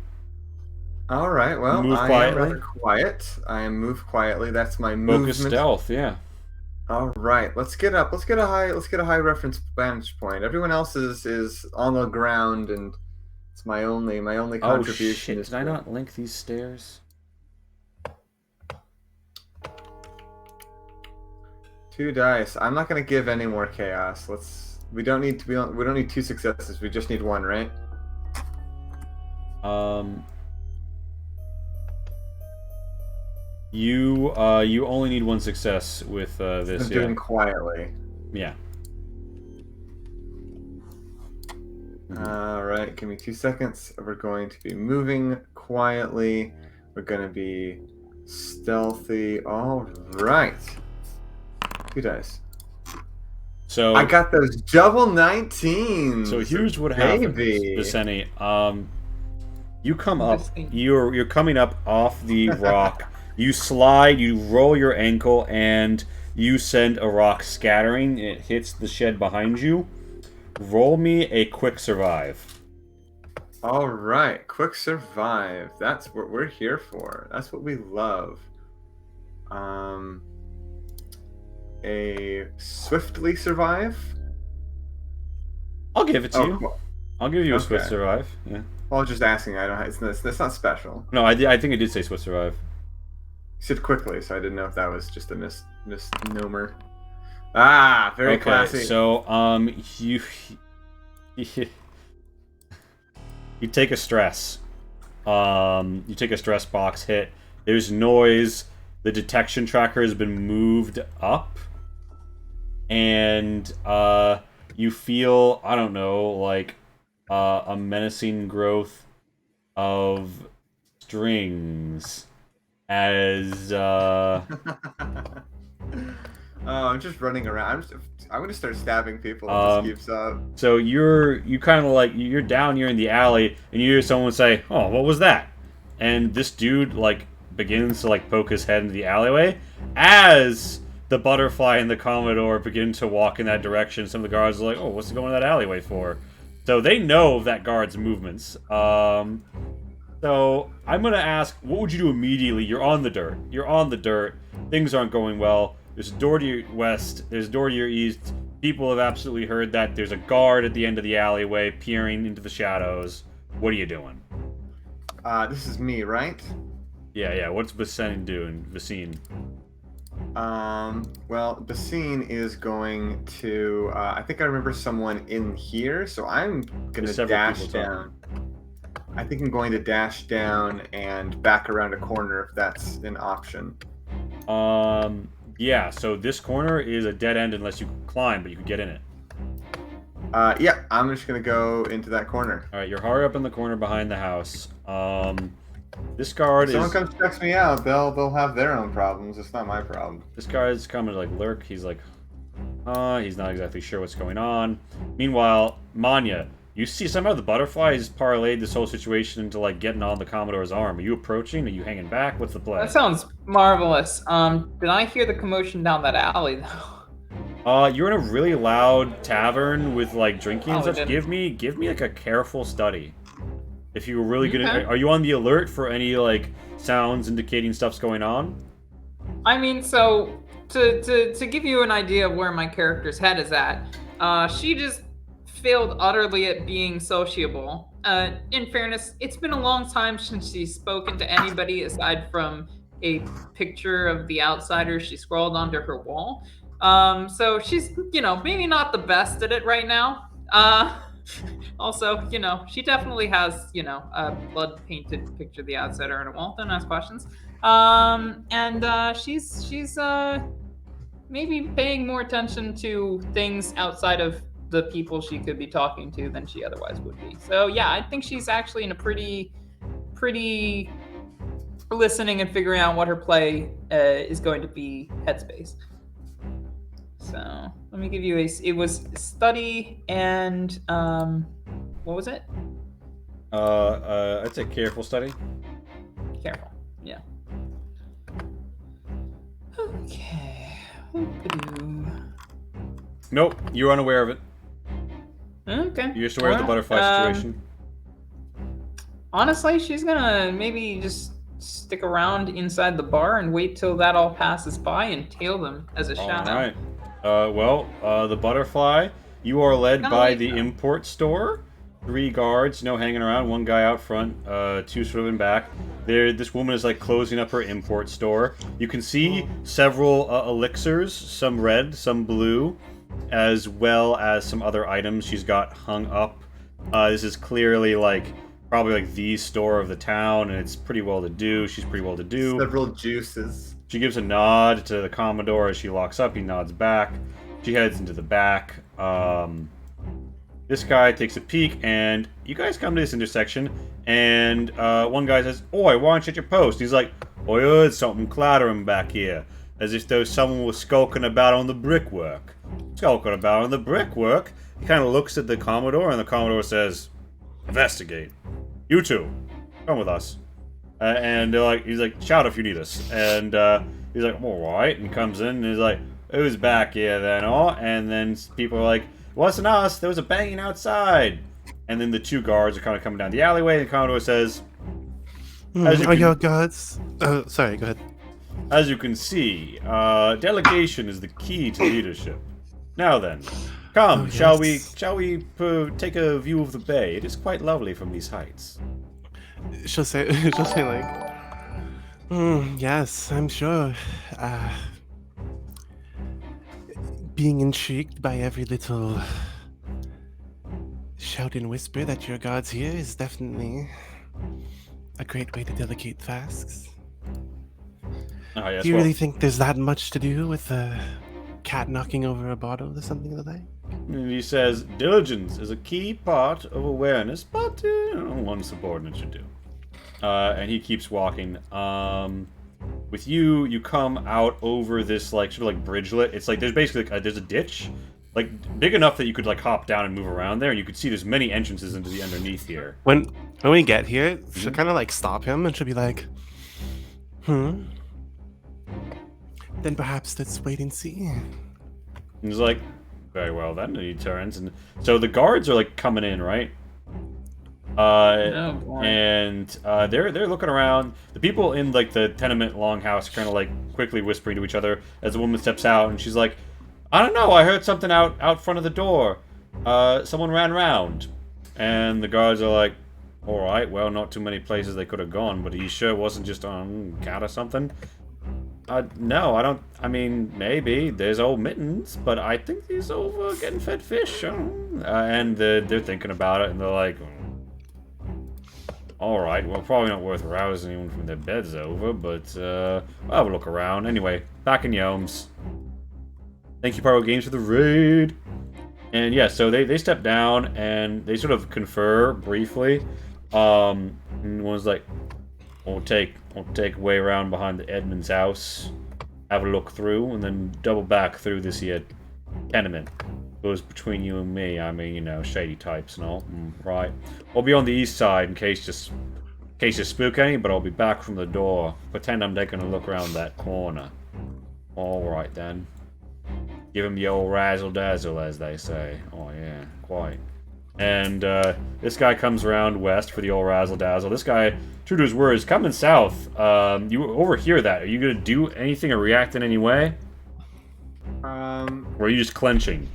All right. Well, Move I am quietly. rather quiet. I am move quietly. That's my Focus movement. stealth, yeah. All right. Let's get up. Let's get a high reference vantage point. Everyone else is on the ground, and it's my only Oh contribution. shit! is Did I to- not link these stairs? 2 dice. I'm not gonna give any more chaos. We don't need 2 successes. We just need 1, right? You only need 1 success with this. I'm Yeah. doing quietly. Yeah. All right. Give me 2 seconds. We're going to be moving quietly. We're gonna be stealthy. All right. 2 dice. So I got those double 19s. So here's what happens, baby. Viceni. You come up. Interesting. You're coming up off the rock. You slide. You roll your ankle, and you send a rock scattering. It hits the shed behind you. Roll me a quick survive. All right, quick survive. That's what we're here for. That's what we love. A swiftly survive. I'll give it to you. Cool. I'll give you a swift Okay. survive. Yeah. Well, I was just asking. I don't. It's not special. No, I think it did say swift survive. You said quickly, so I didn't know if that was just a misnomer. Ah, very classy. So you you take a stress. You take a stress box hit. There's noise. The detection tracker has been moved up, and you feel, I don't know, like a menacing growth of strings as I'm just running around. I'm gonna start stabbing people if this keeps up. So you kind of like, you're down here in the alley, and you hear someone say, "Oh, what was that?" And this dude like begins to like poke his head into the alleyway as the butterfly and the Commodore begin to walk in that direction. Some of the guards are like, "Oh, what's he going to that alleyway for?" So they know of that guard's movements. So I'm gonna ask, what would you do immediately? You're on the dirt. You're on the dirt. Things aren't going well. There's a door to your west. There's a door to your east. People have absolutely heard that. There's a guard at the end of the alleyway peering into the shadows. What are you doing? This is me, right? Yeah. What's Vicene doing? Vicene. Well, Basine is going to. I think I remember someone in here, so I'm gonna There's several dash people down. I think I'm going to dash down and back around a corner if that's an option. Yeah. So this corner is a dead end unless you climb, but you can get in it. Yeah, I'm just gonna go into that corner. All right. You're hard up in the corner behind the house. This guard If someone is. comes checks me out, they'll have their own problems. It's not my problem. This guard's coming to like lurk. He's like, he's not exactly sure what's going on. Meanwhile, Manya, you see somehow the butterfly has parlayed this whole situation into like getting on the Commodore's arm. Are you approaching? Are you hanging back? What's the play? That sounds marvelous. Did I hear the commotion down that alley though? You're in a really loud tavern with like drinking and Oh, stuff. then- Give me like a careful study. If you were really good Okay. at, are you on the alert for any like sounds indicating stuff's going on? I mean, so to give you an idea of where my character's head is at, she just failed utterly at being sociable. In fairness, it's been a long time since she's spoken to anybody aside from a picture of the outsider she scrolled onto her wall. So she's, maybe not the best at it right now. Also, she definitely has, a blood-painted picture of the outsider on her wall. Don't ask questions. And she's maybe paying more attention to things outside of the people she could be talking to than she otherwise would be. So yeah, I think she's actually in a pretty listening and figuring out what her play is going to be headspace. So let me give you it was study and what was it? I'd say careful study. Careful. Yeah. Okay. Oop-a-doo. Nope, you're unaware of it. Okay. You're just aware of the Well, butterfly situation. honestly, she's gonna maybe just stick around inside the bar and wait till that all passes by and tail them as a shout All out. right. The butterfly. You are led Kinda by like the that. import store. 3 guards, hanging around. 1 guy out front. 2 sort of in back. This woman is like closing up her import store. You can see several elixirs, some red, some blue, as well as some other items she's got hung up. This is clearly probably the store of the town, and it's pretty well to do. She's pretty well to do. Several juices. She gives a nod to the Commodore as she locks up. He nods back. She heads into the back. This guy takes a peek, and you guys come to this intersection, and one guy says, "Oi, why aren't you at your post?" He's like, "I heard something clattering back here, as if though someone was skulking about on the brickwork." Skulking about on the brickwork? He kind of looks at the Commodore, and the Commodore says, "Investigate. You two, come with us." And he's like, "Shout if you need us." And he's like, "All right," and comes in, and he's like, "Who's back here then?" And then people are like, "It wasn't us. There was a banging outside." And then the 2 guards are kind of coming down the alleyway, and the Commodore says, Are your guards? Sorry, go ahead. "As you can see, delegation is the key to leadership. Now then, come, shall we take a view of the bay? It is quite lovely from these heights." She'll say like, yes, I'm sure. Being intrigued by every little shout and whisper that your guards hear is definitely a great way to delegate tasks. Oh, yes, Do you really think there's that much to do with a cat knocking over a bottle or something like that? And he says, "Diligence is a key part of awareness, but one subordinate should do." And he keeps walking. With you come out over this sort of bridgelet. It's there's basically there's a ditch, big enough that you could hop down and move around there, and you could see there's many entrances into the underneath here. When we get here, she'll kind of stop him, and she'll be like, Then perhaps let's wait and see. And he's like, "Very well then." And he turns, and so the guards are coming in, right? Oh, boy. And they're looking around. The people in the tenement longhouse are kind of quickly whispering to each other as the woman steps out, and she's like, "I don't know, I heard something out front of the door. Someone ran round." And the guards are like, "All right, well, not too many places they could have gone, but he sure wasn't just on cat or something?" No, I don't. I mean, maybe there's old Mittens, but I think he's over getting fed fish. And they're thinking about it, and they're like, "All right, well, probably not worth rousing anyone from their beds over, but I'll have a look around. Anyway, back in Yomes. Thank you, Pyro Games, for the raid." And yeah, so they step down and they sort of confer briefly. And one's like, We'll take way around behind the Edmund's house, have a look through, and then double back through this here tenement. Goes between you and me. I mean, shady types and all. Right. I'll be on the east side in case you spook any, but I'll be back from the door. Pretend I'm taking a look around that corner. All right then. Give him the old razzle dazzle, as they say. Oh yeah, quite. And this guy comes around west for the old razzle dazzle. This guy, true to his words, coming south. You overhear that. Are you gonna do anything or react in any way? Or are you just clenching?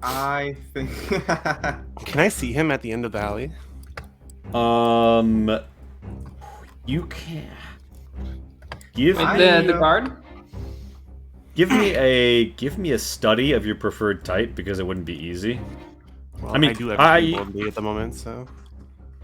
I think. Can I see him at the end of the alley? You can. Give With me the guard? give me a study of your preferred type, because it wouldn't be easy. Well, I mean, I do everything boldly at the moment, so.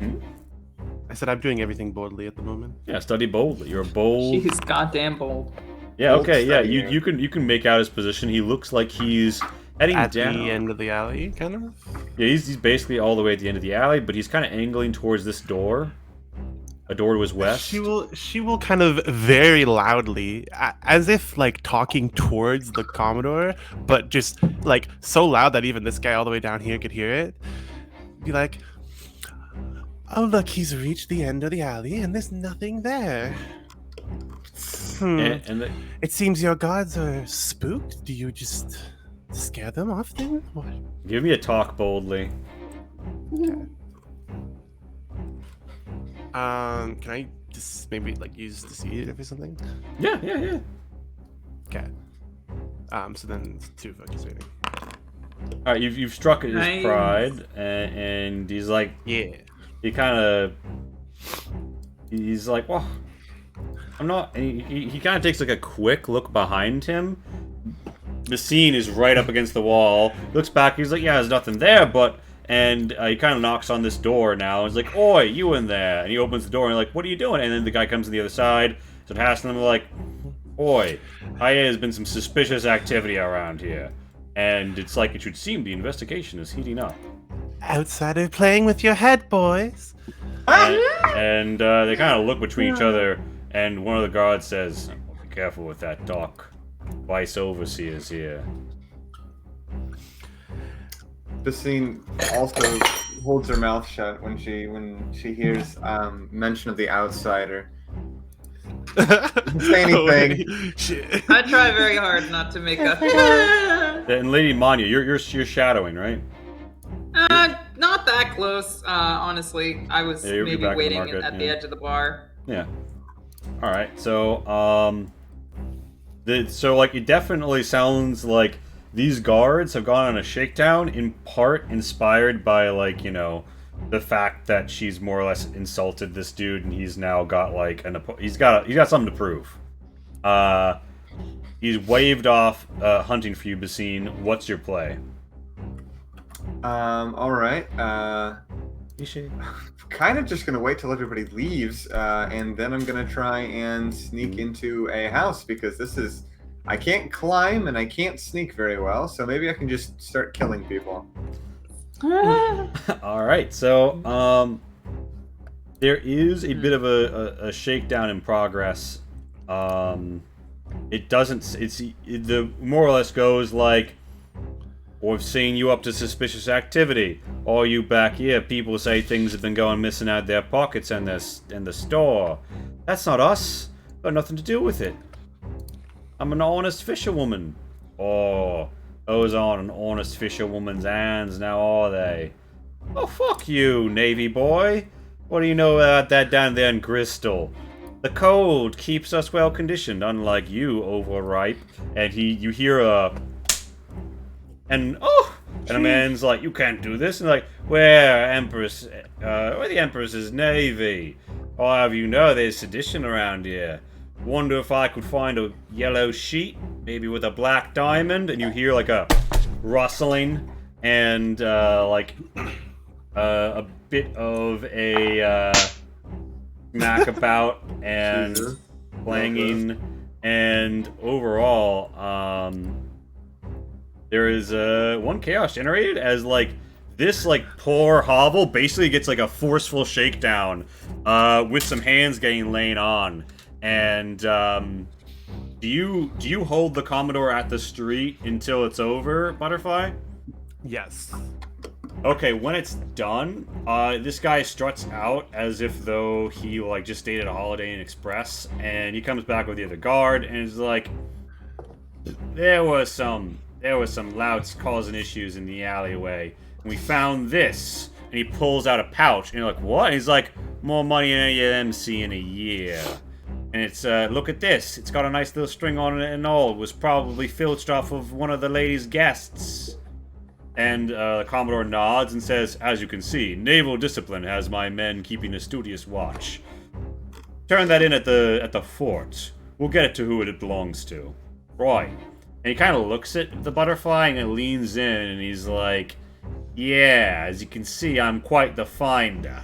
I said I'm doing everything boldly at the moment. Yeah, study boldly. You're a bold. She's goddamn bold. Yeah, bold okay, yeah. study, You can make out his position. He looks like he's heading At down. the end of the alley, kind of? Yeah, he's basically all the way at the end of the alley, but he's kind of angling towards this door. A door to his west. She will kind of very loudly, as if talking towards the Commodore, but just so loud that even this guy all the way down here could hear it. Be like, "Oh look, he's reached the end of the alley and there's nothing there. It seems your guards are spooked. Do you just scare them often? What?" Give me a talk boldly. Can I just maybe like use the seed or something? Yeah. Okay. So then it's 2 focus rating. All right, you've struck at his Nice. pride, and he's like, Yeah. he's like, well, I'm not. And he kind of takes like a quick look behind him. The scene is right up against the wall. He looks back. He's like, yeah, there's nothing there, but. And he kind of knocks on this door now. He's like, oi, you in there. And he opens the door and like, what are you doing? And then the guy comes to the other side. So passing them like, oi, there's been some suspicious activity around here. And it's like, it should seem the investigation is heating up. Outsider playing with your head, boys. And they kind of look between each other. And one of the guards says, be careful with that talk. Vice Overseer's here. Basine also holds her mouth shut when she hears mention of the outsider. Doesn't say anything. Oh, shit. I try very hard not to make a. And Lady Manya, you're shadowing, right? Not that close. Honestly, I was Yeah, you're maybe back in the waiting market, at the yeah. edge of the bar. Yeah. All right. So, so like it definitely sounds like these guards have gone on a shakedown, in part inspired by like, you know, the fact that she's more or less insulted this dude, and he's now got like he's got something to prove. He's waved off hunting for you, Basine. What's your play? All right. Kind of just gonna wait till everybody leaves, and then I'm gonna try and sneak into a house because this is. I can't climb and I can't sneak very well, so maybe I can just start killing people. All right, so there is a bit of a shakedown in progress. It doesn't. The more or less goes like, we've seen you up to suspicious activity. All you back here, people say things have been going missing out of their pockets in the store. That's not us. Got nothing to do with it. I'm an honest fisherwoman. Oh, those aren't an honest fisherwoman's hands, now are they? Oh, fuck you, Navy boy. What do you know about that down there in Crystal? The cold keeps us well conditioned, unlike you, overripe. And you hear a... And a man's like, you can't do this. And like, where the Empress's navy? I'll have you know there's sedition around here. Wonder if I could find a yellow sheet, maybe with a black diamond. And you hear like a rustling and like a bit of a smack about and Jesus. clanging. And overall, there is one chaos generated as like this like poor hovel basically gets like a forceful shakedown with some hands getting laid on. And do you hold the Commodore at the street until it's over, Butterfly? Yes. Okay, when it's done, this guy struts out as if though he like just stayed at a Holiday Inn Express, and he comes back with the other guard and is like, there was some louts causing issues in the alleyway, and we found this. And he pulls out a pouch, and you're like, what? And he's like, more money than any of them see in a year. And it's, look at this. It's got a nice little string on it and all. It was probably filched off of one of the lady's guests. And the Commodore nods and says, as you can see, naval discipline has my men keeping a studious watch. Turn that in at the fort. We'll get it to who it belongs to. Right. And he kind of looks at the Butterfly and it leans in and he's like, yeah, as you can see, I'm quite the finder.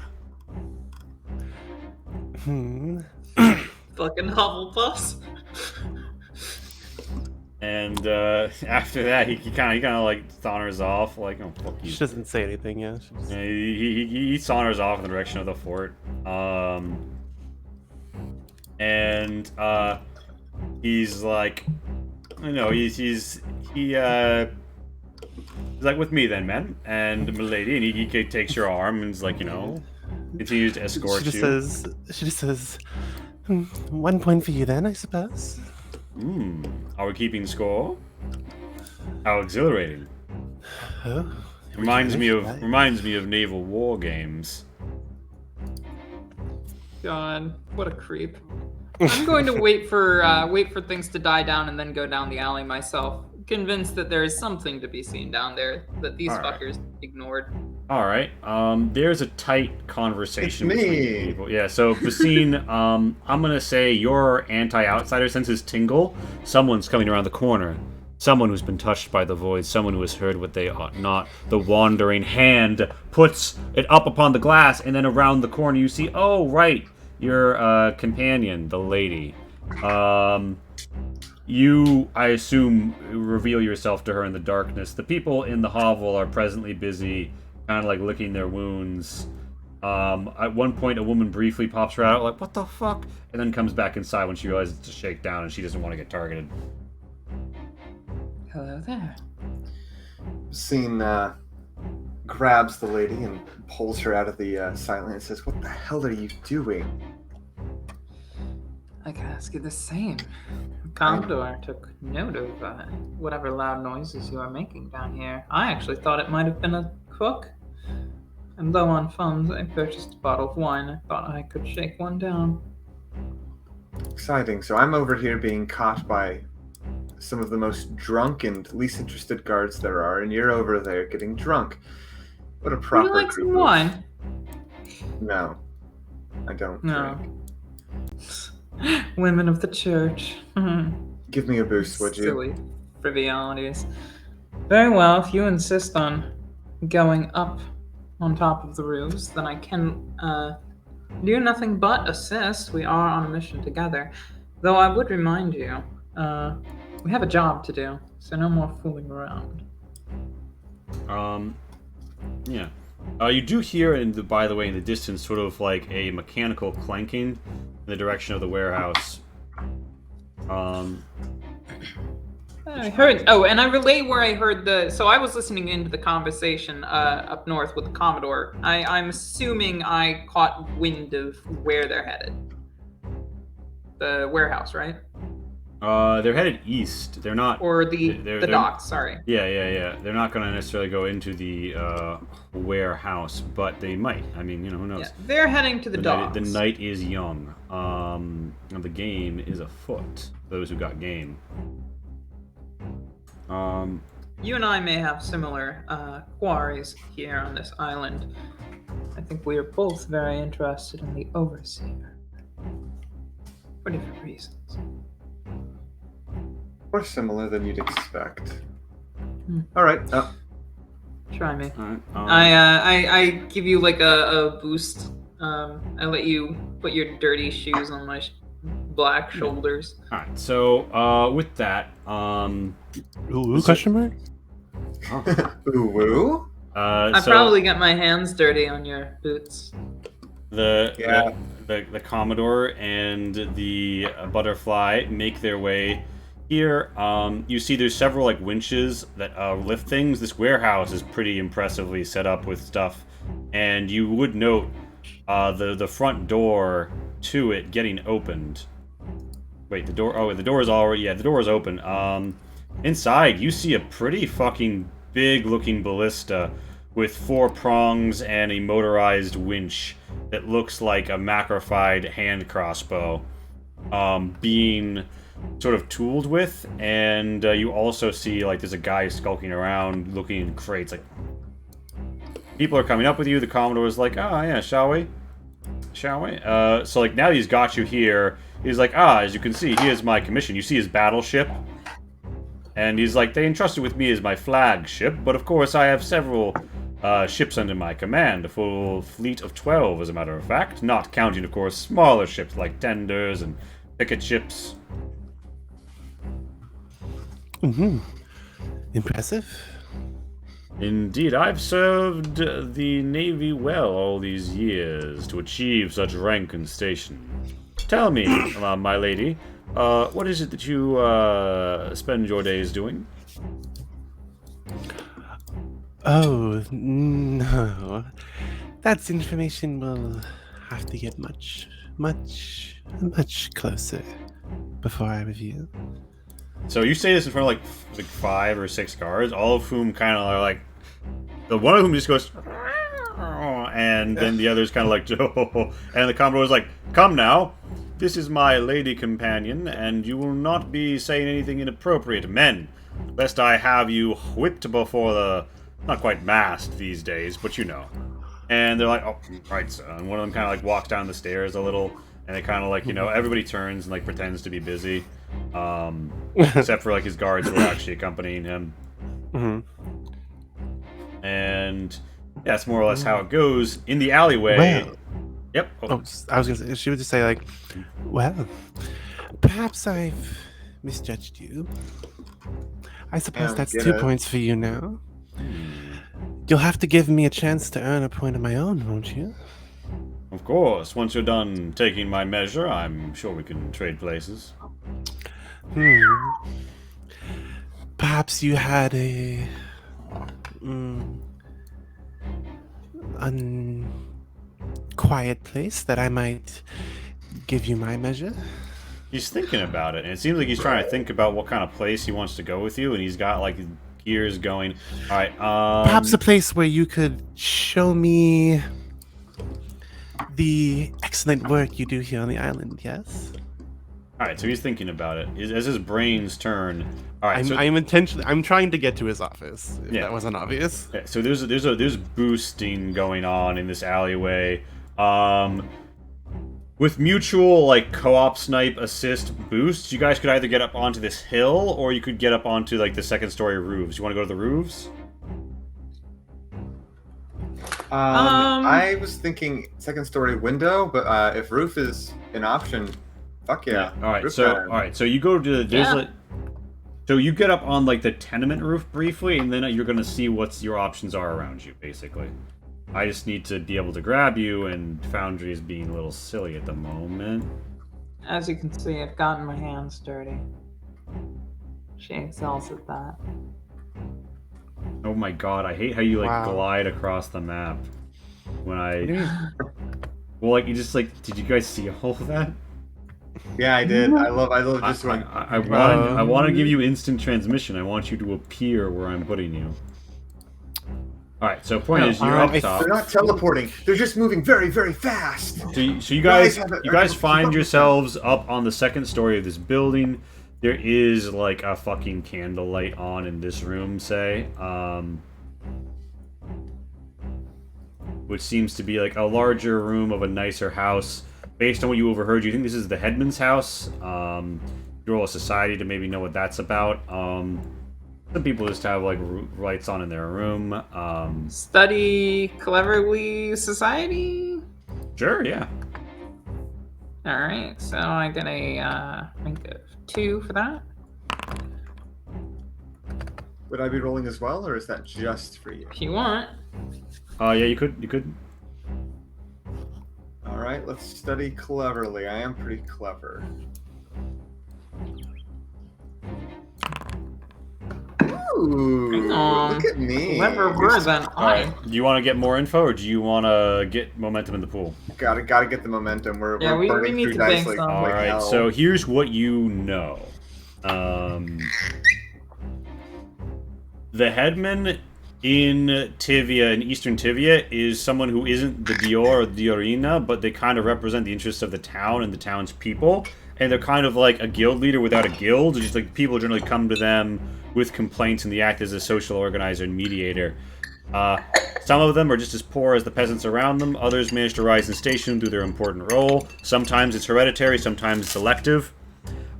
Fucking Hufflepuffs. And after that, he kind of like saunters off, like, oh, fuck you. She doesn't say anything, yeah. Yeah, he saunters off in the direction of the fort. And he's like, you know, he's like, with me then, man. And milady, and he takes your arm and is like, you know, continues to escort you. She just says, 1 point for you then, I suppose. Are we keeping score? How exhilarating! Oh, Reminds me of naval war games. God, what a creep. I'm going to wait for things to die down and then go down the alley myself, convinced that there is something to be seen down there that these Alright. fuckers ignored. All right. There's a tight conversation It's me. between people. Yeah. So Basine, I'm gonna say your anti-outsider senses tingle. Someone's coming around the corner. Someone who's been touched by the void. Someone who has heard what they ought not. The wandering hand puts it up upon the glass, and then around the corner you see. Oh, right, your companion, the lady. You, I assume, reveal yourself to her in the darkness. The people in the hovel are presently busy, kind of like licking their wounds. At one point, a woman briefly pops her out, like, what the fuck? And then comes back inside when she realizes it's a shakedown and she doesn't want to get targeted. Hello there. Scene grabs the lady and pulls her out of the silent and says, "What the hell are you doing?" I can ask you the same. Commodore took note of whatever loud noises you are making down here. I actually thought it might have been a cook. And though on funds, I purchased a bottle of wine. I thought I could shake one down. Exciting. So I'm over here being caught by some of the most drunk and least interested guards there are, and you're over there getting drunk. What a Would proper you like group some of- wine? No, I don't No. drink. Women of the church. Give me a boost, would you? Silly trivialities. Very well, if you insist on going up on top of the roofs, then I can do nothing but assist. We are on a mission together. Though I would remind you, we have a job to do, so no more fooling around. Yeah. You do hear, by the way, in the distance, sort of like a mechanical clanking in the direction of the warehouse. I heard. Oh, and I relay where I heard the. So I was listening into the conversation up north with the Commodore. I'm assuming I caught wind of where they're headed. The warehouse, right? They're headed east. They're not. Or the they're- docks. Sorry. Yeah. They're not going to necessarily go into the warehouse, but they might. I mean, who knows? Yeah, they're heading to the docks. The night is young. And the game is afoot. Those who got game. You and I may have similar quarries here on this island. I think we are both very interested in the Overseer. For different reasons. More similar than you'd expect. Hmm. All right. Try me. All right. I give you like a boost. I let you put your dirty shoes on my black shoulders. All right. So with that, Ooh, question mark? Ooh, woo. I so probably got my hands dirty on your boots. Yeah. the Commodore and the Butterfly make their way here. You see there's several like winches that lift things. This warehouse is pretty impressively set up with stuff, and you would note the front door to it getting opened. Wait, the door. Oh, the door is already. Yeah, the door is open. Inside, you see a pretty fucking big-looking ballista with 4 prongs and a motorized winch that looks like a macrofied hand crossbow, being sort of tooled with. And you also see like there's a guy skulking around, looking in crates. Like people are coming up with you. The Commodore is like, "Ah, yeah, shall we? Shall we?" So like now that he's got you here, he's like, as you can see, here's my commission. You see his battleship. And he's like, they entrusted with me as my flagship, but of course I have several ships under my command, a full fleet of 12, as a matter of fact, not counting, of course, smaller ships like tenders and picket ships. Impressive. Indeed, I've served the Navy well all these years to achieve such rank and station. Tell me, my lady, what is it that you spend your days doing? Oh, no. That's information we'll have to get much closer before I review. So you say this in front of like 5 or 6 guards, all of whom kind of are like, the one of whom just goes, And then the others kind of like, oh. And the Commodore was like, come now. This is my lady companion, and you will not be saying anything inappropriate. Men, lest I have you whipped before the... Not quite masked these days, but you know. And they're like, oh, right, so. And one of them kind of like walks down the stairs a little, and they kind of like, you know, everybody turns and like pretends to be busy. Except for like his guards who are actually accompanying him. And that's more or less how it goes. In the alleyway... Well, Yep. I was gonna say, she would just say like, well, perhaps I've misjudged you. I suppose that's 2 points for you now. You'll have to give me a chance to earn a point of my own, won't you? Of course. Once you're done taking my measure, I'm sure we can trade places. Perhaps you had a quiet place that I might give you my measure. He's thinking about it, and it seems like he's trying to think about what kind of place he wants to go with you, and he's got like gears going. All right. Perhaps a place where you could show me the excellent work you do here on the island. Yes. All right. So he's thinking about it. As his brains turn. All right. I'm trying to get to his office. If that wasn't obvious. Yeah, so there's boosting going on in this alleyway. With mutual like co-op snipe assist boosts, you guys could either get up onto this hill or you could get up onto like the second story roofs. You want to go to the roofs? I was thinking second story window, but if roof is an option, fuck yeah. All right, so you go to so you get up on like the tenement roof briefly, and then you're gonna see what your options are around you, basically. I just need to be able to grab you, and Foundry is being a little silly at the moment. As you can see, I've gotten my hands dirty. She excels at that. Oh my god, I hate how you like glide across the map. When I... Well, like, you just like... Did you guys see all of that? Yeah, I did. I love just going... I want to give you instant transmission. I want you to appear where I'm putting you. Alright, so point is, you're up top. They're not teleporting. They're just moving very, very fast. So you guys find yourselves up on the second story of this building. There is, like, a fucking candlelight on in this room, say. Which seems to be, like, a larger room of a nicer house. Based on what you overheard, you think this is the headman's house. You roll a society to maybe know what that's about. Some people just have like lights on in their room. Study cleverly society? Sure, yeah. Alright, so I get a rank of 2 for that. Would I be rolling as well, or is that just for you? If you want. Yeah, you could. Alright, let's study cleverly. I am pretty clever. Ooh, look at me. Cleverer than I. Do you want to get more info, or do you want to get momentum in the pool? Gotta get the momentum. We're we need to bank some. Alright, so here's what you know. The headman in Tivia, in Eastern Tivia, is someone who isn't the Dior or the Diorina, but they kind of represent the interests of the town and the town's people. And they're kind of like a guild leader without a guild. Just like people generally come to them with complaints, and they act as a social organizer and mediator. Some of them are just as poor as the peasants around them. Others manage to rise in station through their important role. Sometimes it's hereditary, sometimes it's elective.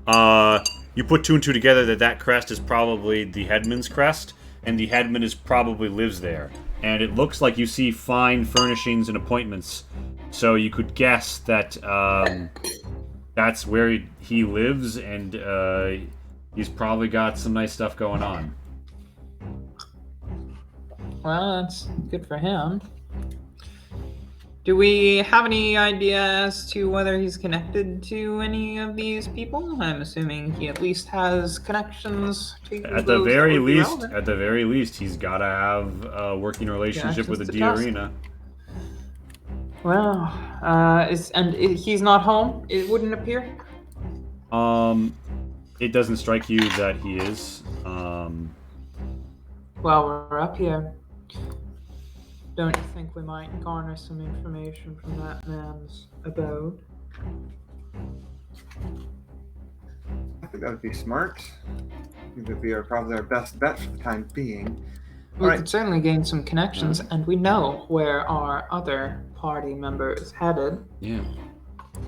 You put 2 and 2 together that crest is probably the headman's crest, and the headman probably lives there. And it looks like you see fine furnishings and appointments. So you could guess that that's where he lives, and he's probably got some nice stuff going on. Well, that's good for him. Do we have any idea as to whether he's connected to any of these people? I'm assuming he at least has connections to At the very least, he's got to have a working relationship with the Diorina. Well, he's not home? It wouldn't appear? It doesn't strike you that he is. Well, we're up here. don't you think we might garner some information from that man's abode? I think that would be smart. I think that would be probably our best bet for the time being. We Alright. could certainly gain some connections, and we know where our other party member is headed. Yeah.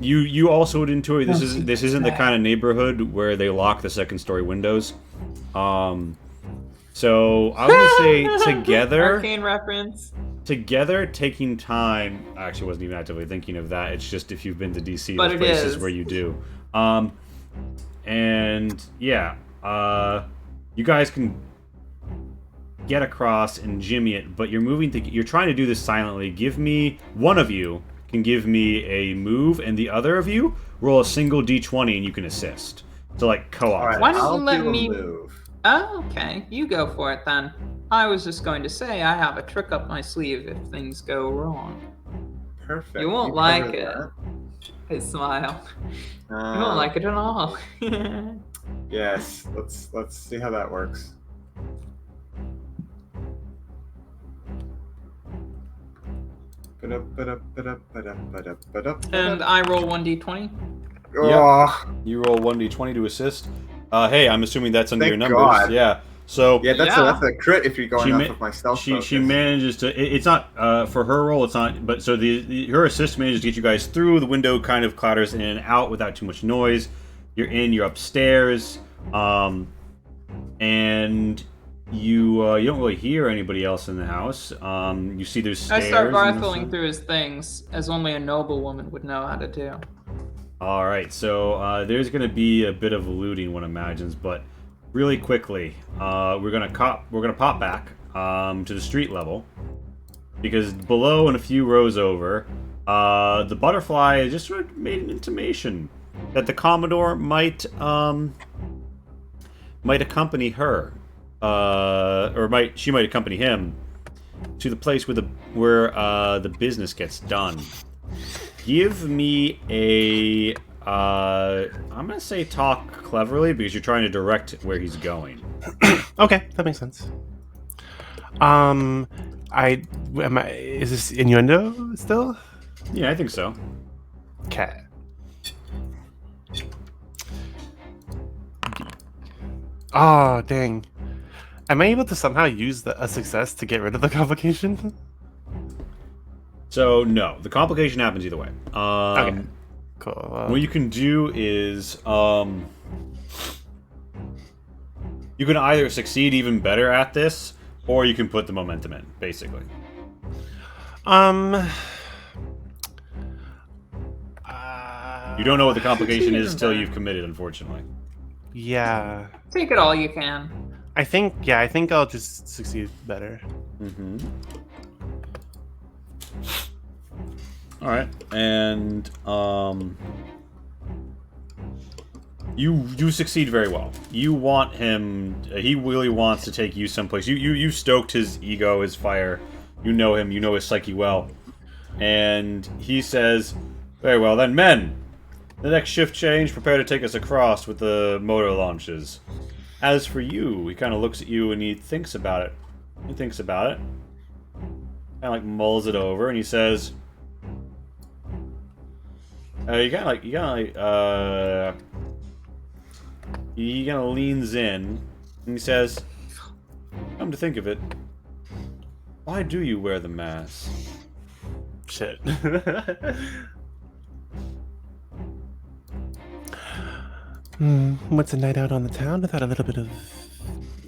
You also would enjoy this isn't the kind of neighborhood where they lock the second story windows. So I was gonna say together. Arcane reference. Together, taking time. I actually wasn't even actively thinking of that. It's just if you've been to DC, But those it places is. where you do. And yeah, you guys can get across and jimmy it, but you're trying to do this silently. One of you can give me a move, and the other of you roll a single d20 and you can assist. So like co-op. All right, Why don't I'll you let do a me- move. Oh, okay. You go for it then. I was just going to say I have a trick up my sleeve if things go wrong. Perfect. You won't cover like it. that. I smile. You Um, won't like it at all. Yes, let's see how that works. And I roll 1d20. Oh, You roll 1d20 to assist. Hey, I'm assuming that's under Thank your numbers. God. Yeah. So yeah, that's Yeah. a crit if you're going She off ma- of my stealth she focus. manages to. It's not for her roll. It's not. But so her assist manages to get you guys through. The window kind of clatters in and out without too much noise. You're in. You're upstairs. And you don't really hear anybody else in the house. You see there's stairs. I start and there's rifling some- through his things, as only a noble woman would know how to do. All right, so there's gonna be a bit of looting, one imagines, but really quickly, we're gonna pop back to the street level, because below and a few rows over, the butterfly just sort of made an intimation that the Commodore might accompany her, she might accompany him to the place where the business gets done. Give me a I'm gonna say talk cleverly because you're trying to direct where he's going. Okay, that makes sense. Is this innuendo still? Yeah, I think so. Okay. Oh, dang. Am I able to somehow use a success to get rid of the complication? So no, the complication happens either way. Okay. Cool. What you can do is you can either succeed even better at this, or you can put the momentum in, basically. You don't know what the complication is until you've committed, unfortunately. Yeah. Take it all you can. I think I'll just succeed better. Mm-hmm. All right, and you succeed very well. You want him. He really wants to take you someplace. You stoked his ego, his fire. You know him. You know his psyche well, and he says, "Very well then, men. The next shift change. Prepare to take us across with the motor launches. As for you," he kind of looks at you and he thinks about it. Kind of like mulls it over, and he says, he kind of leans in, and he says, "Come to think of it, why do you wear the mask?" Shit. What's a night out on the town without a little bit of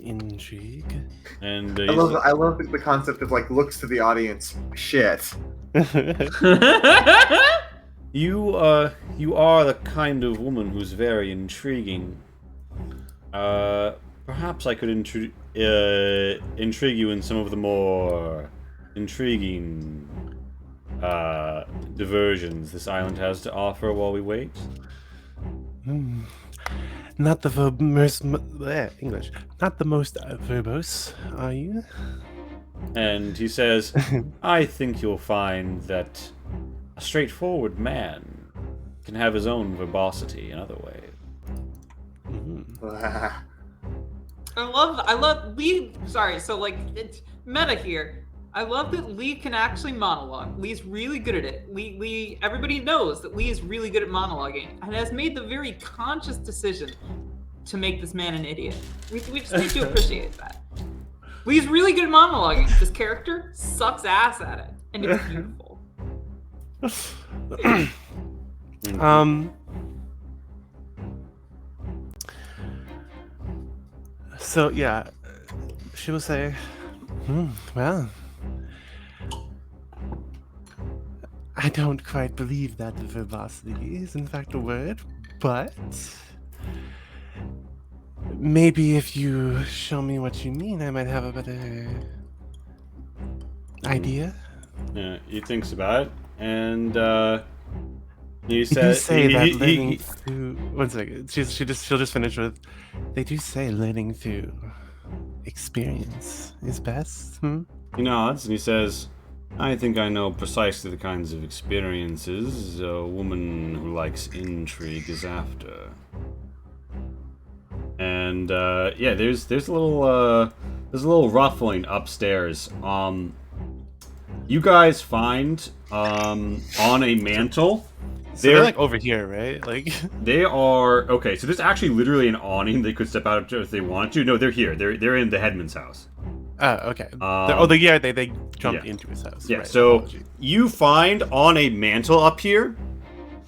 intrigue? And I love the concept of like looks to the audience. Shit. you are the kind of woman who's very intriguing. Perhaps I could intrigue you in some of the more intriguing diversions this island has to offer while we wait. Not the English. Not the most verbose, are you? And he says, "I think you'll find that a straightforward man can have his own verbosity in other ways." Sorry, so like it's meta here. I love that Lee can actually monologue. Lee's really good at it. Lee, everybody knows that Lee is really good at monologuing and has made the very conscious decision to make this man an idiot. We just need to appreciate that. Lee's really good at monologuing. This character sucks ass at it, and it's beautiful. So yeah, she will say, well, I don't quite believe that verbosity is in fact a word, but maybe if you show me what you mean, I might have a better idea. Yeah, he thinks about it, and he They do says, say that learning through. One second, she'll just finish with. They do say learning through experience is best. He nods and he says, I think I know precisely the kinds of experiences a woman who likes intrigue is after. And yeah, there's a little ruffling upstairs. You guys find on a mantle. So they're like over here, right? Like they are okay. So there's actually literally an awning they could step out of if they wanted to. No, they're here. They're in the headman's house. Oh, okay. They jumped into his house. Yeah. Right, So apology. you find on a mantle up here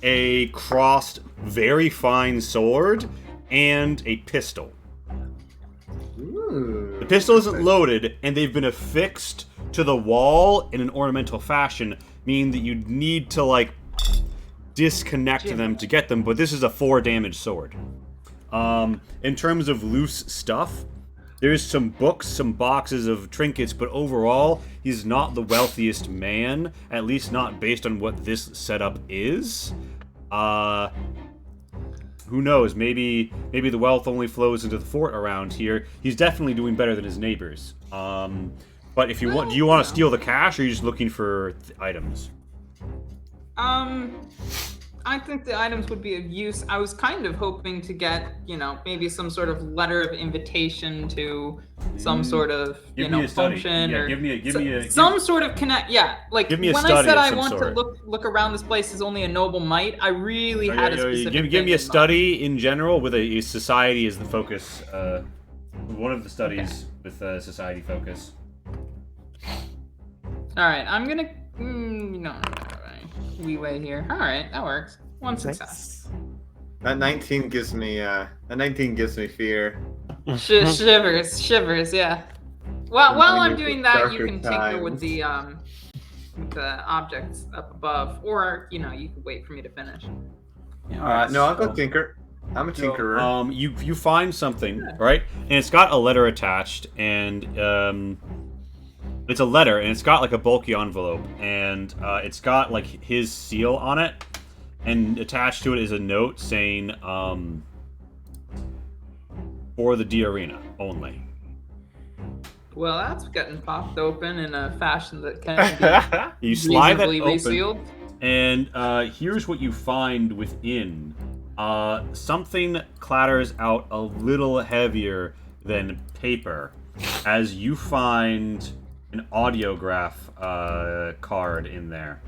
a crossed, very fine sword and a pistol. Ooh. The pistol isn't loaded, and they've been affixed to the wall in an ornamental fashion, meaning that you need to like disconnect them to get them. But this is a 4 damage sword. In terms of loose stuff, there's some books, some boxes of trinkets, but overall, he's not the wealthiest man, at least not based on what this setup is. Who knows? Maybe the wealth only flows into the fort around here. He's definitely doing better than his neighbors. But if you want, do you want to steal the cash, or are you just looking for items? I think the items would be of use. I was kind of hoping to get, maybe some sort of letter of invitation to some sort of, function, Yeah, or give me some sort of connect. Yeah, like give me a when study I said of I some want sort. to look around this place as only a noble might, I really had a specific. Give thing me a in study in general with a society as the focus. One of the studies with a society focus. All right, I'm gonna leeway here. All right, that works. One success. That 19 gives me fear. Shivers. Yeah. Well, while I'm doing that, you Darker can tinker with times. the objects up above, or you can wait for me to finish. No, I'll go tinker. I'm a tinkerer. So, you find something, right? And it's got a letter attached, and it's a letter, and it's got like a bulky envelope, and it's got like his seal on it, and attached to it is a note saying, for the D Arena only. Well, that's getting popped open in a fashion that can be You slide that reasonably open, resealed. and here's what you find within. Something clatters out a little heavier than paper, as you find an audiograph card in there,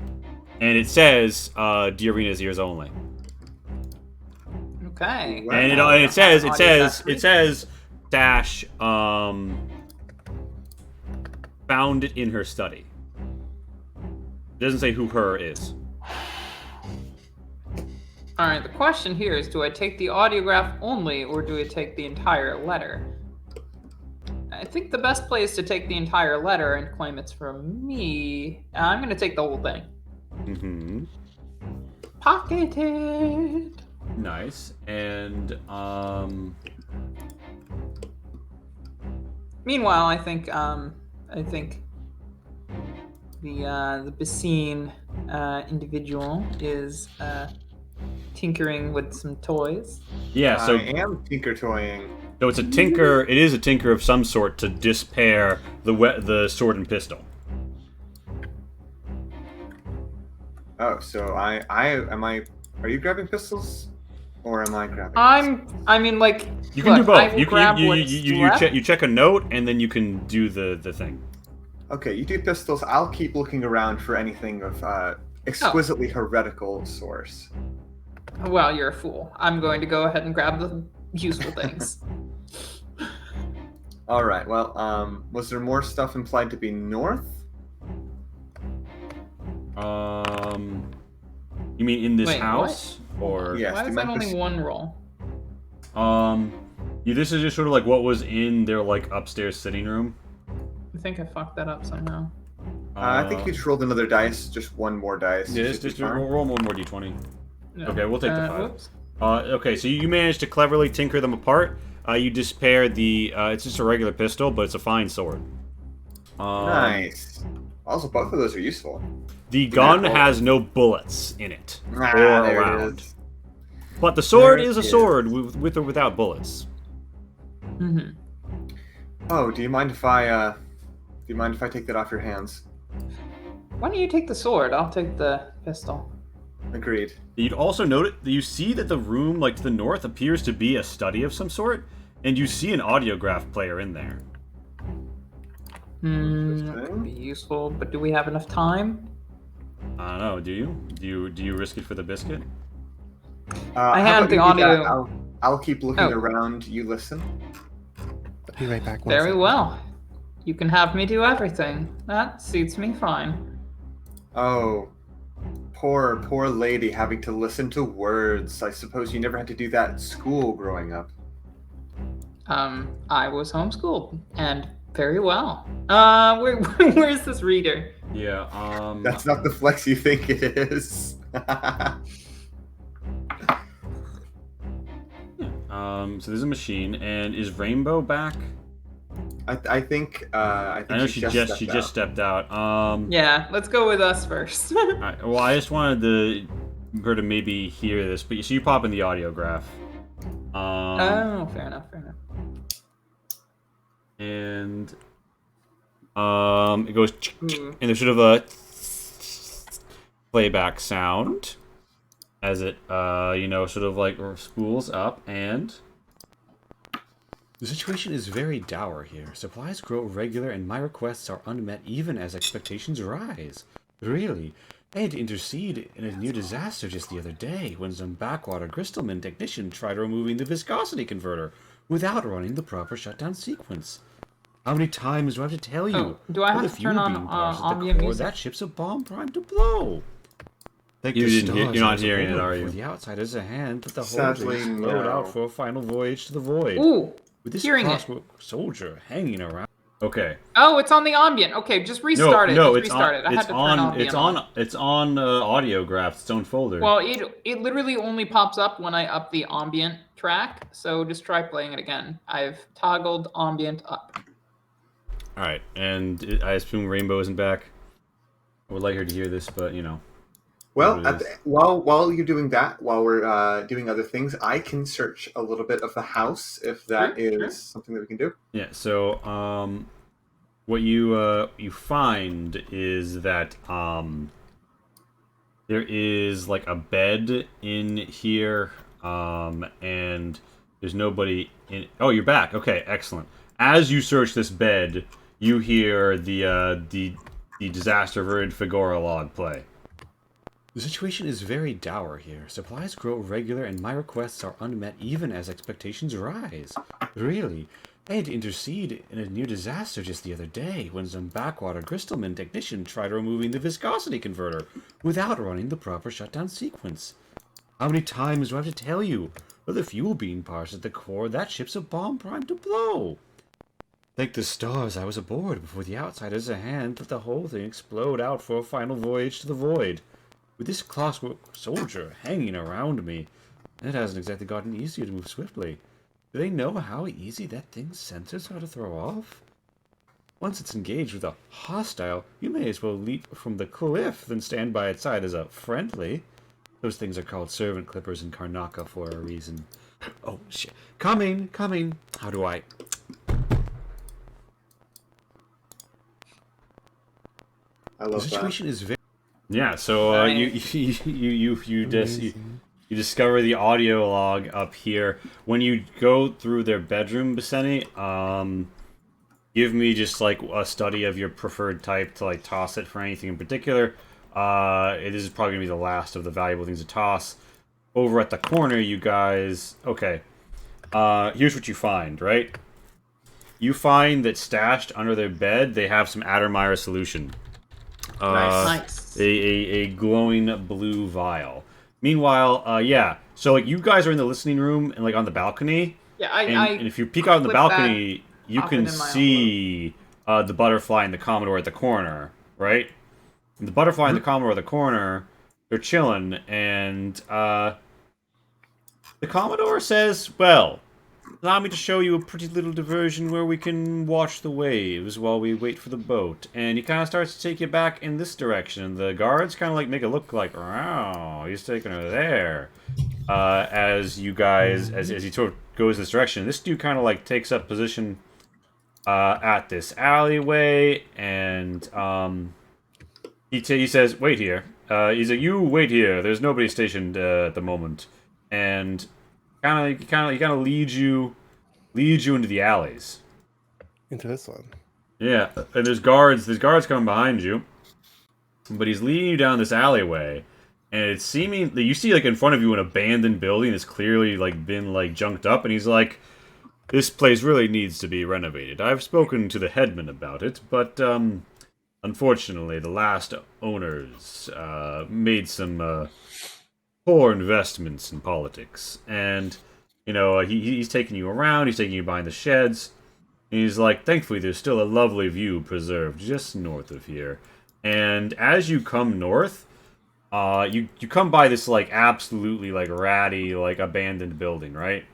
and it says "D Arena's ears only." Okay. Wow. And it says dash found it in her study. It doesn't say who her is. All right. The question here is: do I take the audiograph only, or do I take the entire letter? I think the best play is to take the entire letter and claim it's from me. I'm going to take the whole thing. Mm-hmm. Pocketed. Nice. And Meanwhile, I think the Basine individual is tinkering with some toys. yeah, so I am tinker toying. so it's a tinker. It is a tinker of some sort to dispair the sword and pistol. Oh, so are you grabbing pistols? Or am I grabbing You can do look, I both. will You grab can what's you left. check a note, and then you can do the thing. Okay, you do pistols. I'll keep looking around for anything of exquisitely heretical source. Well, you're a fool. I'm going to go ahead and grab the useful things. All right. Well, was there more stuff implied to be north? You mean in this Wait, house, or Yes. Why do is you that mind only one roll? this is just sort of like what was in their like upstairs sitting room. I think I fucked that up somehow. I think you just rolled another dice, just one more dice. Yeah, You just should be roll fine. one more d20. No. Okay, we'll take the 5. Whoops. Okay, so you managed to cleverly tinker them apart. You dispair the. It's just a regular pistol, but it's a fine sword. Nice. Also, both of those are useful. The gun has no bullets in it Ah, or there around, it is. but the sword There it is a is. sword with or without bullets. Mm-hmm. Oh, do you mind if I take that off your hands? Why don't you take the sword? I'll take the pistol. Agreed. You'd also note that you see that the room, like to the north, appears to be a study of some sort, and you see an audiograph player in there. That could be useful, but do we have enough time? I don't know. Do you? Do you risk it for the biscuit? I how had about the you do that? audio- I'll keep looking Oh. around. You listen. I'll be right back. One Very second. well. You can have me do everything. That suits me fine. Oh, poor lady having to listen to words. I suppose you never had to do that at school growing up. I was homeschooled, and very well. Where's this reader? Yeah. That's not the flex you think it is. So there's a machine, and is Rainbow back? I think I know she just stepped out. Yeah, let's go with us first. Alright, well, I just wanted her to maybe hear this, but so you pop in the audiograph. Oh, fair enough. And it goes, Ooh. and there's sort of a playback sound as it, sort of like spools up, and the situation is very dour here. Supplies grow irregular, and my requests are unmet even as expectations rise. Really, I had to intercede in a near disaster just the other day when some backwater crystalman technician tried removing the viscosity converter without running the proper shutdown sequence. How many times do I have to tell you? Oh, do I have With to the turn fuel on being parsed at the ambient core, music? that ship's a bomb primed to blow. Thank You the didn't stars you're I not was hearing it, aboard are you? before the outsiders a hand that the whole Sadly, thing flowed no. out for a final voyage to the void. Ooh, With this hearing it. crossbow soldier hanging around. Okay. Oh, it's on the ambient. Okay, just restart it. No, Just it's restart on. it. I had to turn ambient It's on audiograph, its own folder. Well, it literally only pops up when I up the ambient track, so just try playing it again. I've toggled ambient up. All right, and I assume Rainbow isn't back. I would like her to hear this, but you know. Well, what it is. while you're doing that, while we're doing other things, I can search a little bit of the house if that is Sure. something that we can do. Yeah. So, what you find is that there is like a bed in here, and there's nobody in. Oh, you're back. Okay, excellent. As you search this bed, you hear the disaster averted Figura log play. The situation is very dour here. Supplies grow irregular, and my requests are unmet even as expectations rise. Really, I had to intercede in a near disaster just the other day when some backwater crystalman technician tried removing the viscosity converter without running the proper shutdown sequence. How many times do I have to tell you? With the fuel being parsed at the core, that ship's a bomb primed to blow. Thank the stars I was aboard before the outsiders at hand let the whole thing explode out for a final voyage to the void. With this clockwork soldier hanging around me, it hasn't exactly gotten easier to move swiftly. Do they know how easy that thing's sensors are to throw off? Once it's engaged with a hostile, you may as well leap from the cliff than stand by its side as a friendly. Those things are called servant clippers in Karnaka for a reason. Oh, shit. Coming. How do I... I The love situation is very... Yeah, so you discover the audio log up here. When you go through their bedroom, Basseni, give me just like a study of your preferred type to like toss it for anything in particular. This is probably gonna be the last of the valuable things to toss. Over at the corner, you guys. Okay. Here's what you find. Right. You find that stashed under their bed, they have some Addermeyer solution. Nice. A glowing blue vial. Meanwhile, yeah. So like you guys are in the listening room and like on the balcony. Yeah, And if you peek out on the balcony, you often can in my see the butterfly and the Commodore at the corner, right? And the butterfly and the Commodore at the corner, they're chilling, and the Commodore says, "Well, allow me to show you a pretty little diversion where we can watch the waves while we wait for the boat." And he kind of starts to take you back in this direction. The guards kind of like make it look like, "Wow, he's taking her there." As you guys, as he sort of goes this direction, this dude kind of like takes up position at this alleyway, and he says, "Wait here." He's like, "You wait here. There's nobody stationed at the moment," and he kind of leads you into the alleys. Into this one. Yeah, and there's guards coming behind you, but he's leading you down this alleyway, and it's seeming that you see like in front of you an abandoned building that's clearly like been like junked up, and he's like, "This place really needs to be renovated. I've spoken to the headman about it, but unfortunately the last owners made some poor investments in politics, and you know he's taking you around, he's taking you behind the sheds, and he's like, thankfully there's still a lovely view preserved just north of here." And as you come north, you come by this like absolutely like ratty like abandoned building, right?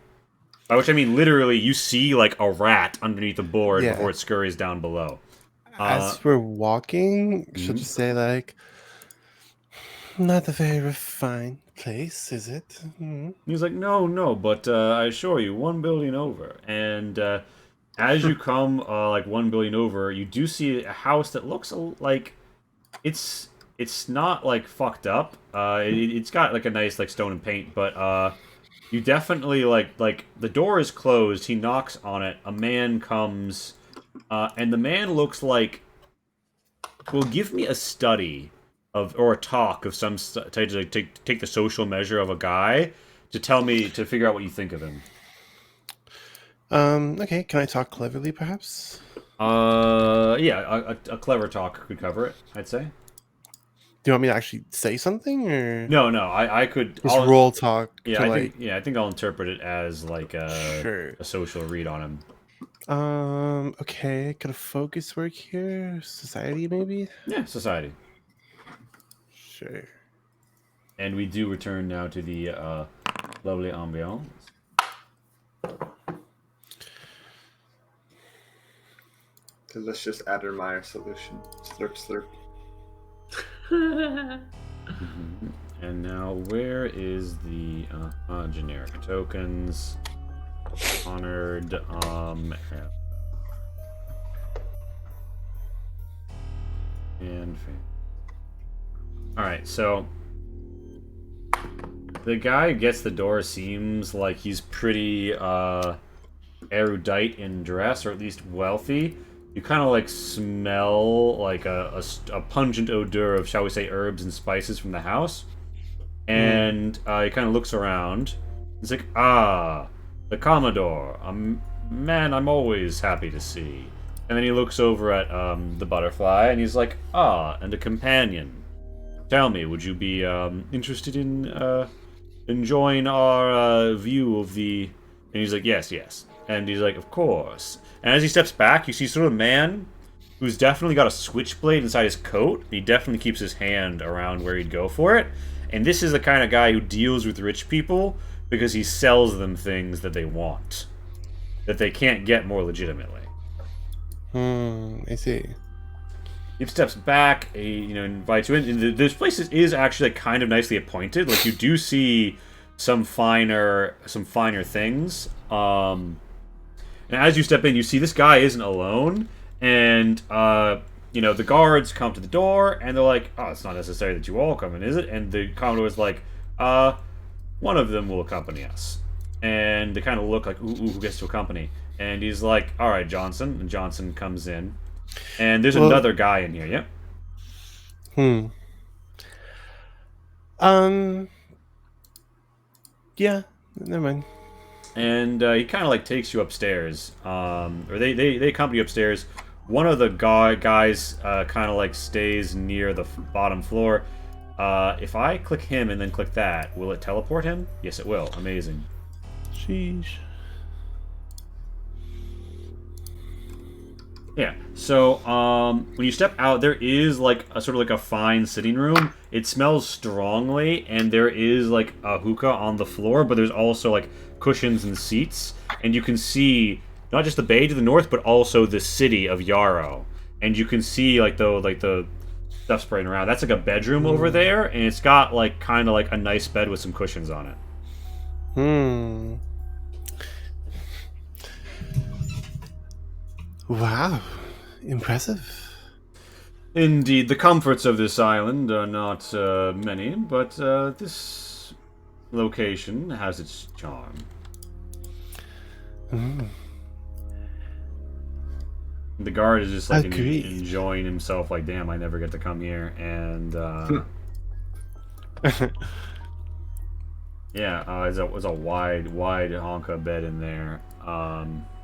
By which I mean literally you see like a rat underneath the board before it scurries down below. As we're walking, should just say like, not a very refined place, is it? Mm-hmm. He's like, no, but I assure you, one building over. And as you come like one building over, you do see a house that looks like it's not like fucked up. It's got like a nice like stone and paint, but you definitely like the door is closed. He knocks on it. A man comes, and the man looks like. Well, give me a study of or a talk of some to take the social measure of a guy to figure out what you think of him. Okay, can I talk cleverly, perhaps? Yeah, a clever talk could cover it, I'd say. Do you want me to actually say something, or no? I could just roll talk. Yeah, I think I'll interpret it as like a social read on him. Okay, could a focus work here? Society, maybe? Yeah, society. Sure. And we do return now to the lovely ambiance. Delicious Addermeyer solution. Slurp, slurp. And now, where is the generic tokens? Honored, and alright, so the guy who gets the door seems like he's pretty erudite in dress, or at least wealthy. You kind of like smell like a pungent odor of, shall we say, herbs and spices from the house. And he kind of looks around. He's like, the Commodore, a man I'm always happy to see. And then he looks over at the butterfly, and he's like, and a companion. Tell me, would you be interested in enjoying our view of the... And he's like, yes. And he's like, of course. And as he steps back, you see sort of a man who's definitely got a switchblade inside his coat. And he definitely keeps his hand around where he'd go for it. And this is the kind of guy who deals with rich people because he sells them things that they want, that they can't get more legitimately. I see. He steps back, he invites you in. And this place is actually like, kind of nicely appointed. Like you do see some finer things. And as you step in, you see this guy isn't alone, and the guards come to the door, and they're like, "Oh, it's not necessary that you all come in, is it?" And the Commodore's like, "One of them will accompany us." and they kind of look like, ooh, who gets to accompany? And he's like, all right, Johnson. And Johnson comes in, and there's another guy in here. Yep. Yeah, never mind. And he kind of like takes you upstairs, or they accompany you upstairs. One of the guys kind of like stays near the bottom floor. If I click him and then click that, will it teleport him? Yes, it will. Amazing. Sheesh. Yeah. So when you step out, there is like a sort of like a fine sitting room. It smells strongly, and there is like a hookah on the floor, but there's also like cushions and seats, and you can see not just the bay to the north, but also the city of Yarrow. And you can see like the stuff spraying around. That's like a bedroom over there, and it's got like kind of like a nice bed with some cushions on it. Wow, impressive. Indeed, the comforts of this island are not many, but this location has its charm. The guard is just like enjoying himself, like, damn, I never get to come here. And yeah, it's a wide honka bed in there.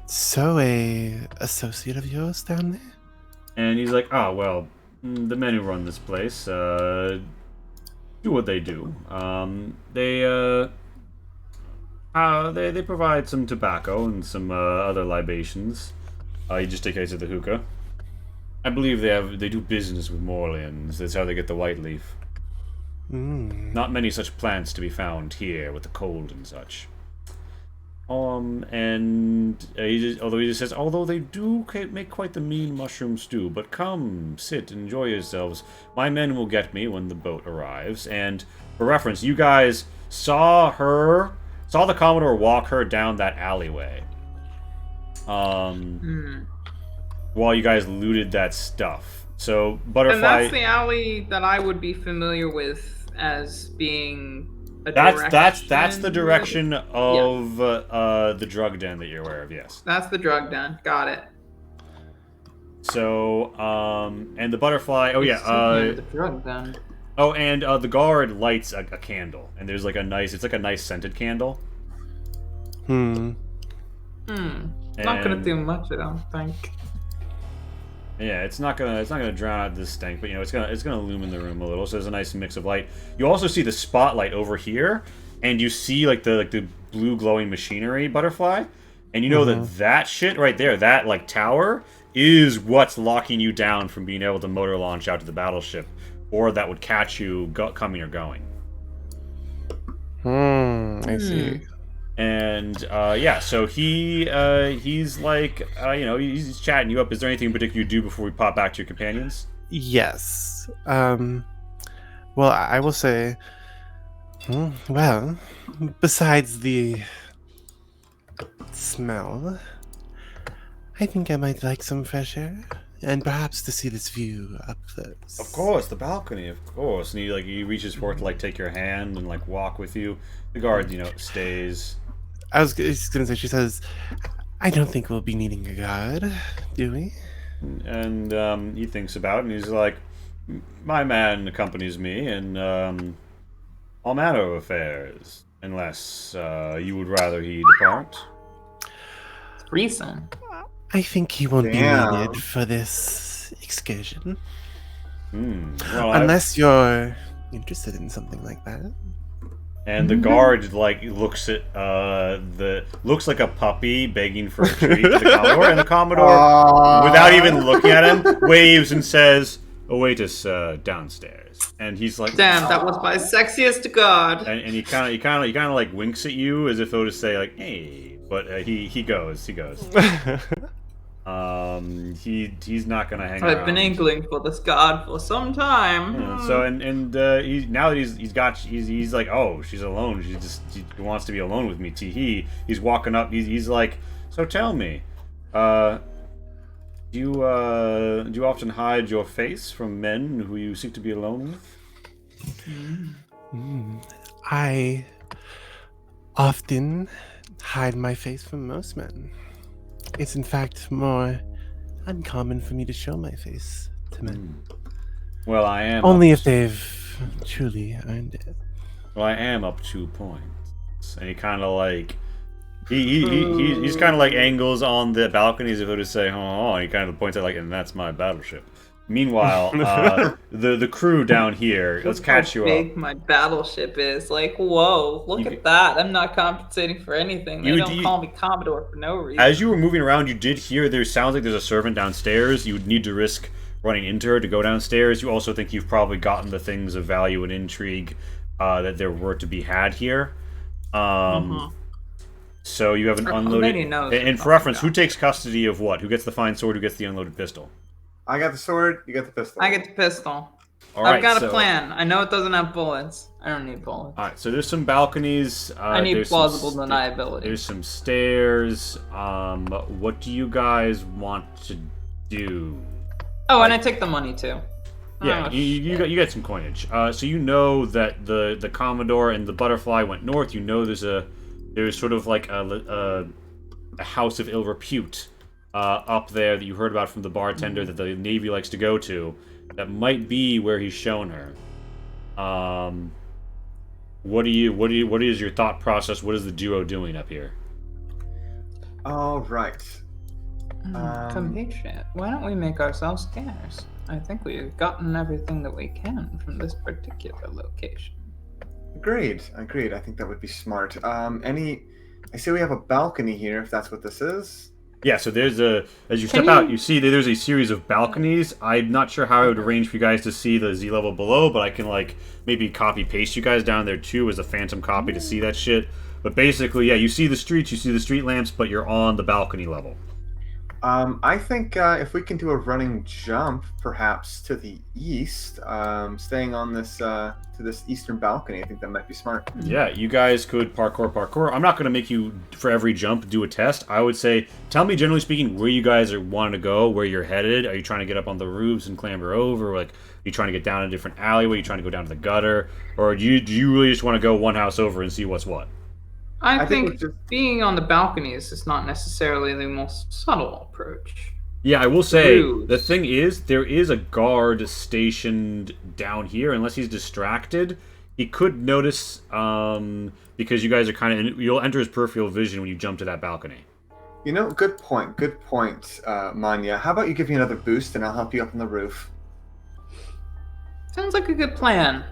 So a associate of yours down there? And he's like, oh, well, the men who run this place do what they do. They provide some tobacco and some other libations. You just take case of the hookah. I believe they do business with Morlians. That's how they get the white leaf. Not many such plants to be found here with the cold and such. And he just says, although they do make quite the mean mushroom stew, but come, sit, enjoy yourselves. My men will get me when the boat arrives. And for reference, you guys saw the Commodore walk her down that alleyway. While you guys looted that stuff. So, Butterfly... And that's the alley that I would be familiar with as being... That's the direction of the drug den that you're aware of. Yes, that's the drug den. Got it. So and the butterfly. Oh yeah. The drug den. Oh, and the guard lights a candle, and there's like a nice scented candle. Not gonna do much, I don't think. Yeah, it's not gonna drown out this stank, but you know it's gonna illumine the room a little. So there's a nice mix of light. You also see the spotlight over here, and you see like the blue glowing machinery, Butterfly, and you know that shit right there, that like tower, is what's locking you down from being able to motor launch out to the battleship, or that would catch you coming or going. I see. And yeah, so he's like, he's chatting you up. Is there anything in particular you do before we pop back to your companions? Yes. Well, I will say, well, besides the smell, I think I might like some fresh air, and perhaps to see this view up close. Of course, the balcony, of course. And he reaches forth to like take your hand and like walk with you. The guard, stays. I was just gonna say, she says, I don't think we'll be needing a guard, do we? And he thinks about it, and he's like, my man accompanies me in all manner of affairs, unless you would rather he depart. Reason. I think he won't be needed for this excursion. Well, unless you're interested in something like that. And the guard looks at looks like a puppy begging for a treat to the Commodore, and the Commodore, without even looking at him, waves and says, "Await us downstairs." And he's like, "Damn, that was my sexiest guard." And he kind of like winks at you as if though to say like, "Hey," but he goes. He's not gonna hang around. I've been angling for this guard for some time. Yeah, so he now that he's like, oh, she's alone. She wants to be alone with me. He's walking up. He's like, so tell me, do you often hide your face from men who you seek to be alone with? I often hide my face from most men. It's in fact more uncommon for me to show my face to men. Well, I am Only up if they've truly earned it. Well, I am up 2 points, and he kind of like he's kind of like angles on the balcony as if to say, "Oh," and he kind of points at like, "And that's my battleship." Meanwhile, the crew down here, let's catch you How up. big my battleship is. Like, whoa, look at that. I'm not compensating for anything. They don't call me Commodore for no reason. As you were moving around, you did hear there sounds like there's a servant downstairs. You would need to risk running into her to go downstairs. You also think you've probably gotten the things of value and intrigue that there were to be had here. So you have an unloaded... And for reference, who takes custody of what? Who gets the fine sword? Who gets the unloaded pistol? I got the sword, you got the pistol. I get the pistol. All right, I've got a plan. I know it doesn't have bullets. I don't need bullets. Alright, so there's some balconies. I need plausible deniability. There's some stairs. What do you guys want to do? Oh, and I take the money too. Yeah, Oh, you get some coinage. So you know that the Commodore and the Butterfly went north. You know there's sort of like a house of ill repute up there that you heard about from the bartender that the Navy likes to go to. That might be where he's shown her. What is your thought process? What is the duo doing up here? All right. Compatriot, why don't we make ourselves scanners? I think we've gotten everything that we can from this particular location. Agreed. I think that would be smart. I see we have a balcony here, if that's what this is. Yeah, so there's as you step out, you see that there's a series of balconies. I'm not sure how I would arrange for you guys to see the Z level below, but I can like maybe copy paste you guys down there too as a phantom copy to see that shit. But basically, yeah, you see the streets, you see the street lamps, but you're on the balcony level. I think if we can do a running jump, perhaps to the east, staying on this to this eastern balcony, I think that might be smart. Yeah, you guys could parkour. I'm not going to make you, for every jump, do a test. I would say, tell me, generally speaking, where you guys are wanting to go, where you're headed. Are you trying to get up on the roofs and clamber over? Like, are you trying to get down a different alleyway? Are you trying to go down to the gutter? Or do you really just want to go one house over and see what's what? I think being on the balcony is just not necessarily the most subtle approach. Yeah, I will say, the thing is, there is a guard stationed down here. Unless he's distracted, he could notice, because you guys are kind of... You'll enter his peripheral vision when you jump to that balcony. You know, good point, Manya. How about you give me another boost and I'll help you up on the roof? Sounds like a good plan.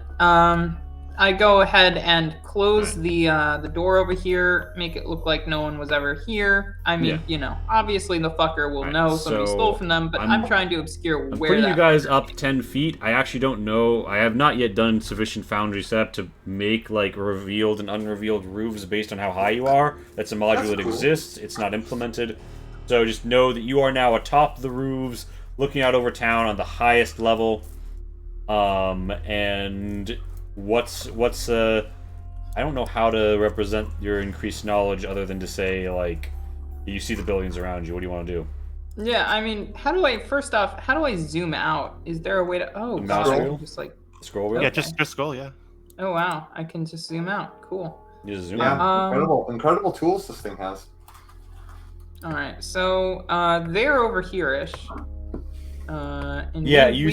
I go ahead and close the door over here, make it look like no one was ever here. I mean, you know, obviously the fucker will know somebody stole from them, but I'm trying to obscure where putting you guys up 10 feet. I actually don't know. I have not yet done sufficient foundry setup to make like revealed and unrevealed roofs based on how high you are. That's a module that exists. It's not implemented. So just know that you are now atop the roofs, looking out over town on the highest level. And what's I don't know how to represent your increased knowledge other than to say like you see the buildings around you. What do you want to do? Yeah, I mean, how do I zoom out? Is there a way to just like scroll wheel? Yeah, just scroll, yeah. Oh wow, I can just zoom out. Cool. You just zoom out. Incredible tools this thing has. All right, so they're over here-ish. Yeah, you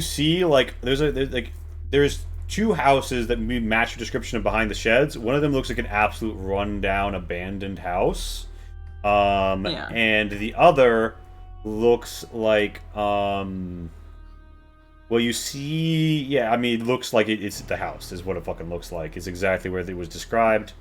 see like there's two houses that match your description of behind the sheds. One of them looks like an absolute rundown, abandoned house. And the other looks like, well, you see, yeah, I mean, it looks like it's the house is what it fucking looks like. It's exactly where it was described.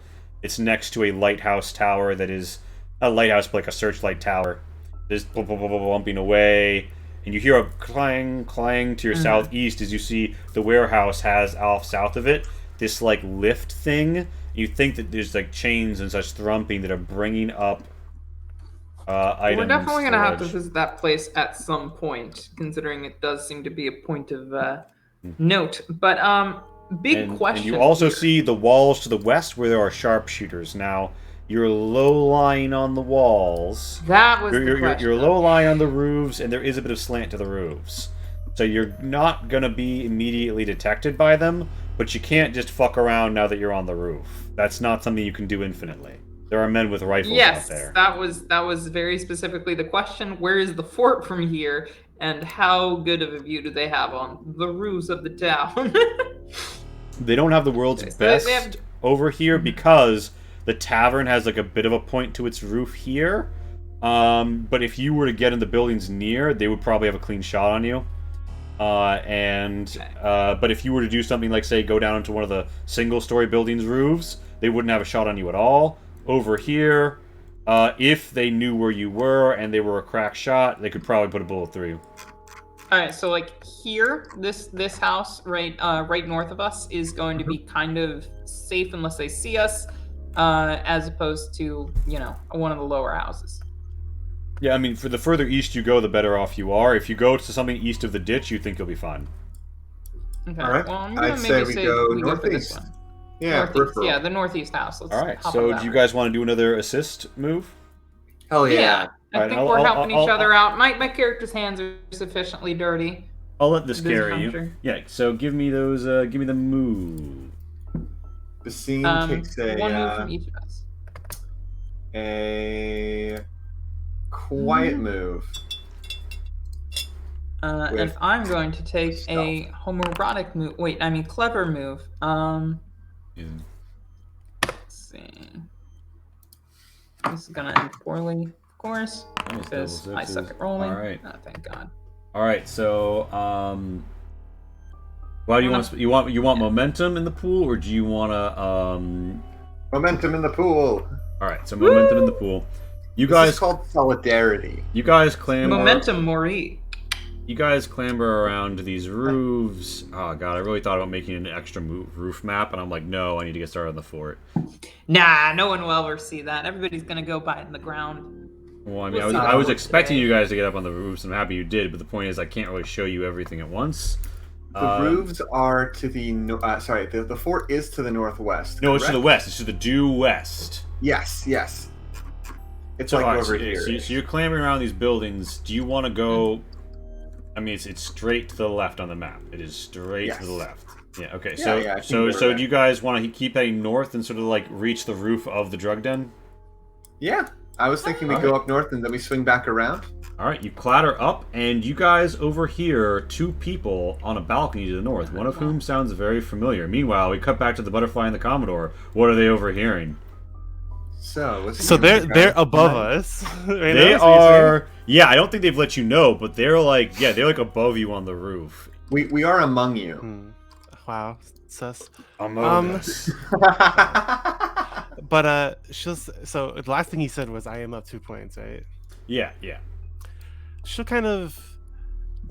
It's next to a lighthouse tower that is, not a lighthouse, but like a searchlight tower. Just bumping away. And you hear a clang, clang to your southeast as you see the warehouse has off south of it this like lift thing. You think that there's like chains and such thrumping that are bringing up items. We're definitely going to have to visit that place at some point, considering it does seem to be a point of note. But big question. And you also see the walls to the west where there are sharpshooters. Now, you're low-lying on the walls. That was the question. You're low-lying on the roofs, and there is a bit of slant to the roofs. So you're not going to be immediately detected by them, but you can't just fuck around now that you're on the roof. That's not something you can do infinitely. There are men with rifles out Yes, there. that was very specifically the question. Where is the fort from here, and how good of a view do they have on the roofs of the town? They don't have the world's Okay, so best they have- over here because the tavern has like a bit of a point to its roof here. But if you were to get in the buildings near, they would probably have a clean shot on you. But if you were to do something like, say, go down into one of the single-story buildings' roofs, they wouldn't have a shot on you at all. Over here, if they knew where you were and they were a crack shot, they could probably put a bullet through you. All right, so like here, this house right north of us is going to be kind of safe unless they see us, as opposed to one of the lower houses. Yeah, I mean, for the further east you go, the better off you are. If you go to something east of the ditch, you think you'll be fine. Okay. All right. Well, I'm gonna I'd maybe say say we go we go for this northeast. one. Yeah, Northeast. peripheral. Yeah, the northeast house. Let's All right, hop so on that do you route. guys want to do another assist move? Hell Yeah, yeah. I Alright, think I'll- we're I'll- helping I'll- each other out. My character's hands are sufficiently dirty. I'll let this This carry you. country. Yeah, so give me those. Give me the move. The scene takes One move from each of us. a quiet move. And With I'm going to take a stealth. homoerotic move. Wait, I mean clever move. Yeah. Let's see. This is gonna end poorly, of course, Nice, because double I suck sixes. at rolling. All right. Oh, thank God. All right. So, well, you want momentum in the pool, or do you want to Momentum in the pool. All right. So momentum in the pool. You This guys, is called solidarity. you guys clamber. Momentum, Maury. You guys clamber around these roofs. Oh god, I really thought about making an extra roof map, and I'm like, no, I need to get started on the fort. Nah, no one will ever see that. Everybody's gonna go by it in the ground. Well, I mean, We'll see I was that expecting today. you guys to get up on the roofs. I'm happy you did, but the point is, I can't really show you everything at once. The roofs are to the the fort is to the northwest. No, it's to the correct? west. It's to the due west. Yes. It's So, like alright, over so, here. so you're clambering around these buildings. Do you want to go? I mean, it's straight to the left on the map. It is straight to the Yes. left. Yeah. Okay. Yeah, So yeah, I can so go so there. do you guys want to keep heading north and sort of like reach the roof of the drug den? Yeah, I was thinking we Alright. go up north and then we swing back around. All right, you clatter up, and you guys overhear two people on a balcony to the north, one of whom sounds very familiar. Meanwhile, we cut back to the butterfly and the Commodore. What are they overhearing? So they're above us. Right They now? So you're saying- are... Yeah, I don't think they've let you know, but they're like above you on the roof. We are among you. Wow, sus. Among us. But so the last thing he said was, "I am up 2 points," right? Yeah. She'll kind of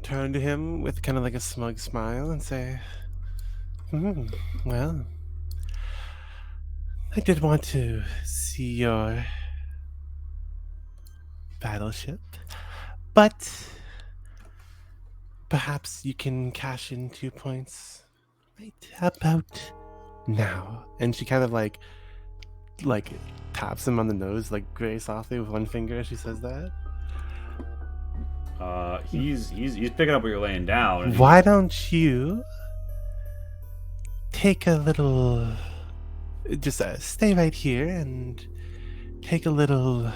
turn to him with kind of like a smug smile and say, well, I did want to see your battleship, but perhaps you can cash in 2 points right about now." And she kind of like taps him on the nose, like very softly with one finger as she says that. He's picking up what you're laying down. and Why don't you take a little, just stay right here and take a little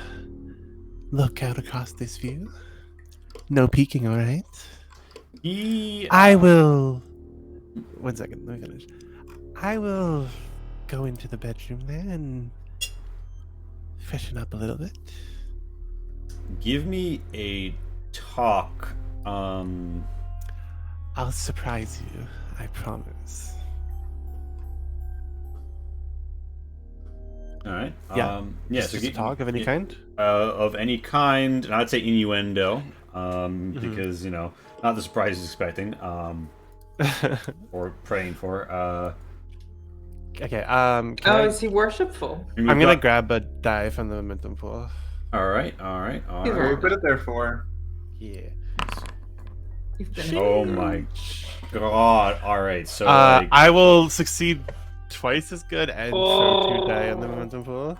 look out across this view? No peeking, all right? I will. 1 second, let me finish. I will go into the bedroom there and freshen up a little bit. Give me a talk. I'll surprise you, I promise. All right. Yeah. So Just a talk of any kind? Of any kind, and I'd say innuendo, because not the surprise he's expecting, or praying for. Okay, Is he worshipful? and I'm we've gonna got- grab a die from the momentum pool. All right. What do we put it there for? Yeah. You've been Oh my god! All right. So I will succeed twice as good and throw 2 die on the momentum pool.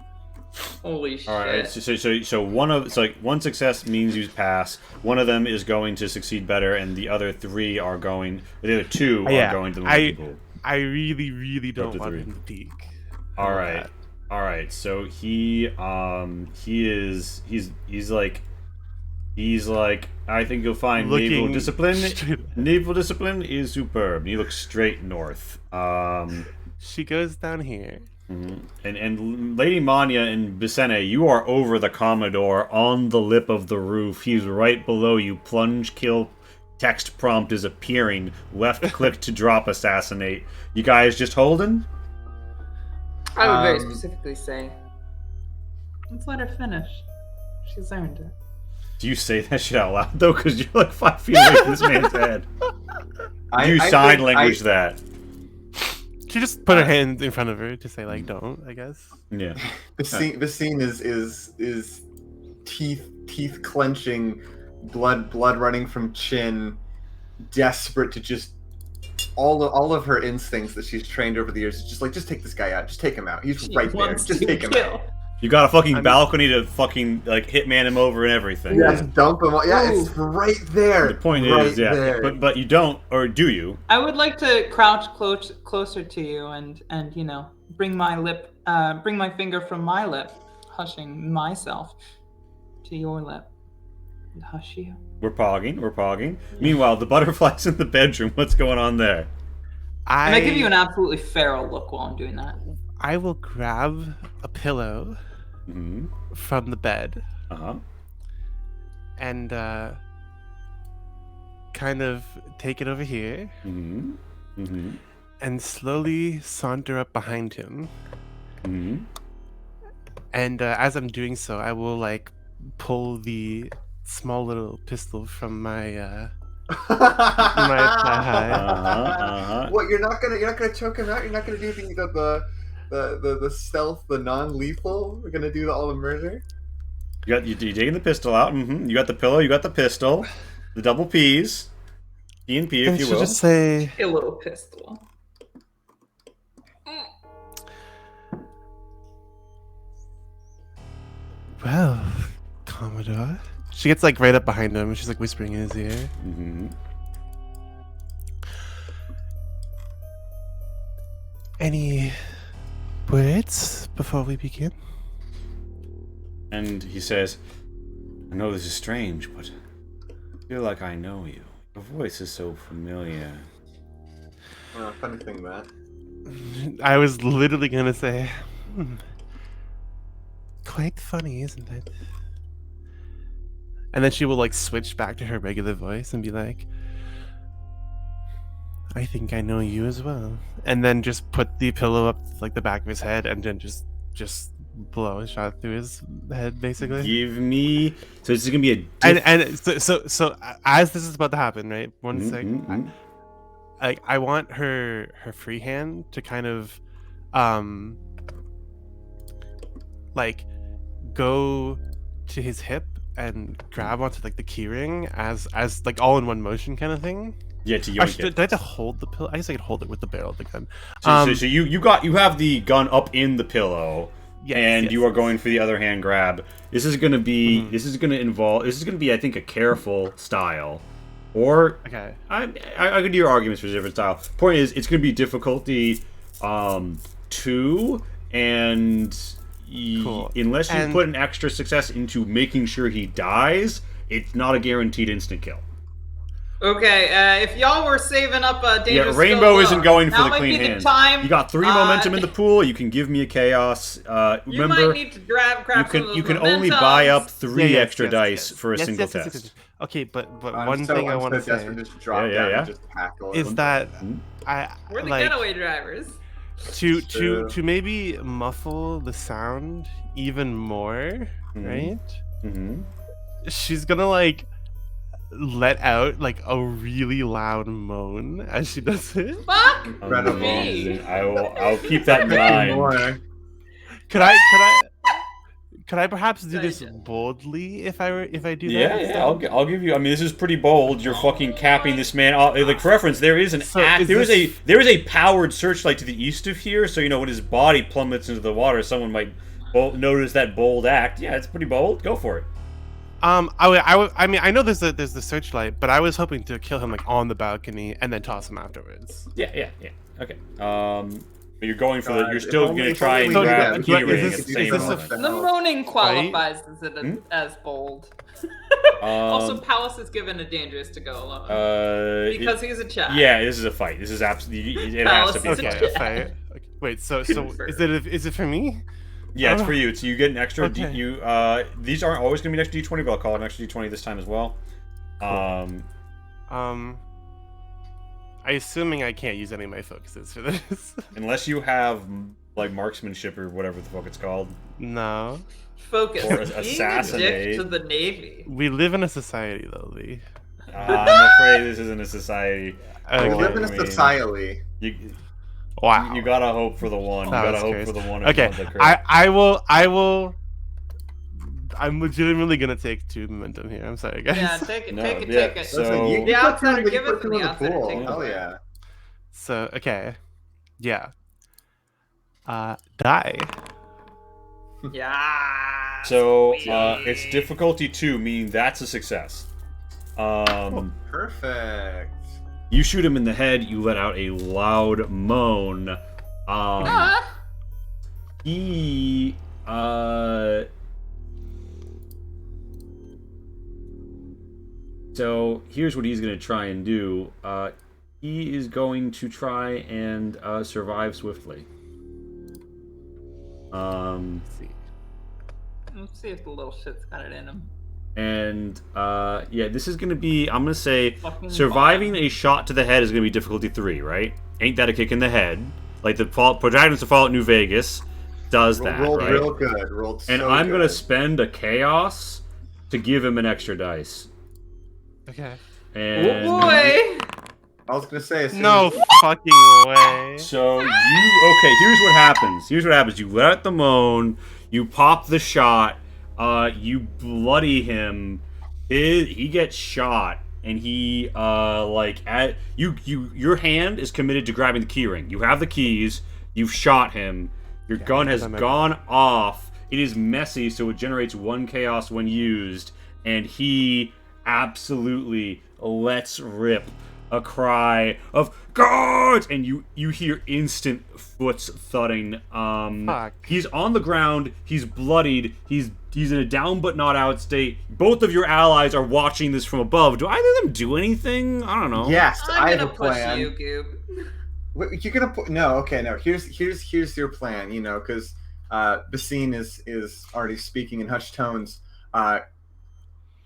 Holy shit. all right. So one success means you pass. One of them is going to succeed better, and the other 3 are going. The other 2 are Yeah, going to the momentum pool. I really Up to don't want 3. him to peek. All right. All right, so he's like I think you'll find naval Looking discipline. straight- Naval discipline is superb. He looks straight north. She goes down here. And Lady Manya and Vicene, you are over the Commodore on the lip of the roof. He's right below you. Plunge kill text prompt is appearing. Left click to drop assassinate. You guys just holding? I would very specifically say, let's let her finish. She's earned it. Do you say that shit out loud though? Because you're like 5 feet away from this man's head. You sign language that. She just put her hand in front of her to say like, "Don't," I guess. Yeah. The scene is teeth clenching, blood running from chin, desperate to just all of her instincts that she's trained over the years is just like, just take this guy out, just take him out. He's right there. Just take him out. You got a fucking balcony to fucking like hitman him over and everything. Yes, dump him. Yeah, it's right there. The point is, but you don't, or do you? I would like to crouch closer to you and you know bring my finger from my lip, hushing myself to your lip, and hush you. We're pogging. Meanwhile, the butterfly's in the bedroom. What's going on there? And I give you an absolutely feral look while I'm doing that. I will grab a pillow from the bed. And kind of take it over here. And slowly saunter up behind him. And as I'm doing so, I will like pull the small little pistol from my thigh. What, you're not gonna choke him out? You're not gonna do the stealth, the non-lethal? We're gonna do all the murder? You're taking the pistol out. You got the pillow. You got the pistol. The double P's. P and P, if you will. Just say a little pistol. Well, Commodore. She gets like right up behind him. She's like whispering in his ear. Any words before we begin? And he says, I know this is strange, but I feel like I know you. Your voice is so familiar. Funny thing, Matt. I was literally gonna say, quite funny, isn't it? And then she will like switch back to her regular voice and be like, I think I know you as well. And then just put the pillow up like the back of his head and then just blow a shot through his head, basically. Give me. So this is gonna be a. And so as this is about to happen, right? One second. I want her free hand to kind of, like, go to his hip and grab onto like the keyring as like all in one motion kind of thing. Yeah, to yoink it. Did I have to hold the pillow? I guess I could hold it with the barrel of the gun. So you have the gun up in the pillow, you are going for the other hand grab. This is gonna be this is gonna be I think a careful style, or okay. I could do your arguments for a different style. Point is, it's gonna be difficulty 2, and Cool. unless you put an extra success into making sure he dies, it's not a guaranteed instant kill. Okay, if y'all were saving up a dangerous Rainbow isn't going for the might clean be the hand. time. You got 3 momentum in the pool. You can give me a chaos. You Remember, might need to grab you can only buy up 3 extra dice for a single test. Yes. Okay, but one thing I want to say is that we're the getaway drivers. To maybe muffle the sound even more, right? She's gonna like let out like a really loud moan as she does it. Fuck me! I'll keep that in mind. Could I perhaps do this boldly if I do that? Yeah, I'll give you. I mean, this is pretty bold. You're fucking capping this man. Like for reference, there is there is a powered searchlight to the east of here. So when his body plummets into the water, someone might notice that bold act. Yeah, it's pretty bold. Go for it. I mean, I know there's the searchlight, but I was hoping to kill him like on the balcony and then toss him afterwards. Yeah. Okay. You're going for the. You're If still only- going to if try only and we grab did the that. key ring Is at this- the same is this a moment. The moaning qualifies as bold. Also, Palace is given a dangerous to go alone because he's a chat. Yeah, this is a fight. This is absolutely. It has to be. Palace a is fight. Okay, a fight. Okay. Wait, so is it for me? Yeah, it's for you. So you get an extra. Okay. These aren't always going to be an extra D20, but I'll call it an extra D20 this time as well. Cool. I assuming I can't use any of my focuses for this. Unless you have like marksmanship or whatever the fuck it's called. No. Focus. Or Being a assassinate. dick to the Navy. We live in a society, though, Lee. I'm afraid this isn't a society. We Okay. live in a society. Wow. You gotta hope for the one. You That gotta was hope crazy. for the one. Okay, That I will. I'm legitimately gonna take 2 momentum here. I'm sorry, guys. Yeah, take it, No, take it, yeah, take it. so- Listen, you The put outsider, two- give you it put from two the in outsider, pool. take it Hell away. yeah. So okay, yeah. Die. Yeah. So sweet. it's difficulty 2, meaning that's a success. Perfect. You shoot him in the head. You let out a loud moan. He So here's what he's gonna try and do. He is going to try and survive swiftly. Let's see. Let's see if the little shit's got it in him. And yeah, this is gonna be. I'm gonna say Fucking surviving a shot to the head is gonna be difficulty 3, right? Ain't that a kick in the head? Like the Protagonist of Fallout New Vegas does that, Rolled right? real good. Rolled And so I'm good. gonna spend a chaos to give him an extra dice. Okay. And Oh boy! I was gonna say. as soon No as- fucking way. So here's what happens. Here's what happens. You let out the moan, you pop the shot, you bloody him. He gets shot, and he your hand is committed to grabbing the key ring. You have the keys. You've shot him. Your gun has gone off. It is messy, so it generates 1 chaos when used, and he absolutely lets rip a cry of guards, and you hear instant foots thudding. Fuck. He's on the ground. He's bloodied. He's in a down but not out state. Both of your allies are watching this from above. Do either of them do anything? I don't know. Yes, I I'm have gonna a push plan. you, Goop. Wait, you're gonna put no. Okay, no. Here's your plan. You know, because Basine is already speaking in hushed tones.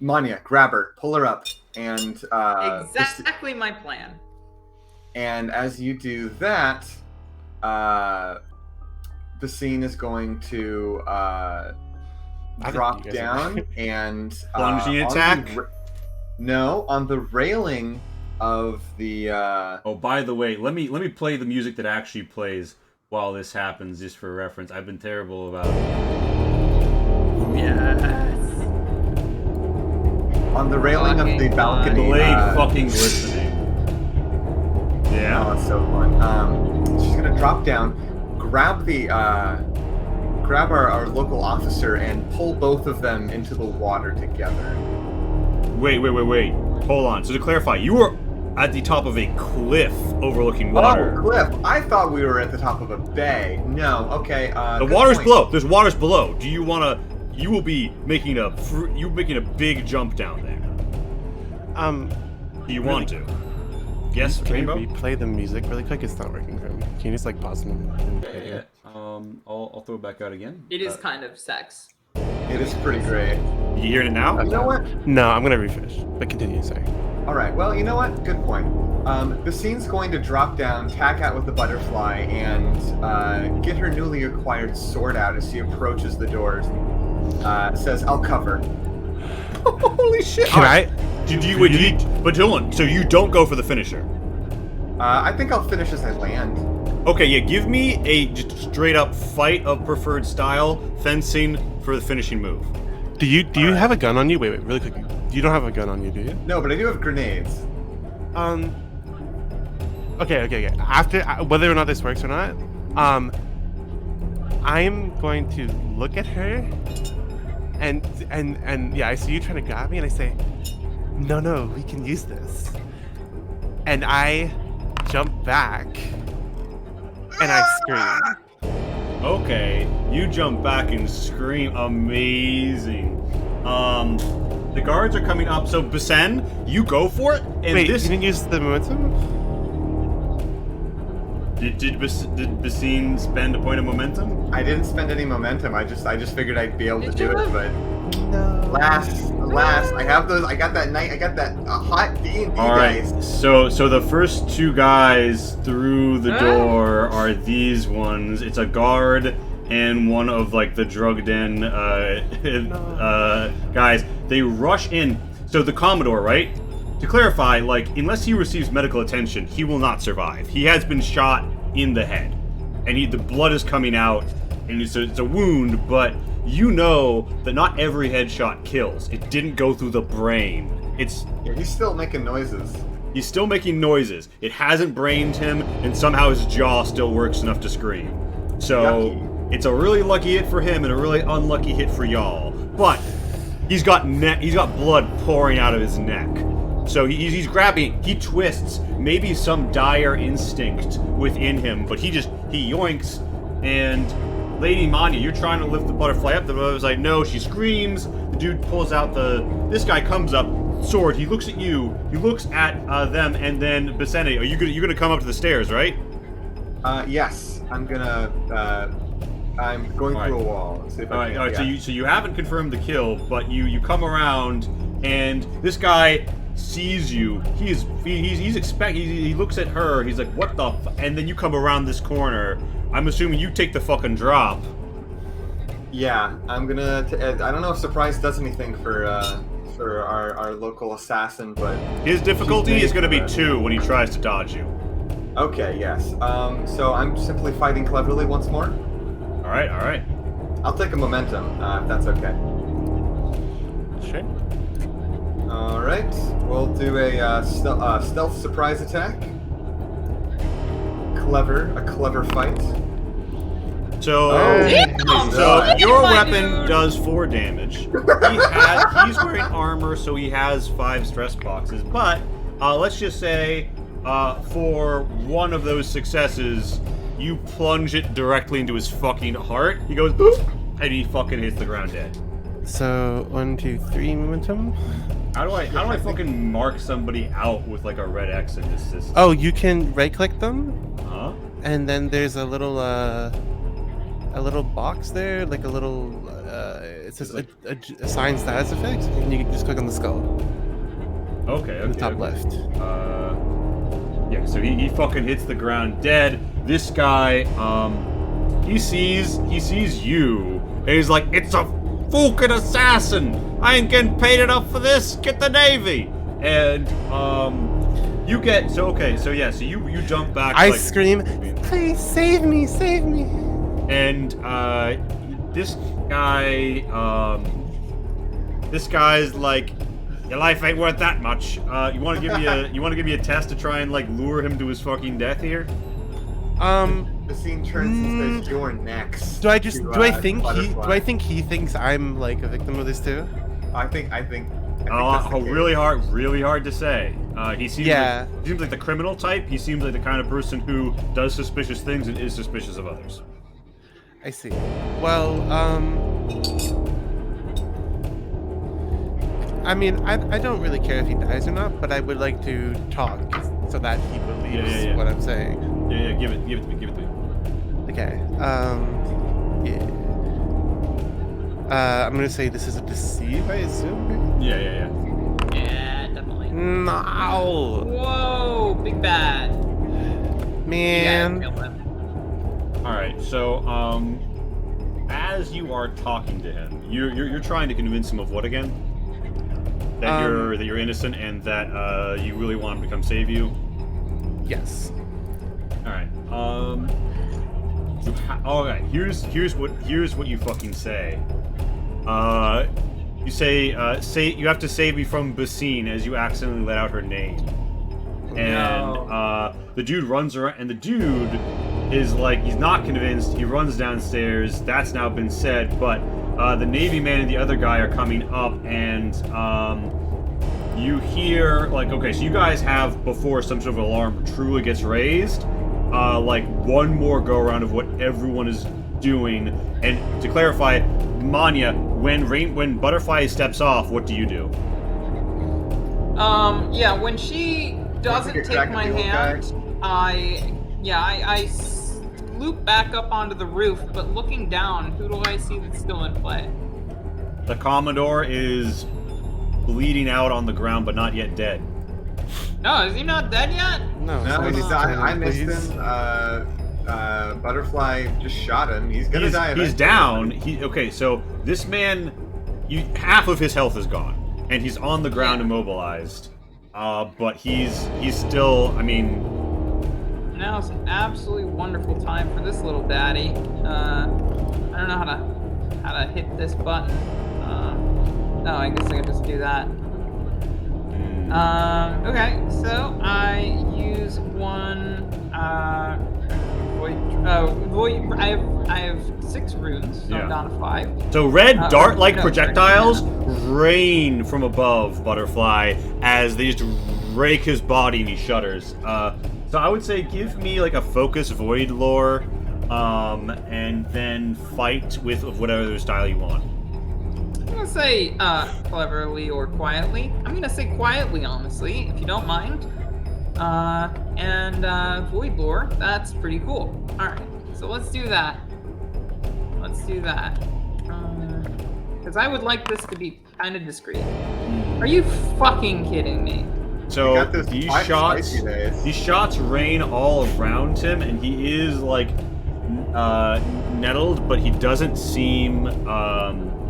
Manya, grab her, pull her up, and Exactly my plan. and as you do that, Basine is going to drop you guys are down right. and Plunging on attack? on the railing of the Oh, by the way, let me play the music that actually plays while this happens, just for reference. I've been terrible about it. Yes. on the railing of the Fucking balcony. Delayed fucking listening. Oh, Yeah. it's so fun. She's gonna drop down, grab the grab our local officer, and pull both of them into the water together. Wait. Hold on. So to clarify, you were at the top of a cliff overlooking water. Oh, cliff! I thought we were at the top of a bay. No, okay. The good water's point. below. There's waters below. Do you wanna? You will be making a big jump down there. Do you want to? Yes, Can Rainbow. you replay the music really quick? It's not working for me. Can you just like pause and play it again? I'll throw it back out again. It is kind of sex. It is pretty great. You hearing it now? You know what? No, I'm gonna refresh. But continue. Sorry. All right. Well, you know what? Good point. The scene's going to drop down, tack out with the butterfly, and get her newly acquired sword out as she approaches the doors. Says, "I'll cover." Holy shit! Can I? But Dylan, so you don't go for the finisher. I think I'll finish as I land. Okay, yeah, give me a just straight up fight of preferred style fencing for the finishing move. Do you Alright. have a gun on you? Wait, really quick. You don't have a gun on you, do you? No, but I do have grenades. Okay. After whether or not this works or not, I'm going to look at her, and yeah, I see you trying to grab me, and I say, no, we can use this, and I jump back, and I scream. Okay, you jump back and scream. Amazing. The guards are coming up. So Basen, you go for it. And Wait, this you didn't use the momentum? did Basen spend a point of momentum? I didn't spend any momentum. I just figured I'd be able to Did do you? it, but No. alas, I have those. I got that hot D&D All right. dice. So the first two guys through the door are these ones. It's a guard and one of like the drug den guys. They rush in. So the Commodore, right? To clarify, like, unless he receives medical attention, he will not survive. He has been shot in the head, and the blood is coming out, and it's a wound. But you know that not every headshot kills. It didn't go through the brain. Yeah, he's still making noises. He's still making noises. It hasn't brained him, and somehow his jaw still works enough to scream. So it's a really lucky hit for him and a really unlucky hit for y'all. But he's got blood pouring out of his neck. So he's grabbing, he twists, maybe some dire instinct within him, but he yoinks, and Lady Manya, you're trying to lift the butterfly up, the butterfly's like, no, she screams, the dude pulls out this guy comes up, sword, he looks at you, he looks at them, and then Basene, you're gonna come up to the stairs, right? Yes, I'm going through a wall. Let's see if I can. All right. So you haven't confirmed the kill, but you come around, and this guy sees you. He looks at her. He's like, "What the?" And then you come around this corner. I'm assuming you take the fucking drop. Yeah, I'm gonna. I don't know if surprise does anything for our local assassin, but His difficulty is going to be for it. 2 when he tries to dodge you. Okay, yes. So I'm simply fighting cleverly once more. All right. I'll take a momentum, if that's okay. Sure. All right, we'll do a stealth surprise attack. A clever fight. So, Damn! Your My weapon dude! does 4 damage. He's wearing armor, so he has 5 stress boxes. But let's just say, for one of those successes, you plunge it directly into his fucking heart. He goes, "Oof," and he fucking hits the ground dead. So 1, 2, 3 momentum. How do I fucking mark somebody out with like a red X in this system? Oh, you can right-click them, Huh? and then there's a little box there, like a little it says assign status effect, and you can just click on the skull Okay. in the top left. Yeah. So he fucking hits the ground dead. This guy, he sees you, and he's like, "It's a fucking assassin! I ain't getting paid enough for this. Get the Navy!" And you get so you jump back. I like, scream, "Please save me! Save me!" And this guy's like, "Your life ain't worth that much. You want to give me a test to try and like lure him to his fucking death here?" The scene turns and says, "You're next." Do I think Butterfly. he thinks I'm like a victim of this too? I think that's the case. Really hard to say. He seems Yeah. like the criminal type. He seems like the kind of person who does suspicious things and is suspicious of others. I see. Well, I mean, I don't really care if he dies or not, but I would like to talk so that he believes Yeah. what I'm saying. Yeah, give it to me. Okay. Yeah. I'm gonna say this is a deceive, I assume. Yeah. Yeah, definitely. No, Whoa, big bad. man. Yeah, kill him. All right. So, as you are talking to him, you're trying to convince him of what again? That you're innocent and that you really want him to come save you. Yes. All right. All right. Here's what you fucking say. You say you have to save me from Basine as you accidentally let out her name. And the dude runs around, and the dude is like, he's not convinced. He runs downstairs. That's now been said, but the Navy man and the other guy are coming up, and you hear like, okay, so you guys have before some sort of alarm truly gets raised. like one more go around of what everyone is doing. And to clarify, Manya, when Butterfly steps off, what do you do? Yeah, when she doesn't take my hand, I loop back up onto the roof, but looking down, who do I see that's still in play? The Commodore is bleeding out on the ground, but not yet dead. No, is he not dead yet? No, I missed him. Butterfly just shot him. He's gonna die eventually. He's down. Okay, so this man, half of his health is gone, and he's on the ground immobilized. But he's still. I mean, now's an absolutely wonderful time for this little daddy. I don't know how to hit this button. No, I guess I can just do that. Okay, so I use one. I have 6 runes, so I'm down to 5. So red dart-like projectiles rain from above Butterfly as they just rake his body and he shudders. So I would say give me like a focus void lore, and then fight with whatever style you want. I'm gonna say cleverly or quietly. I'm gonna say quietly, honestly, if you don't mind. And void lore, that's pretty cool. Alright, so let's do that. Because I would like this to be kind of discreet. Are you fucking kidding me? So these shots rain all around him, and he is like nettled, but he doesn't seem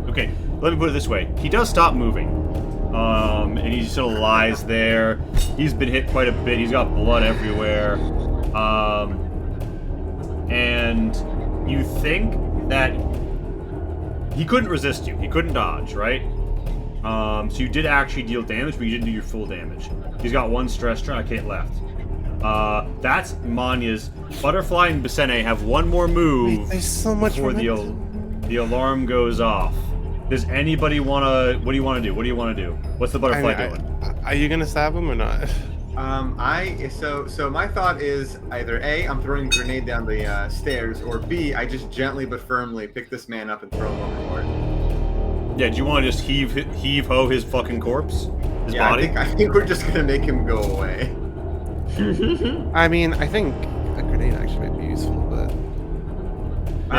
okay. Let me put it this way: he does stop moving, and he just sort of lies there. He's been hit quite a bit. He's got blood everywhere, and you think that he couldn't resist you. He couldn't dodge, right? So you did actually deal damage, but you didn't do your full damage. He's got 1 stress trinket left. That's Manya's. Butterfly and Besene have 1 more move. Wait, there's so much before the alarm goes off. Does anybody wanna? What do you want to do? What do you want to do? What's the butterfly doing? Are you gonna stab him or not? So my thought is either A, I'm throwing a grenade down the stairs, or B, I just gently but firmly pick this man up and throw him overboard. Yeah, do you want to just heave ho his fucking corpse? His body? I think we're just gonna make him go away. I mean, I think a grenade actually might be useful, but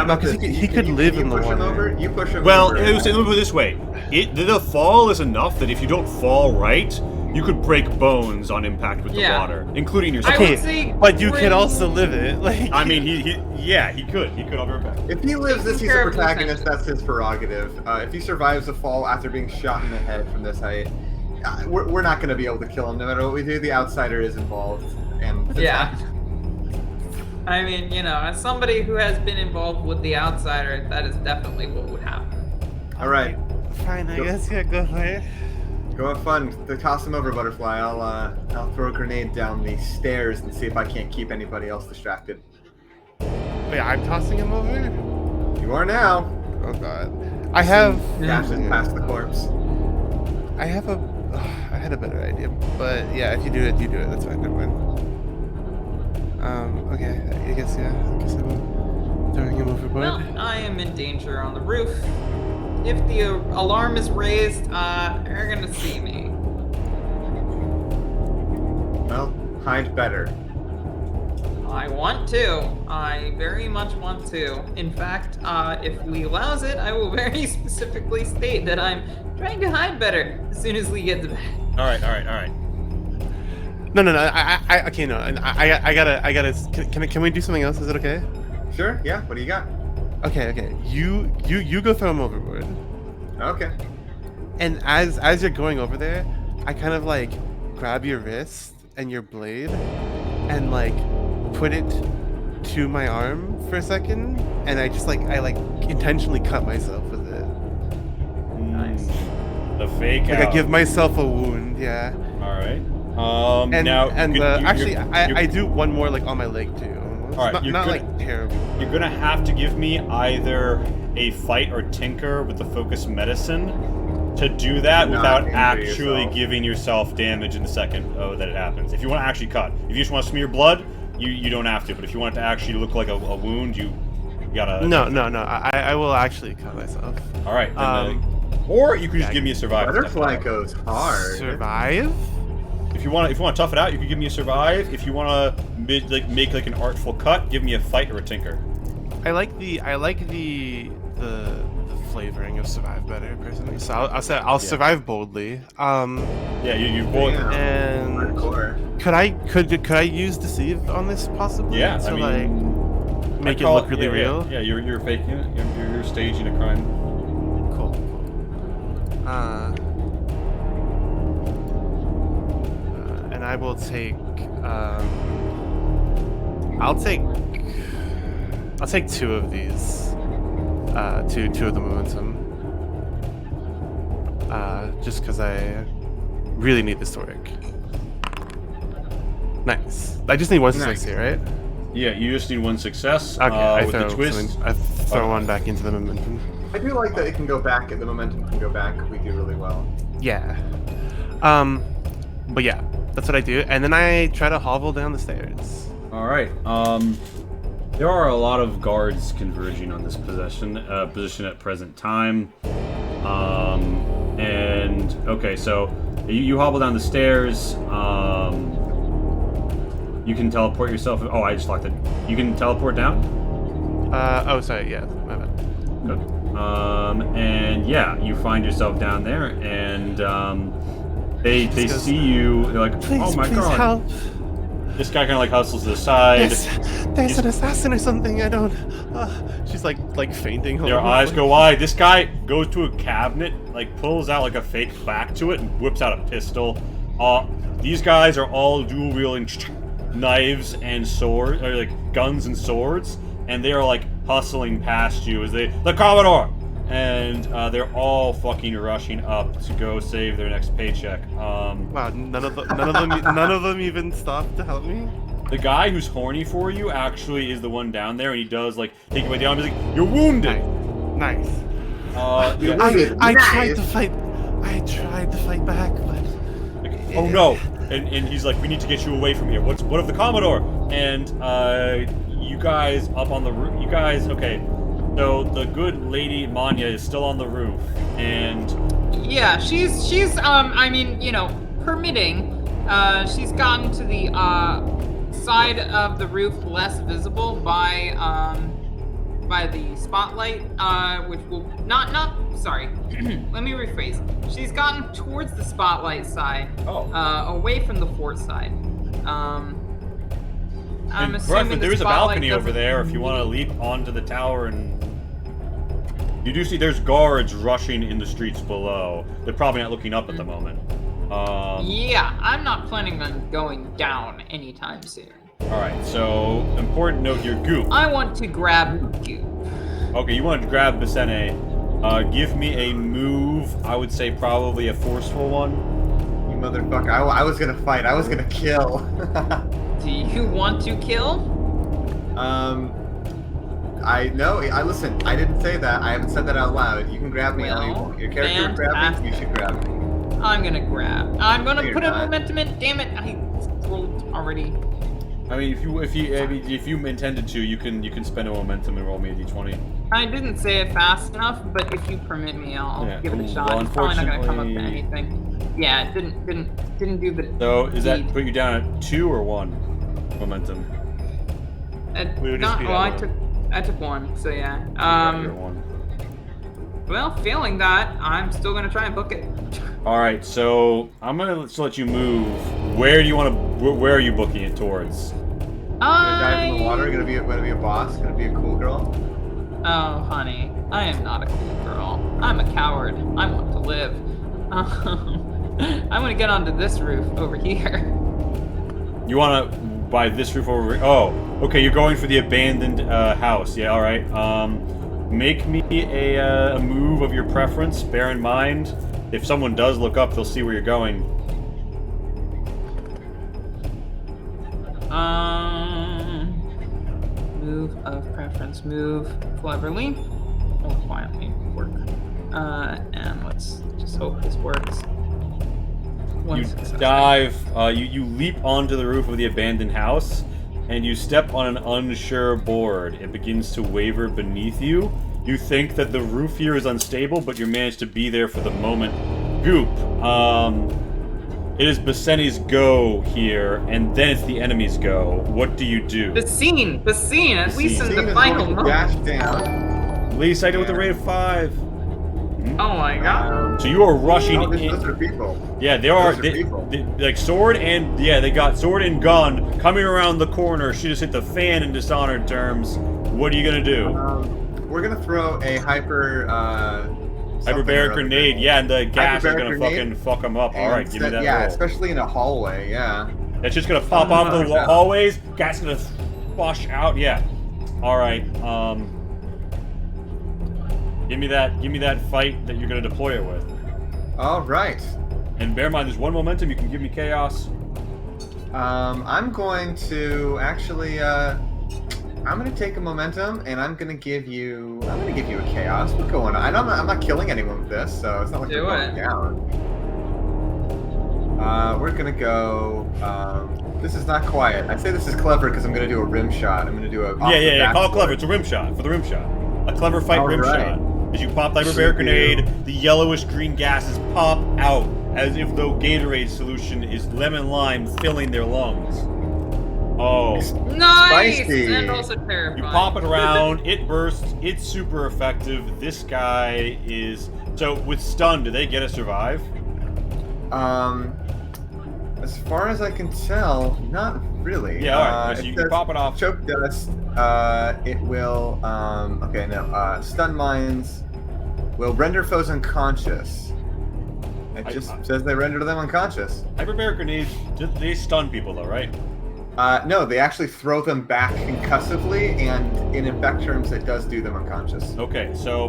because he could live in the water. You push him well, over. Let me put it this way: the fall is enough that if you don't fall right, you could break bones on impact with the water, including yourself. Okay, but you could also live it. Like, I mean, he could. I'll be right back. If he lives this, he's a protagonist. That's his prerogative. If he survives a fall after being shot in the head from this height, we're not going to be able to kill him. No matter what we do, the outsider is involved. And I mean, as somebody who has been involved with the outsider, that is definitely what would happen. All right. Fine, I guess. Yeah, go for it. Go have fun. Toss him over, Butterfly. I'll throw a grenade down the stairs and see if I can't keep anybody else distracted. Wait, I'm tossing him over? You are now. Oh god. I have... Dashes past the corpse. I have a... I had a better idea, but yeah, if you do it, that's fine, never mind. Okay, I guess I'm throwing him overboard. Well, I am in danger on the roof. If the alarm is raised, you're gonna see me. Well, hide better. I want to. I very much want to. In fact, if Lee allows it, I will very specifically state that I'm trying to hide better as soon as Lee gets back. All right. No. I gotta. Can we do something else? Is it okay? Sure. Yeah. What do you got? Okay. You go throw him overboard. Okay. And as you're going over there, I kind of like grab your wrist and your blade, and like put it to my arm for a second, and I intentionally cut myself with it. Nice. The fake out. Like I give myself a wound. Yeah. All right. I do one more like on my leg too. All right, not like terrible. You're gonna have to give me either a fight or tinker with the focus medicine to do that without actually giving yourself damage in the second that it happens. If you want to actually cut, if you just want to smear blood, you don't have to, but if you want it to actually look like a wound, you gotta. No. I will actually cut myself. All right. Then, or you could just give me a survive. Butterfly goes hard. Survive? If you want to tough it out, you can give me a survive. If you want to make like an artful cut, give me a fight or a tinker. I like the flavoring of survive better personally. So I'll survive boldly. Yeah, you both. And Hardcore. could I use deceive on this possibly? Yeah, to I mean, make it look really yeah, real. Yeah, you're faking it. You're staging a crime. Cool. And I will take. I'll take 2 of these. Two of the momentum. Just because I really need this to work. Nice. I just need 1 success here, right? Yeah, you just need 1 success. Okay, with the twist. I throw one back into the momentum. I do like that it can go back. The momentum can go back. We do really well. Yeah. But yeah, that's what I do, and then I try to hobble down the stairs. All right. There are a lot of guards converging on this position at present time. And okay, so you hobble down the stairs. You can teleport yourself. Oh, I just locked it. You can teleport down. Oh, sorry. Yeah, my bad. Good. And yeah, you find yourself down there, and they see you. They're like, Please, oh my please god. help. This guy kind of like hustles to the side. There's an assassin or something. I don't. She's like fainting. Their eyes go wide. This guy goes to a cabinet, like pulls out like a fake back to it, and whips out a pistol. These guys are all dual wielding knives and swords, or like guns and swords, and they are like hustling past you as the Commodore, and they're all fucking rushing up to go save their next paycheck. Wow, none of them even stopped to help me. The guy who's horny for you actually is the one down there, and he does like take you by the arm. He's like, "You're wounded." Nice. Yeah. I tried to fight. I tried to fight back, but. Oh no! And he's like, "We need to get you away from here." What of the Commodore? And you guys up on the roof. You guys, okay. So the good lady Manya is still on the roof, and yeah, she's I mean, you know, permitting. She's gotten to the side of the roof less visible by the spotlight, which will not sorry. Let me rephrase. She's gotten towards the spotlight side, away from the fort side. I'm assuming there is a balcony over there if you need- want to leap onto the tower, and you do see there's guards rushing in the streets below. They're probably not looking up at the moment. Yeah, I'm not planning on going down anytime soon. All right, so important note here, Goop. I want to grab Goop. Okay, you want to grab Basene. Give me a move. I would say probably a forceful one. You motherfucker. I was gonna fight. I was gonna kill. Do you want to kill? I listen, I didn't say that. I haven't said that out loud. You can grab me all you want. Your character would grab me, you should grab me. I'm gonna grab. I'm gonna No, put you're a not. momentum in. Damn it! I rolled already. I mean, if you intended to, you can spend a momentum and roll me a d20. I didn't say it fast enough, but if you permit me, I'll Yeah, give it a ooh, shot. well, It's probably not gonna come up to unfortunately- anything. Yeah, it didn't do the. So is that deed. put you down at 2 or 1 momentum? We would just be Well, at I took 1, so yeah. Yeah, you're 1. Well, failing that, I'm still gonna try and book it. All right, so I'm gonna just let you move. Where do you want to? Where are you booking it towards? Gonna dive in the water, gonna be a boss, gonna be a cool girl. Oh, honey, I am not a cool girl. I'm a coward. I want to live. I want to get onto this roof over here. You want to buy this roof over? Oh, okay. You're going for the abandoned house. Yeah. All right. Make me a move of your preference. Bear in mind, if someone does look up, they'll see where you're going. Move of preference. Move cleverly or quietly. Work. And let's just hope this works. One You success. dive. You leap onto the roof of the abandoned house, and you step on an unsure board. It begins to waver beneath you. You think that the roof here is unstable, but you manage to be there for the moment. Goop, it is Basseni's go here, and then it's the enemy's go. What do you do? The scene, at least in Scene the is final going to moment. dash down. At least I did with a rate of 5. Oh my god. So you are rushing in. Those are people. Yeah, there are. Those are people. Like sword and they got sword and gun coming around the corner. She just hit the fan in Dishonored terms. What are you gonna do? We're gonna throw a Hyperbaric grenade. Yeah, and the gas is Hyperbaric gonna grenade. fucking fuck them up. All right, give me that Yeah, roll. especially in a hallway. Yeah. It's just gonna pop off the hallways. Gas gonna flush out. Yeah. All right. Give me that fight that you're gonna deploy it with. All right. And bear in mind, there's 1 momentum. You can give me chaos. I'm going to actually. I'm gonna take a momentum, and I'm gonna give you a chaos. What's going on? I'm not killing anyone with this, so it's not like we're going down. We're gonna go. This is not quiet. I say this is clever because I'm gonna do a rim shot. I'm gonna do a. Yeah. Call it clever. It's a rim shot for the rim shot. A clever fight rim shot. As you pop the hyperbaric grenade, the yellowish green gases pop out as if though Gatorade solution is lemon lime filling their lungs. Oh. Nice! Spicy. And also terrifying. You pop it around, it bursts, it's super effective. This guy is... So, with stun, do they get to survive? As far as I can tell, not really. Yeah, alright. So you can pop it off. Choke dust, it will, stun mines will render foes unconscious. It just says they render them unconscious. Hyperbaric grenades, they stun people though, right? No, they actually throw them back concussively, and in effect terms, it does do them unconscious. Okay, so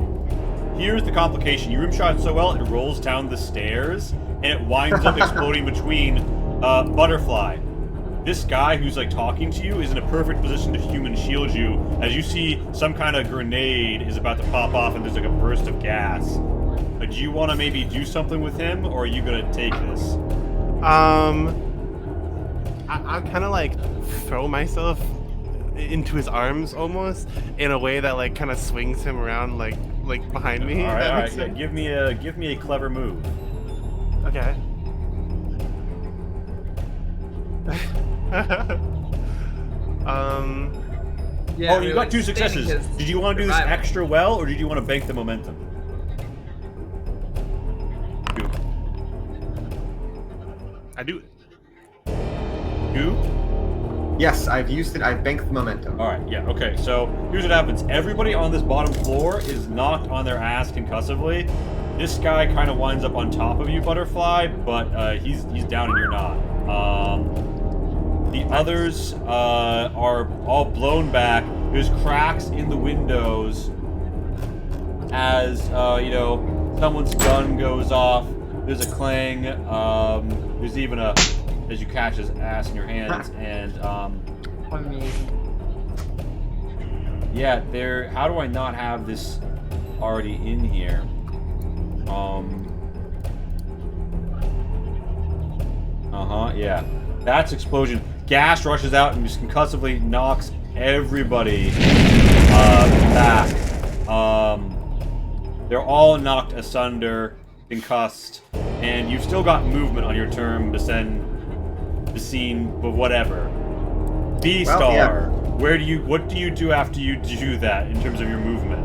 here's the complication. You rim shot so well, it rolls down the stairs, and it winds up exploding between Butterfly. This guy who's like talking to you is in a perfect position to human shield you as you see some kind of grenade is about to pop off and there's like a burst of gas. Do you want to maybe do something with him, or are you gonna take this? I'll kind of like throw myself into his arms almost in a way that like kind of swings him around like behind me. All right. Yeah, give me a clever move. Okay. Yeah, oh, you got 2 successes. Did you want to do this extra well, or did you want to bank the momentum? Goop. I do. Goop? Yes, I've used it. I've banked the momentum. All right, yeah, okay. So here's what happens. Everybody on this bottom floor is knocked on their ass concussively. This guy kind of winds up on top of you, Butterfly, but he's down and you're not. The others are all blown back. There's cracks in the windows as, someone's gun goes off. There's a clang. There's even a... as you catch his ass in your hands, and, Amazing. yeah, how do I not have this already in here? Yeah. That's explosion. Gas rushes out and just concussively knocks everybody back. They're all knocked asunder, concussed, and you've still got movement on your turn to send the scene, but whatever. B-Star, Well, yeah. What do you do after you do that in terms of your movement?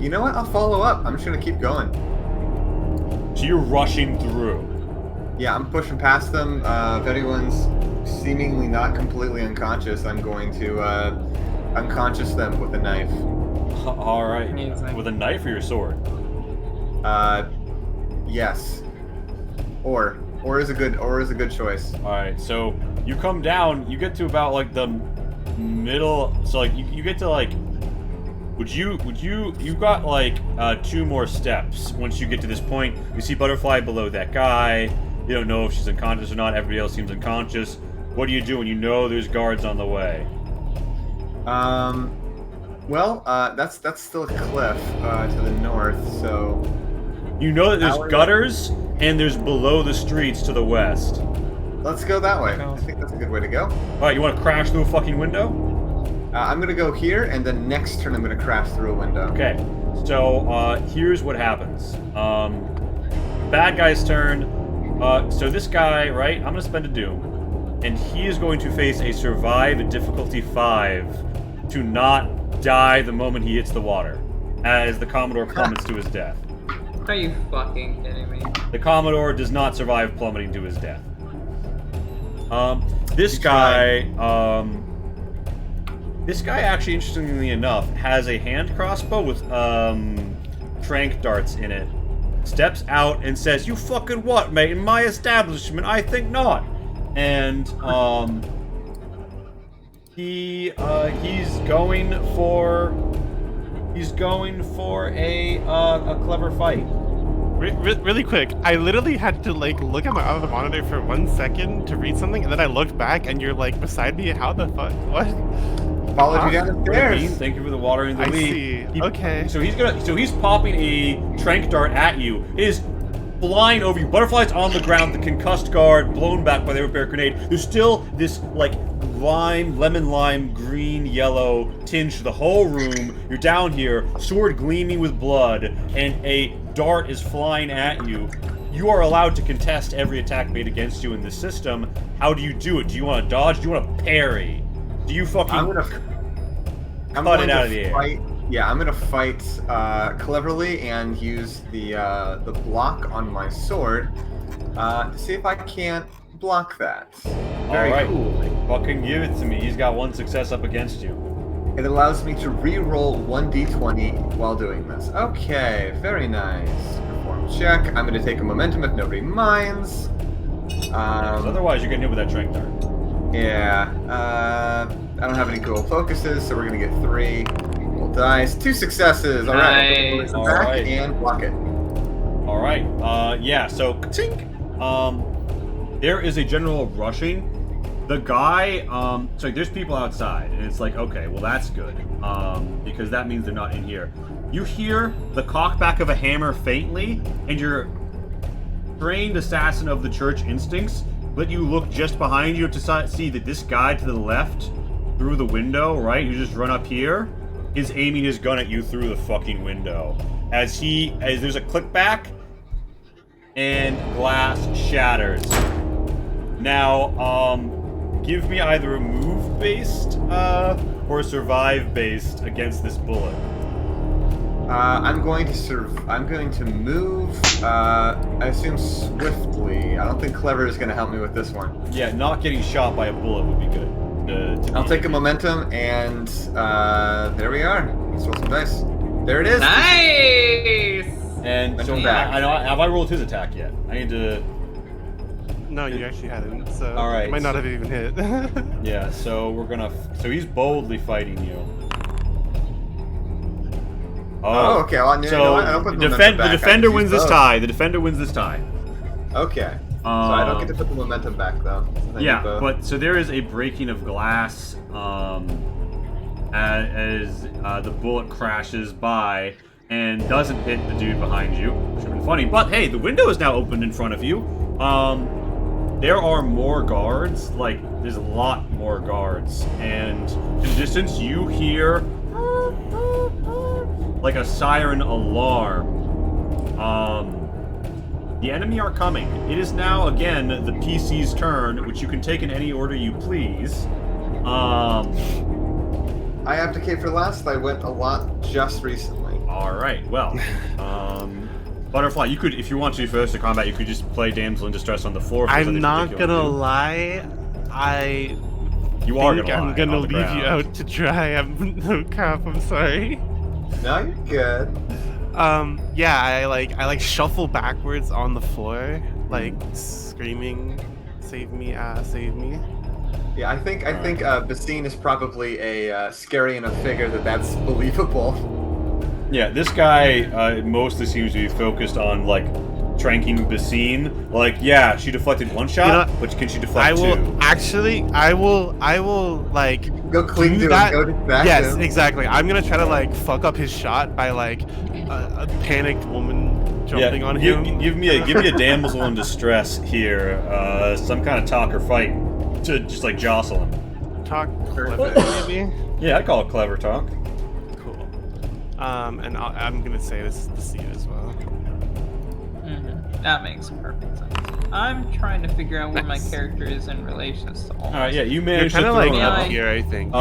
You know what? I'll follow up. I'm just gonna keep going. So you're rushing through. Yeah, I'm pushing past them. If anyone's seemingly not completely unconscious, I'm going to unconscious them with a knife. All right. Amazing. With a knife or your sword? Yes. Or is a good choice. All right. So you come down. You get to about like the middle. So like you get to like. You've got like 2 more steps. Once you get to this point, you see Butterfly below that guy. You don't know if she's unconscious or not. Everybody else seems unconscious. What do you do when you know there's guards on the way? Well, that's still a cliff to the north, so... You know that there's gutters, and there's below the streets to the west. Let's go that way. I Counts. think that's a good way to go. Alright, you want to crash through a fucking window? I'm gonna go here, and then next turn I'm gonna crash through a window. Okay, so here's what happens. Bad guy's turn. So this guy, right? I'm gonna spend a doom, and he is going to face a survive at difficulty 5 to not die the moment he hits the water, as the Commodore plummets to his death. Are you fucking kidding me? The Commodore does not survive plummeting to his death. This guy actually, interestingly enough, has a hand crossbow with tranq darts in it. Steps out and says, "You fucking what, mate? In my establishment? I think not." And he's going for a clever fight. Really quick, I literally had to like look at my other monitor for 1 second to read something, and then I looked back, and you're like beside me. How the fuck? What? Followed you down the Bean, stairs. thank you for the water in the I lead. see. Okay. So he's popping a tranq dart at you. It is flying over you. Butterflies on the ground. The concussed guard blown back by the repair grenade. There's still this like lemon lime, green, yellow tinge to the whole room. You're down here, sword gleaming with blood, and a dart is flying at you. You are allowed to contest every attack made against you in this system. How do you do it? Do you want to dodge? Do you want to parry? Do you fucking I'm cut going it out to of the air? fight. Yeah, I'm gonna fight cleverly and use the block on my sword to see if I can't block that. Very Alright. cool. Fucking give it to me. He's got one success up against you. It allows me to re-roll 1d20 while doing this. Okay, very nice. Perform check. I'm gonna take a momentum if nobody minds. 'Cause otherwise, you're getting hit with that tranq dart. Yeah. I don't have any cool focuses, so we're gonna get 3. Roll dice. 2 successes. All right. Nice. Back Alright. and block it. All right. Yeah. So, tink. There is a general rushing. The guy. So there's people outside, and it's like, okay, well that's good. Because that means they're not in here. You hear the cockback of a hammer faintly, and your trained assassin of the church instincts let you look just behind you to see that this guy to the left, through the window, right? You just run up here. Is aiming his gun at you through the fucking window. As there's a click back, and glass shatters. Now, give me either a move-based, or a survive-based against this bullet. I'm going to move. I assume swiftly. I don't think clever is going to help me with this one. Yeah, not getting shot by a bullet would be good. I'll take a momentum, and there we are. Let's roll some dice. There it is. Nice! And so, Mental back. I know. Have I rolled his attack yet? I need to. No, you actually hadn't. So All right, it might not have even hit. Yeah. So we're gonna. So he's boldly fighting you. Oh, okay. Well, I So don't put the momentum back. I defender just wins use this both. tie. The defender wins this tie. Okay. So I don't get to put the momentum back though. since I Yeah, need both. but so there is a breaking of glass as the bullet crashes by and doesn't hit the dude behind you, which would have been funny. But hey, the window is now opened in front of you. There are more guards. Like, there's a lot more guards. And in the distance, you hear like a siren alarm. The enemy are coming. It is now, again, the PC's turn, which you can take in any order you please. I abdicate for last. I went a lot just recently. Alright, well, Butterfly, you could, if you want to first to combat, you could just play Damsel in Distress on the floor. If there's I'm anything not particular gonna to do. lie. You are think gonna lie I'm gonna on the leave you ground. out to dry. I'm no crap. I'm sorry. No, you're good. Yeah, I like shuffle backwards on the floor, like screaming, "Save me! Save me!" Yeah, I think Basine is probably a scary enough figure that's believable. Yeah, this guy mostly seems to be focused on, like, tranking Basine. Like, yeah, she deflected one shot, but can she deflect two? I will like Go cling to that. him. Go distract Yes, him. exactly. I'm gonna try to like fuck up his shot by like a panicked woman jumping on him. Give me a damsel in distress here. Some kind of talk or fight to just like jostle him. Talk clever, maybe. Yeah, I'd call it clever talk. Cool. And I'm gonna say this is the seed as well. That makes perfect sense. I'm trying to figure out where my Nice. character is in relation to all. All right, yeah, you You're managed kind to of throw like him Yeah, up out. here, I think.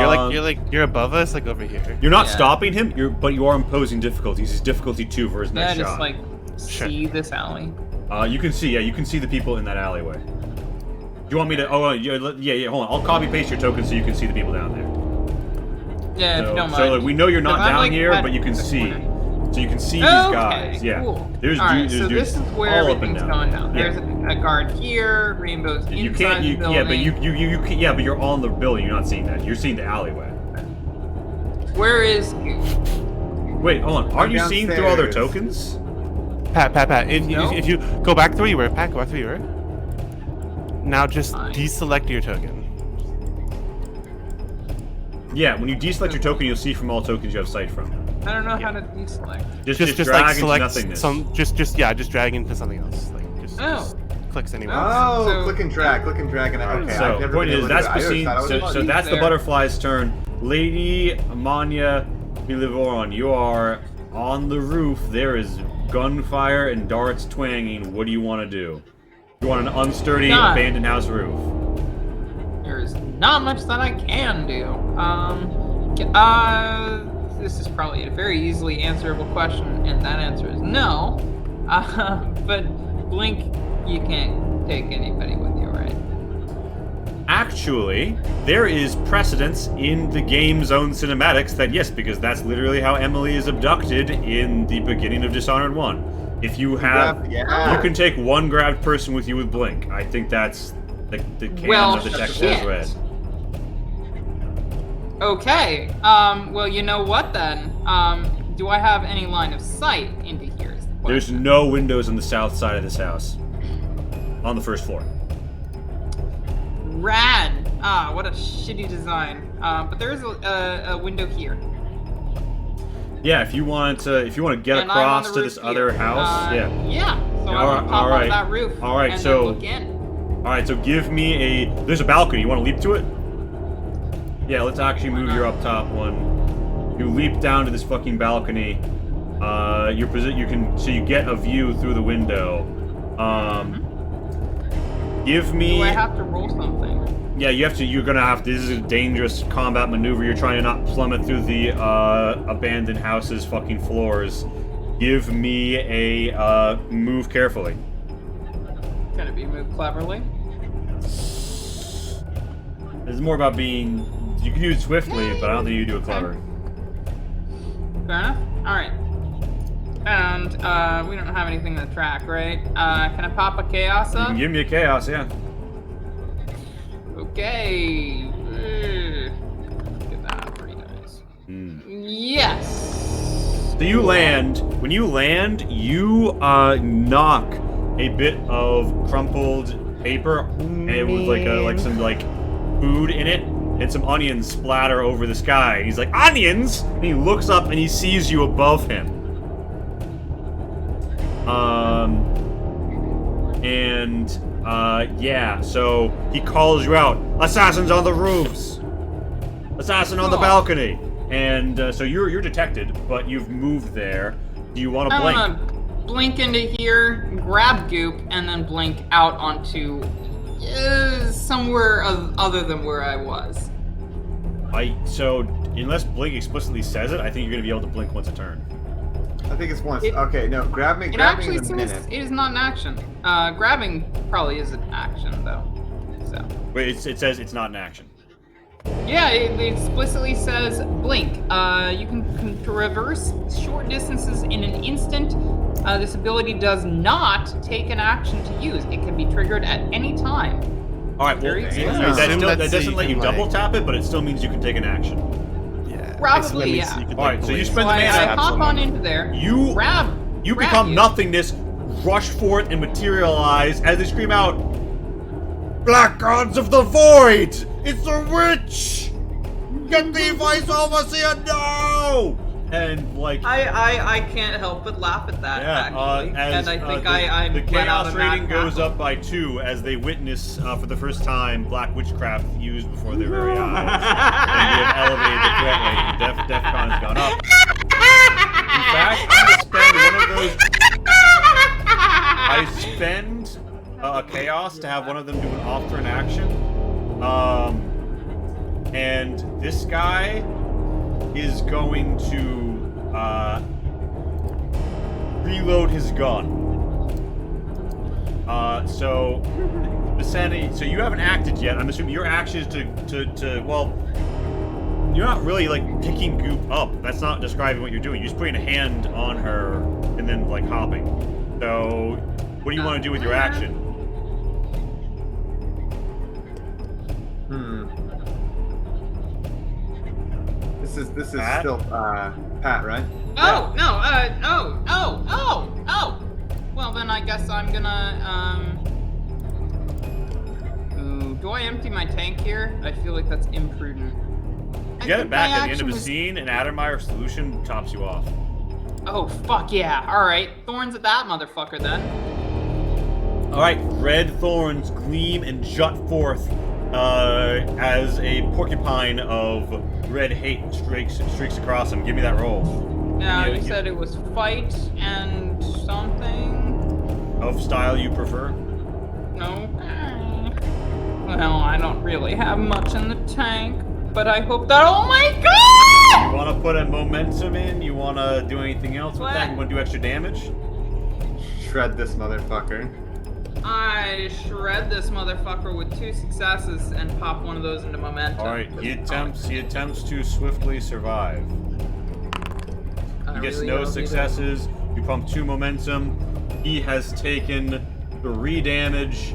You're above us, like over here. You're not Yeah. stopping him. But you are imposing difficulties. He's difficulty 2 for his Yeah, next just shot. like see this alley. You can see the people in that alleyway. Do you want me to? Oh, yeah. Hold on. I'll copy paste your token so you can see the people down there. Yeah, if you don't mind. So like, we know you're not Because I'm, down like, here, at but you can the see. corner. So you can see Okay, these guys. Yeah. cool. There's All right, dudes. so There's this is where all up and everything's down. going down. Yeah. There's a guard here, rainbows You inside can't. the You, building. yeah, but you can't. Yeah, but you're on the building. You're not seeing that. You're seeing the alleyway. Where is Goop? Wait, hold on. Are you seeing through all their Downstairs. tokens? Pat. No. If you go back to where you were, Pat, go back to where you were. Now just Fine. deselect your token. Yeah, when you deselect your token, you'll see from all tokens you have sight from. I don't know how to deselect. Just Just drag like into select nothingness. just drag into something else. Like just clicks anywhere. Oh, So- click and drag, and okay. So I've never point been is able to that's do it. I always Basine. thought I was So lucky. that's the there. butterfly's turn. Lady Amanya Bilivoron, you are on the roof. There is gunfire and darts twanging. What do you want to do? You want an unsturdy None. abandoned house roof? There's not much that I can do. This is probably a very easily answerable question, and that answer is no. But Blink, you can't take anybody with you, right? Actually, there is precedence in the game's own cinematics that yes, because that's literally how Emily is abducted in the beginning of Dishonored 1. If you have, Yeah. you can take one grabbed person with you with Blink. I think that's the canon Well, of the text shit. as read. Okay. Well, you know what then? Do I have any line of sight into here? Is the There's question. no windows on the south side of this house. On the first floor. Rad. What a shitty design. But there is a window here. Yeah, if you want to get And I'm on across the to roof this here. other house, yeah. Yeah. So Yeah, I want to pop alright. on that roof. Alright, and so- then look in. All right, so give me there's a balcony. You want to leap to it? Yeah, let's actually move your up top one. You leap down to this fucking balcony. You get a view through the window. Give me. Do I have to roll something? Yeah, you have to. You're gonna have to. This is a dangerous combat maneuver. You're trying to not plummet through the abandoned house's fucking floors. Give me a move carefully. Gonna be moved cleverly. This is more about being. You can do it swiftly, but I don't think you do it clever. Fair enough. All right. And we don't have anything to track, right? Can I pop a chaos You up? can give me a chaos, yeah. Okay. Get that 3 dice. Hmm. Yes. So you land. When you land, you knock a bit of crumpled paper and with like some food in it, and some onions splatter over the sky. And he's like, onions! And he looks up and he sees you above him. Yeah, so he calls you out. Assassins on the roofs! Assassin on the balcony! And so you're detected, but you've moved there. Do you want to I blink? want to blink into here, grab Goop, and then blink out onto somewhere other than where I was. So unless Blink explicitly says it, I think you're gonna be able to blink once a turn. I think it's once. It- Okay, no, grab me It in actually a says minute. it is not an action. Grabbing probably is an action though. So Wait, it says it's not an action. yeah, it explicitly says blink. You can traverse short distances in an instant. This ability does not take an action to use. It can be triggered at any time. All right, well, Very that, good. that doesn't let you double tap it, but it still means you can take an action. Yeah. Probably, basically, yeah. could, All right, so you blaze spend So the mana I stab hop someone. on into there. You grab become you. nothingness rush forth and materialize as they scream out, "Black gods of the void! It's a witch! Get thee vice overseer now!" And like I can't help but laugh at that, actually. And I think I the let out chaos a rating mad goes cackle. up by 2 as they witness for the first time black witchcraft used before their very eyes. And we have elevated the threat rating. DEFCON's gone up. In fact, I'm gonna spend one of those. I spend a chaos to have one of them do an off-turn action. And this guy is going to reload his gun. So Vicinity, so you haven't acted yet. I'm assuming your action is to well, you're not really like picking Goop up. That's not describing what you're doing. You're just putting a hand on her and then like hopping. So what do you want to do with your action? This is Pat? still Pat, right? Oh, no, oh. Well, then I guess I'm gonna, Ooh, do I empty my tank here? I feel like that's imprudent. You get it back at the end of a scene, and Addermeyer solution tops you off. Oh, fuck yeah. Alright, thorns at that motherfucker then. Alright, red thorns gleam and jut forth as a porcupine of red hate streaks across him. Give me that roll. Yeah, you said it was fight and something. Of style you prefer? No. Well, I don't really have much in the tank, but I hope that. Oh my god! You want to put a momentum in? You want to do anything else with that? What? You want to do extra damage? Shred this motherfucker. I shred this motherfucker with 2 successes and pop one of those into momentum. Alright, he attempts to swiftly survive. He gets no successes. You pump 2 momentum. He has taken 3 damage.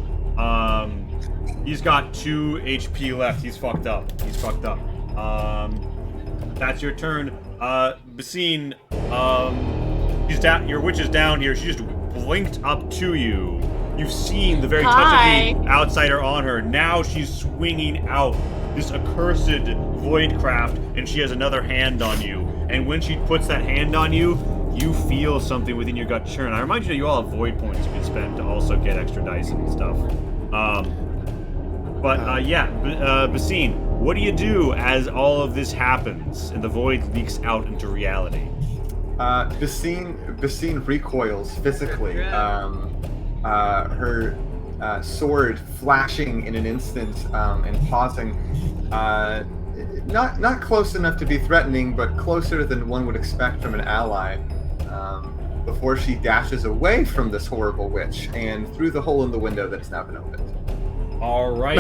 He's got 2 HP left. He's fucked up. That's your turn. Basine, she's down. Your witch is down here. She just blinked up to you. You've seen the very touch of the outsider on her. Now she's swinging out this accursed voidcraft, and she has another hand on you. And when she puts that hand on you, you feel something within your gut churn. I remind you that you all have void points you can spend to also get extra dice and stuff. Basine, what do you do as all of this happens and the void leaks out into reality? Basine recoils physically. Her sword flashing in an instant and pausing. Not close enough to be threatening, but closer than one would expect from an ally. Before she dashes away from this horrible witch and through the hole in the window that has now been opened. All right.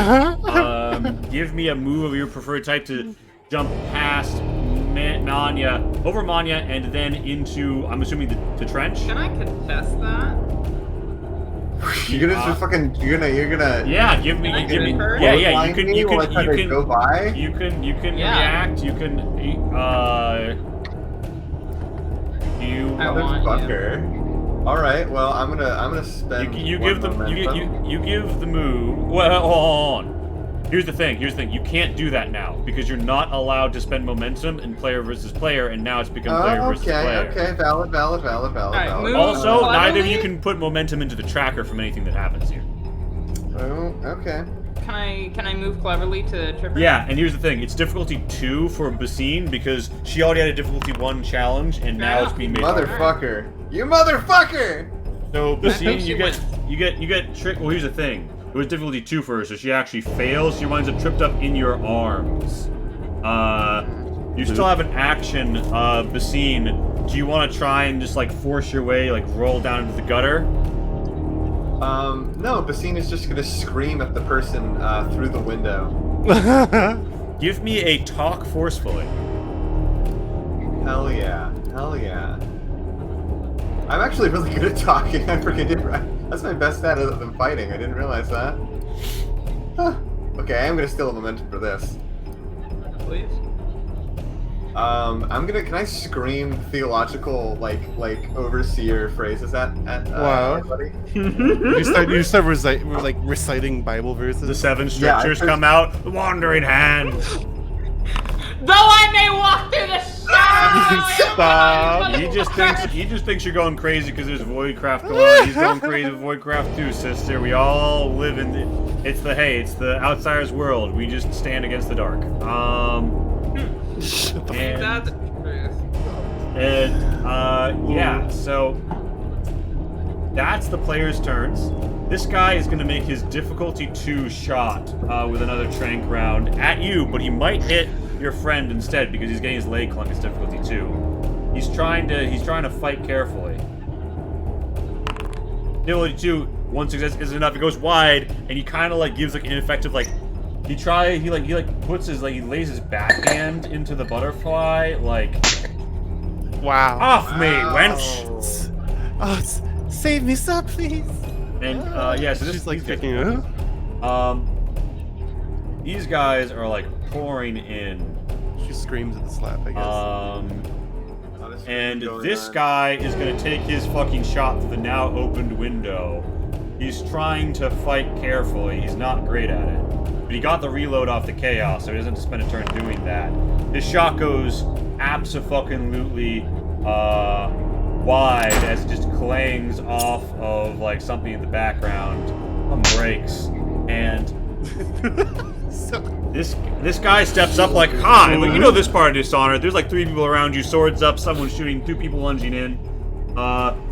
Give me a move of your preferred type to jump past Manya, over Manya, and then into, I'm assuming, the trench. Can I contest that? You're gonna just fucking. You're gonna. Yeah, give me. Can I Give me. get her? Yeah. You While I try to go by. You can Yeah. react. You can. I want you. Motherfucker. All right. Well, I'm gonna spend. You one give them. momentum. You give the move. Well, hold on. Here's the thing. You can't do that now because you're not allowed to spend momentum in player versus player, and now it's become player versus player. Okay. Valid. Alright, move. Also, neither of you Cleverly? can put momentum into the tracker from anything that happens here. Oh, okay. Can I move cleverly to trip her? Yeah, and here's the thing. It's difficulty 2 for Basine because she already had a difficulty 1 challenge, and now it's being made harder. Motherfucker. You motherfucker. So Basine, She you get tricked. Well, here's the thing. It was difficulty 2 for her, so she actually fails. She winds up tripped up in your arms. You still have an action, Basine. Do you want to try and just like force your way, like roll down into the gutter? No, Basine is just gonna scream at the person through the window. Give me a talk forcefully. Hell yeah. I'm actually really good at talking. I forget it. That's my best stat other than fighting. I didn't realize that. Huh. Okay, I am gonna steal a momentum for this. Please. Can I scream theological like overseer phrases at Wow. everybody? You start reciting Bible verses. The 7 scriptures come out. The wandering hand. Though I may walk through the shadow. Stop. He just thinks you're going crazy because there's Voidcraft going on. He's going crazy with Voidcraft too, sister. We all live in it's the outsider's world. We just stand against the dark. So that's the player's turns. This guy is going to make his difficulty 2 shot with another trank round at you, but he might hit your friend instead because he's getting his leg clung as difficulty 2. He's trying to fight carefully. Difficulty 2, 1 success isn't enough. It goes wide, and he kind of like gives like an ineffective like. He puts his he lays his backhand into the butterfly like. Wow. Off me, wench! Oh, save me, sir, please. And so this She's like kicking her. These guys are like pouring in. She screams at the slap, I guess. And this guy is gonna take his fucking shot through the now opened window. He's trying to fight carefully. He's not great at it. But he got the reload off the chaos, so he doesn't have to spend a turn doing that. His shot goes abso-fucking-lutely wide as it just clangs off of like something in the background and breaks. And this guy steps up like, hi, well, you know this part of Dishonored. There's like 3 people around you, swords up, someone's shooting, 2 people lunging in.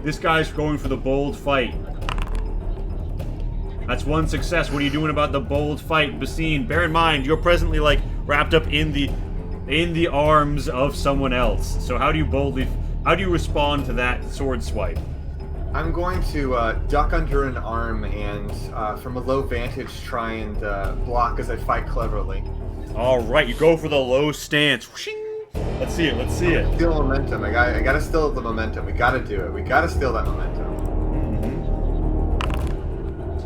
This guy's going for the bold fight. That's 1 success. What are you doing about the bold fight, Basine? Bear in mind, you're presently like wrapped up in the arms of someone else. So how do you respond to that sword swipe? I'm going to duck under an arm and from a low vantage try and block as I fight cleverly. All right, you go for the low stance. Let's see it. Steal momentum. I gotta steal the momentum. We gotta do it. We gotta steal that momentum.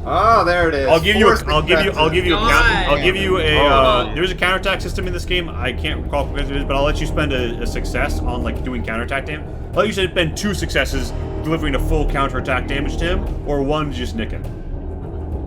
Oh, there it is. I'll give you a there's a counterattack system in this game. I can't recall what it is, but I'll let you spend a success on like doing counterattack damage. I'll let you spend 2 successes delivering a full counterattack damage to him, or 1 to just nick him.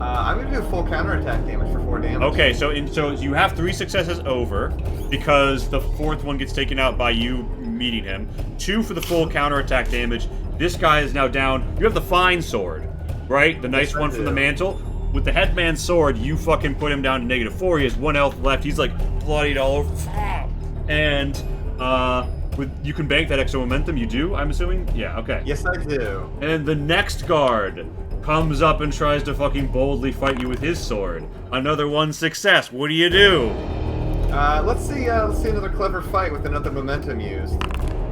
I'm gonna do full counterattack damage for 4 damage. Okay, so you have 3 successes over because the 4th one gets taken out by you meeting him. 2 for the full counterattack damage. This guy is now down. You have the fine sword. Right? The nice one from the mantle. With the headman's sword, you fucking put him down to -4. He has 1 health left. He's like bloodied all over. And you can bank that extra momentum. You do, I'm assuming? Yeah, okay. Yes, I do. And the next guard comes up and tries to fucking boldly fight you with his sword. Another 1 success. What do you do? Let's see another clever fight with another momentum used.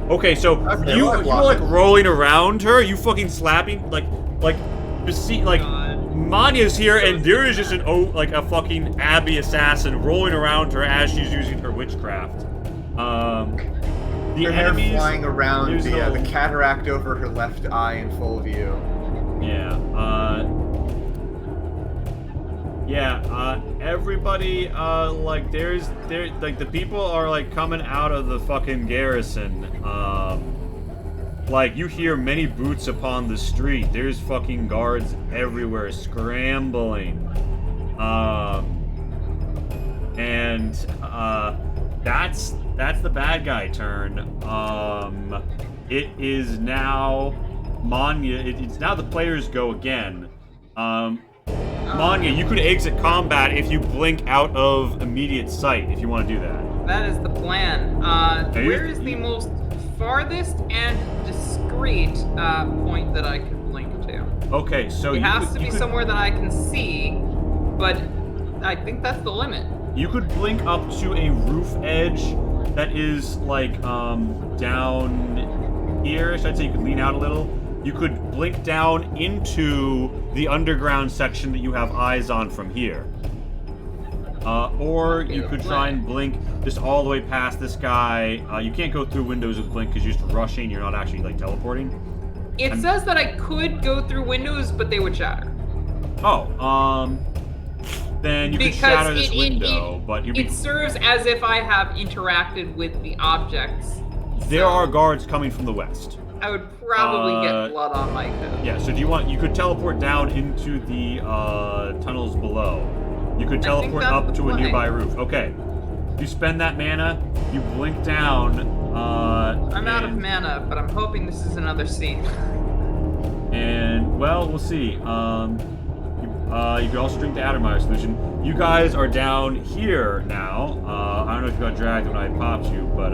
Okay, so Okay, you're like rolling around her. You fucking slapping like Manya's here, and there is just a fucking Abbey assassin rolling around her as she's using her witchcraft. The her hair enemies flying around the cataract over her left eye in full view. Everybody the people are like coming out of the fucking garrison. Like, you hear many boots upon the street. There's fucking guards everywhere scrambling. That's the bad guy turn. It is now Manya. It's now the players go again. Manya, you could exit combat if you blink out of immediate sight, if you want to do that. That is the plan. Where is the most farthest and discreet point that I can blink to? Okay, so it has to be somewhere that I can see, but I think that's the limit. You could blink up to a roof edge that is like down here. I'd say you could lean out a little. You could blink down into the underground section that you have eyes on from here. Or you could try and blink just all the way past this guy. You can't go through windows with blink because you're just rushing. You're not actually like teleporting. It says that I could go through windows, but they would shatter. Oh, then you could Because shatter this window, but you'd be... It serves as if I have interacted with the objects. There so are guards coming from the west. I would probably get blood on my coat. Yeah, so do you want... You could teleport down into the tunnels below. You could teleport up to a nearby roof. Okay. You spend that mana, you blink down, I'm out of mana, but I'm hoping this is another scene. And, well, we'll see. You could also drink the Addermeyer solution. You guys are down here now. I don't know if you got dragged when I popped you, but,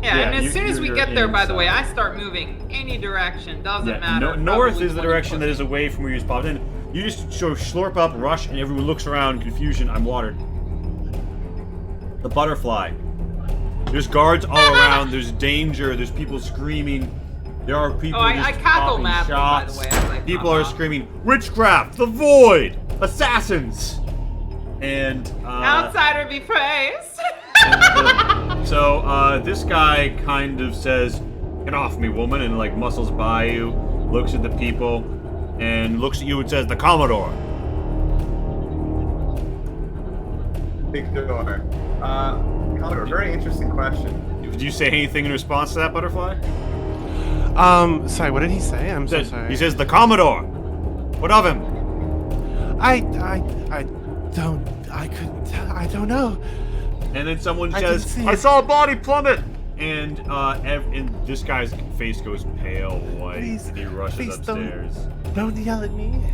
Yeah, and as soon as we get there, by the way, inside. I start moving any direction. Doesn't matter. North Probably is the 20 direction that foot. is away from where you spawned in. You just sort of slurp up, rush, and everyone looks around in confusion. I'm watered. The butterfly. There's guards all around. There's danger. There's people screaming. There are people just I cackle popping madly, shots. by the way. as I People pop are off. screaming, witchcraft, the void, assassins, and Outsider be praised. so this guy kind of says, "Get off me, woman," and like muscles by you, looks at the people, and looks at you and says, "The Commodore." Big door. Commodore, very interesting question. Did you say anything in response to that, butterfly? Sorry, what did he say? I'm so sorry. He says, "The Commodore." What of him? I don't know. And then someone I says, didn't see "I it." saw a body plummet." And this guy's face goes pale white, Please, and he rushes please upstairs. Don't yell at me.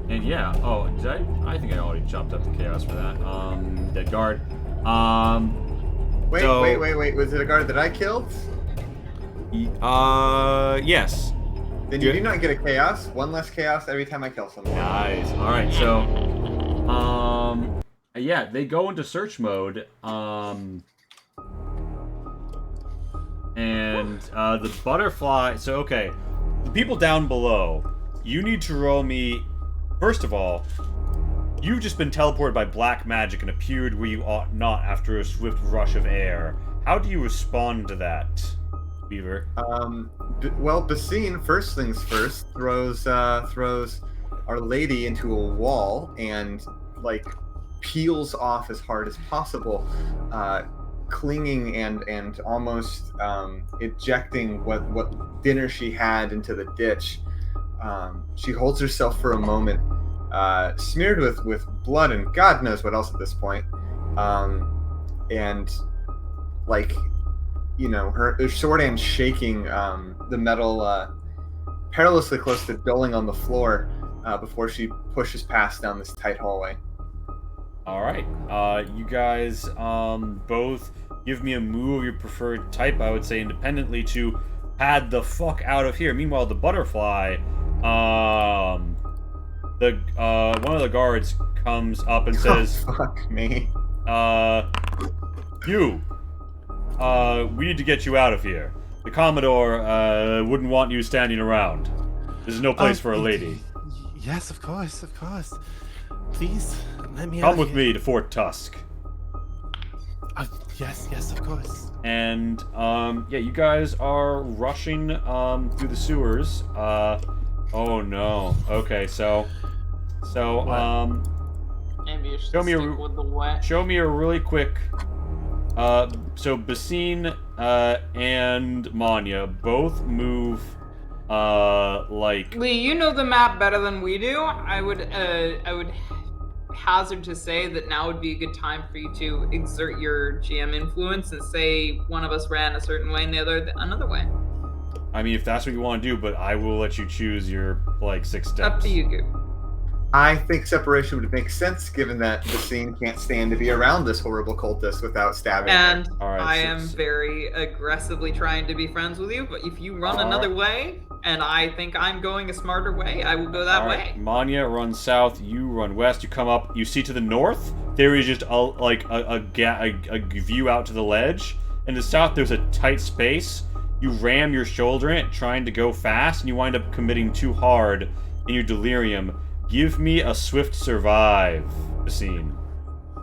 And yeah. Oh, did I think I already chopped up the chaos for that. Dead guard. Wait. Was it a guard that I killed? Yes. Then you do not get a chaos. One less chaos every time I kill someone. Nice. All right. So, yeah, they go into search mode. And the butterfly. So, okay, the people down below. You need to roll me. First of all, you've just been teleported by black magic and appeared where you ought not after a swift rush of air. How do you respond to that, Beaver? Well, Basine, first things first, throws Our Lady into a wall and like peels off as hard as possible, clinging and almost ejecting what dinner she had into the ditch. She holds herself for a moment, smeared with blood and God knows what else at this point, and like, you know, her sword hand shaking, the metal perilously close to dulling on the floor before she pushes past down this tight hallway. All right, you guys both give me a move of your preferred type. I would say independently to pad the fuck out of here. Meanwhile, the butterfly, one of the guards comes up and says, Oh, fuck me. We need to get you out of here. The Commodore wouldn't want you standing around. This is no place for a lady. Yes, of course. Please, let me Come out with here. me to Fort Tusk. Yes, of course. And, yeah, you guys are rushing through the sewers. Oh no. Okay, so Maybe you should Show me a stick with the wet. show me a really quick. So Basine and Manya both move like. Lee, you know the map better than we do. I would hazard to say that now would be a good time for you to exert your GM influence and say one of us ran a certain way and the other another way. I mean, if that's what you want to do, but I will let you choose your like 6 steps. Up to you, Goop. I think separation would make sense given that Basine can't stand to be around this horrible cultist without stabbing her. And All right, I so- am very aggressively trying to be friends with you, but if you run All another right. way, and I think I'm going a smarter way, I will go that All right, way. Manya runs south. You run west. You come up. You see to the north. There is just a view out to the ledge. In the south, there's a tight space. You ram your shoulder in it, trying to go fast, and you wind up committing too hard in your delirium. Give me a swift survive, Basine.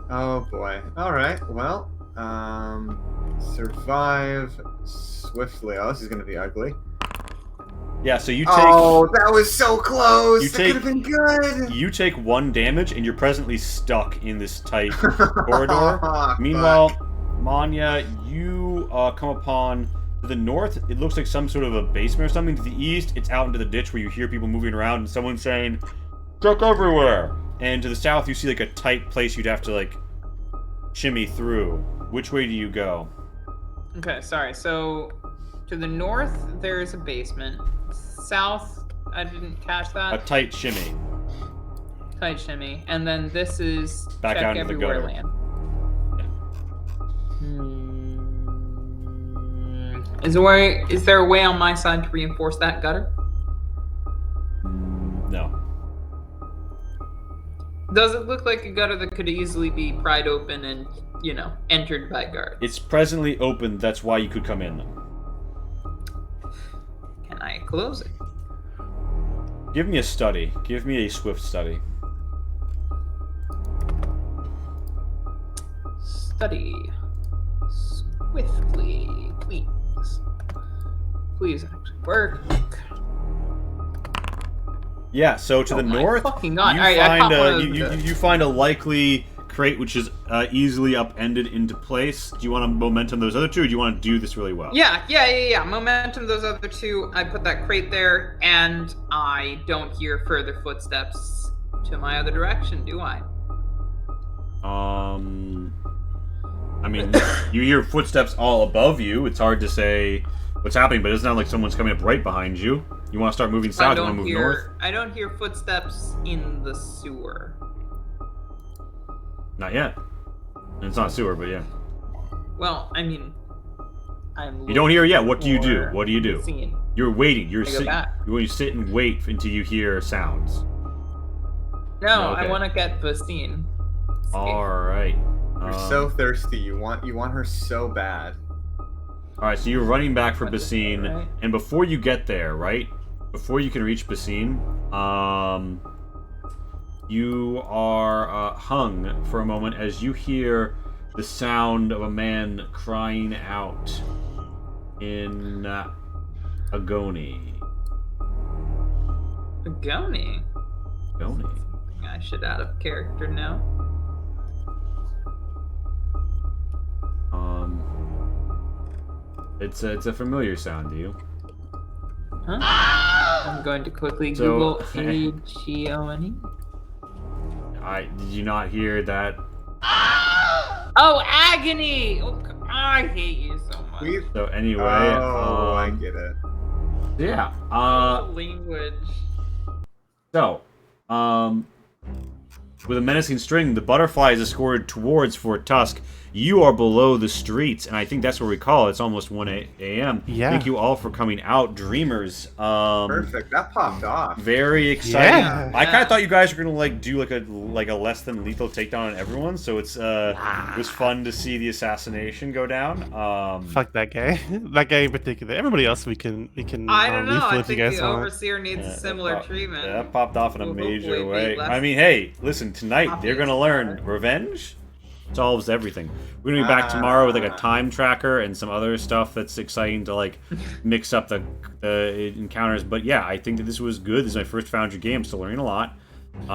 Oh boy. Alright, well, survive swiftly. Oh, this is gonna be ugly. Yeah, so you take that was so close. You That take- could have been good. you take 1 damage, and you're presently stuck in this tight corridor. Fuck. Meanwhile, Manya, you come upon to the north. It looks like some sort of a basement or something. To the east, it's out into the ditch where you hear people moving around and someone saying, "Truck everywhere!" And to the south, you see like a tight place you'd have to like shimmy through. Which way do you go? Okay, sorry. So to the north, there's a basement. South, I didn't catch A that. tight shimmy. Tight shimmy. And then this is Back check out into the everywhere gutter. land. Yeah. Is there a way on my side to reinforce that gutter? No. Does it look like a gutter that could easily be pried open and, entered by guards? It's presently open. That's why you could come in. Can I close it? Give me a study. Give me a swift study. Study. Swiftly, please. Please actually work. Yeah. So to Oh the my north, fucking God. you Alright, I find popped one a of you, the- you find a likely crate which is easily upended into place. Do you want to momentum those other two, or do you want to do this really well? Yeah. Momentum those other two. I put that crate there, and I don't hear further footsteps to my other direction, do I? I mean, you hear footsteps all above you. It's hard to say what's happening, but it's not like someone's coming up right behind you. You want to start moving south? You want to move north? I don't hear footsteps in the sewer. Not yet. And it's not sewer, but yeah. Well, I mean, I'm. You don't hear it yet. What do you do? for What do you do? the scene. You're waiting. You're I go sitting. back. You sit and wait until you hear sounds. No, Okay. I want to get the scene. All right. You're so thirsty. You want her so bad. All right. So you're running back for That's Basine, right. and before you get there, right? Before you can reach Basine, you are hung for a moment as you hear the sound of a man crying out in agony. Agony. Agony. I should add a character now. It's a familiar sound to you. Huh? I'm going to quickly So- Google Agone. Did you not hear that? Oh, agony! Oh, I hate you so much. So anyway, I get it. yeah. Language. So, with a menacing string, the butterfly is escorted towards Fort Tusk. You are below the streets, and I think that's where we call it. It's almost 1 a.m. Yeah. Thank you all for coming out, dreamers. Perfect. That popped off. Very exciting. Yeah. I kind of thought you guys were gonna do like a less than lethal takedown on everyone. So it was fun to see the assassination go down. Fuck that guy. That guy in particular. Everybody else we can I don't know. lethal I if you think guys the want. overseer needs Yeah, a similar that treatment. That popped off in a Will major hopefully be way. less I mean, hey, listen, tonight they're obvious gonna learn about it. revenge solves everything. We're gonna be back tomorrow with like a time tracker and some other stuff that's exciting to like mix up the encounters. But yeah, I think that this was good. This is my first Foundry game. Still learning a lot. It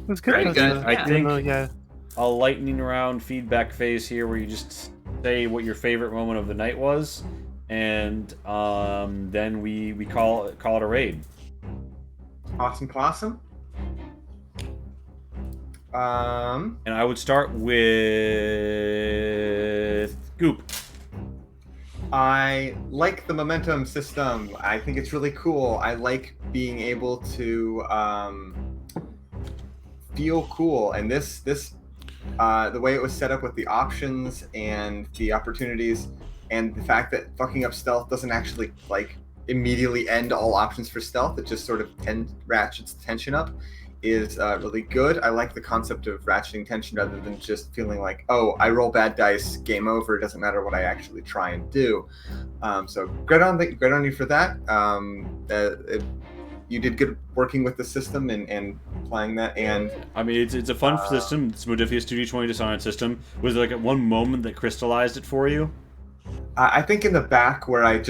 was good. Very It was good. I think yeah. a lightning round feedback phase here where you just say what your favorite moment of the night was, and then we call it a raid. Awesome possum. And I would start with Goop. I like the momentum system. I think it's really cool. I like being able to feel cool. And this the way it was set up with the options and the opportunities, and the fact that fucking up stealth doesn't actually like immediately end all options for stealth. It just sort of ratchets tension up. Is really good. I like the concept of ratcheting tension rather than just feeling like, oh, I roll bad dice, game over. It doesn't matter what I actually try and do. So great on you for that. You did good working with the system and playing that. And I mean, it's a fun system. It's Modiphius 2d20 Dishonored system. Was there like at one moment that crystallized it for you? I think in the back where I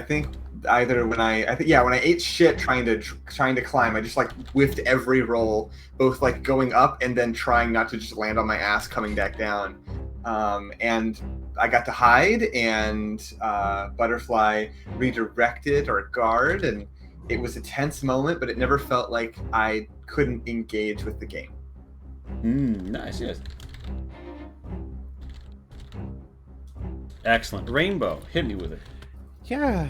think either when I think when I ate shit trying to climb, I just like whiffed every roll, both like going up and then trying not to just land on my ass coming back down. And I got to hide, and Butterfly redirected our guard, and it was a tense moment, but it never felt like I couldn't engage with the game. Nice, yes. Excellent. Rainbow, hit me with it. Yeah.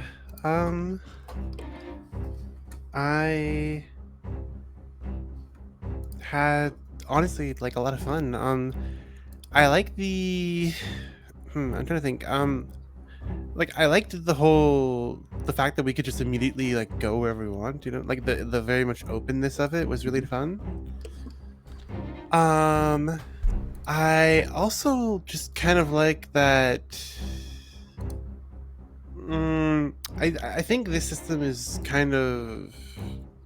I had honestly like a lot of fun. I like the I'm trying to think. Like I liked the fact that we could just immediately like go wherever we want, you know, like the very much openness of it was really fun. I also just kind of like that. I think this system is kind of,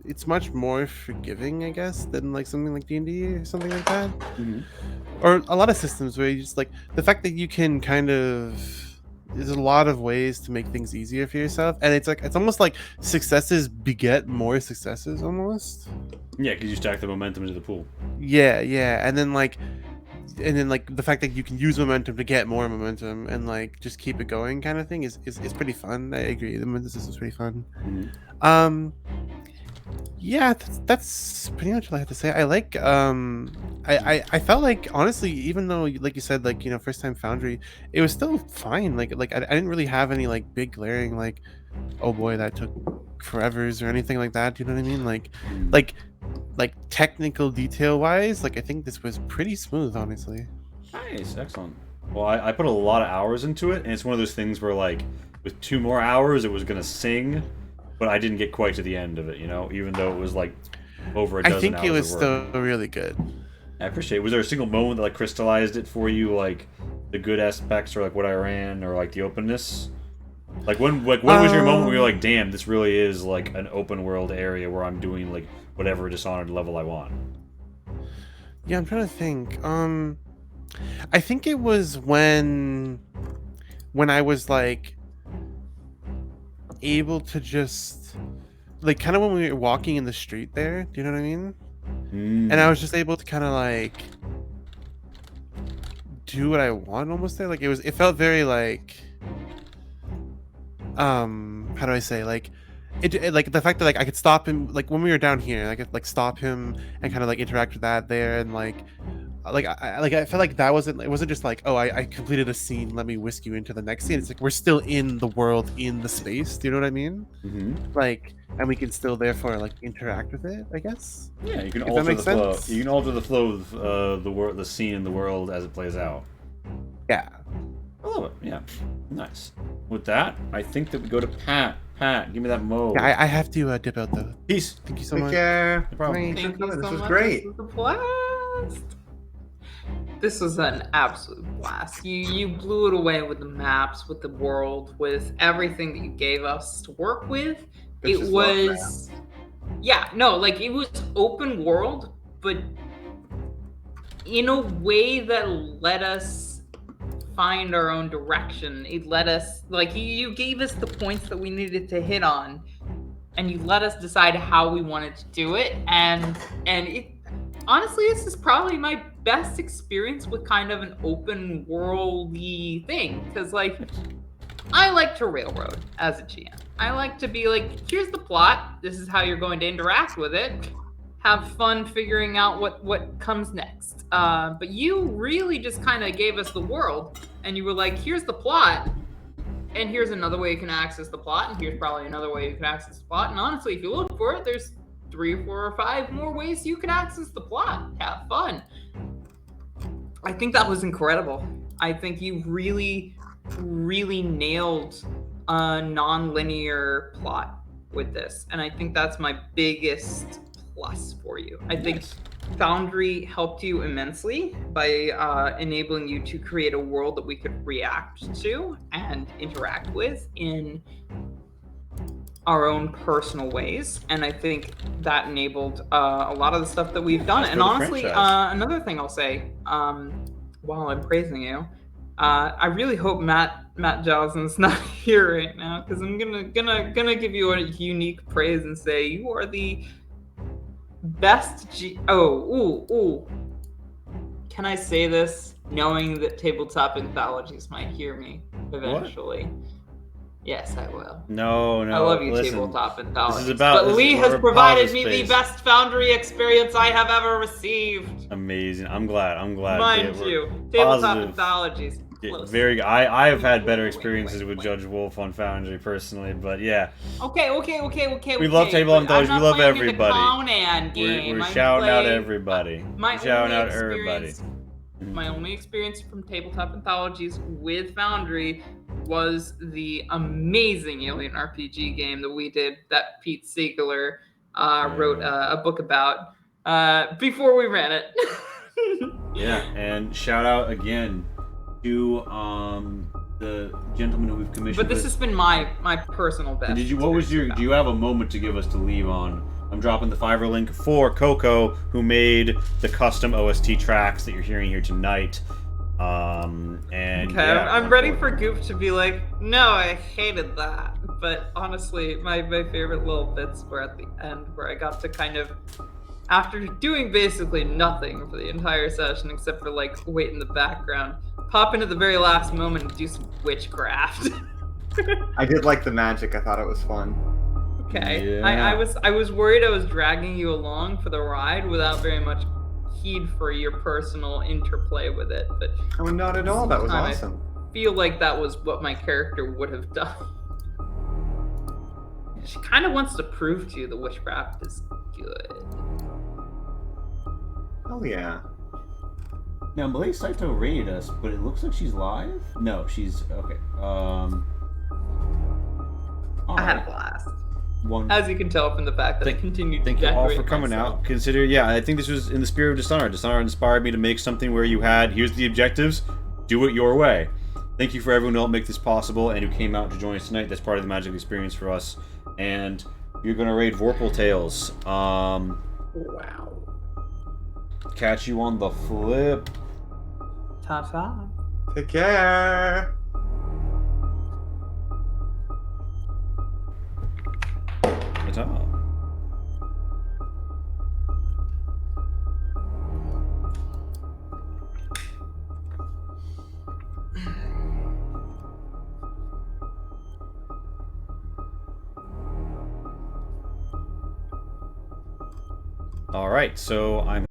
it's much more forgiving, I guess, than like something like D&D or something like that. Or a lot of systems where you just like the fact that you can kind of, there's a lot of ways to make things easier for yourself, and it's like it's almost like successes beget more successes almost. Yeah, because you stack the momentum into the pool. Yeah, and then like the fact that you can use momentum to get more momentum and like just keep it going kind of thing is pretty fun. I agree. The momentum system is pretty fun. Yeah, that's pretty much all I have to say. I like I felt like honestly, even though like you said, like, you know, first time Foundry, it was still fine. Like I didn't really have any like big glaring like, oh boy, that took forevers or anything like that. Do you know what I mean? Like technical detail wise, like I think this was pretty smooth, honestly. Nice, excellent. Well, I put a lot of hours into it, and it's one of those things where like with 2 more hours it was gonna sing, but I didn't get quite to the end of it, you know, even though it was like over a dozen hours. I think it was of still work. really good. I appreciate it. Was there a single moment that like crystallized it for you, like the good aspects or like what I ran or like the openness? Like when was your moment where you're like, damn, this really is like an open world area where I'm doing like whatever Dishonored level I want? Yeah, I'm trying to think. I think it was when I was like able to just like kind of when we were walking in the street there. Do you know what I mean? And I was just able to kind of like do what I want almost there. Like it felt very like how do I say, like it like the fact that like I could stop him, like when we were down here, I could like stop him and kind of like interact with that there, and like I felt like that wasn't, it wasn't just like, oh, I completed a scene, let me whisk you into the next scene. It's like we're still in the world, in the space. Do you know what I mean? Like, and we can still therefore like interact with it, I guess. Yeah, you can If alter that makes the flow. sense. You can alter the flow of the scene in the world as it plays out. Yeah. I love it. Yeah, nice. With that, I think that we go to Pat. Pat, give me that mode. Yeah, I have to dip out though. Peace. Thank you so Take much. care. No problem. Thanks for Thank you coming. so This was much. great. This was a blast. This was an absolute blast. You blew it away with the maps, with the world, with everything that you gave us to work with. Bitches It love was, yeah, no, like it was open world, but in a way that let us find our own direction. It let us, like, you gave us the points that we needed to hit on, and you let us decide how we wanted to do it. And it, honestly, this is probably my best experience with kind of an open worldy thing, because like I like to railroad as a GM. I like to be like, here's the plot, this is how you're going to interact with it, have fun figuring out what comes next. But you really just kind of gave us the world, and you were like, here's the plot, and here's another way you can access the plot, and here's probably another way you can access the plot. And honestly, if you look for it, there's 3 or 4 or 5 more ways you can access the plot. Have fun. I think that was incredible. I think you really, really nailed a non-linear plot with this, and I think that's my biggest plus for you. I think Foundry helped you immensely by enabling you to create a world that we could react to and interact with in our own personal ways, and I think that enabled a lot of the stuff that we've done. That's And for the honestly, another thing I'll say while I'm praising you, I really hope Matt Matt Joslin's not here right now because I'm gonna give you a unique praise and say you are the best ooh. Can I say this knowing that Tabletop Anthologies might hear me eventually? Yes, I will. No. I love you, listen, Tabletop Anthologies. about- but this Lee is- has we're provided pause me this the space. best Foundry experience I have ever received. Amazing. I'm glad. Mind We're you, Tabletop positive. Anthologies. Yeah, Close. very good. I have had better Wait. experiences with Judge Wolf on Foundry personally, but yeah. Okay. We love Tabletop but I'm Anthologies. We not love playing in the everybody. Conan game. We're I'm shouting out playing- everybody. My We're shouting only out everybody. experience- My only experience from Tabletop Anthologies with Foundry was the amazing Alien RPG game that we did, that Pete Siegler wrote a book about before we ran it. Yeah, and shout out again to the gentleman who we've commissioned. But this has been my personal best. And did you? What was your? experience Do you have a moment to give us to leave on? I'm dropping the Fiverr link for Coco, who made the custom OST tracks that you're hearing here tonight. And Okay, yeah, I'm ready for Goof to be like, no, I hated that. But honestly, my favorite little bits were at the end, where I got to kind of, after doing basically nothing for the entire session except for like wait in the background, pop into the very last moment and do some witchcraft. I did like the magic. I thought it was fun. Okay. Yeah. I was worried I was dragging you along for the ride without very much heed for your personal interplay with it, but Oh, not at all. That was I awesome. feel like that was what my character would have done. She kind of wants to prove to you the witchcraft is good. Oh yeah. Now, Malay Saito rated us, but it looks like she's live? No, she's... Okay. I had a blast. One. As you can tell from the fact that I continued Thank to you all decorate for coming myself. out. Consider, yeah, I think this was in the spirit of Dishonored. Dishonored inspired me to make something where you had, here's the objectives, do it your way. Thank you for everyone who helped make this possible and who came out to join us tonight. That's part of the magic experience for us. And you're going to raid Vorpal Tales. Wow. Catch you on the flip. Ta-ta. Take care. Ta-ta. All right, so I'm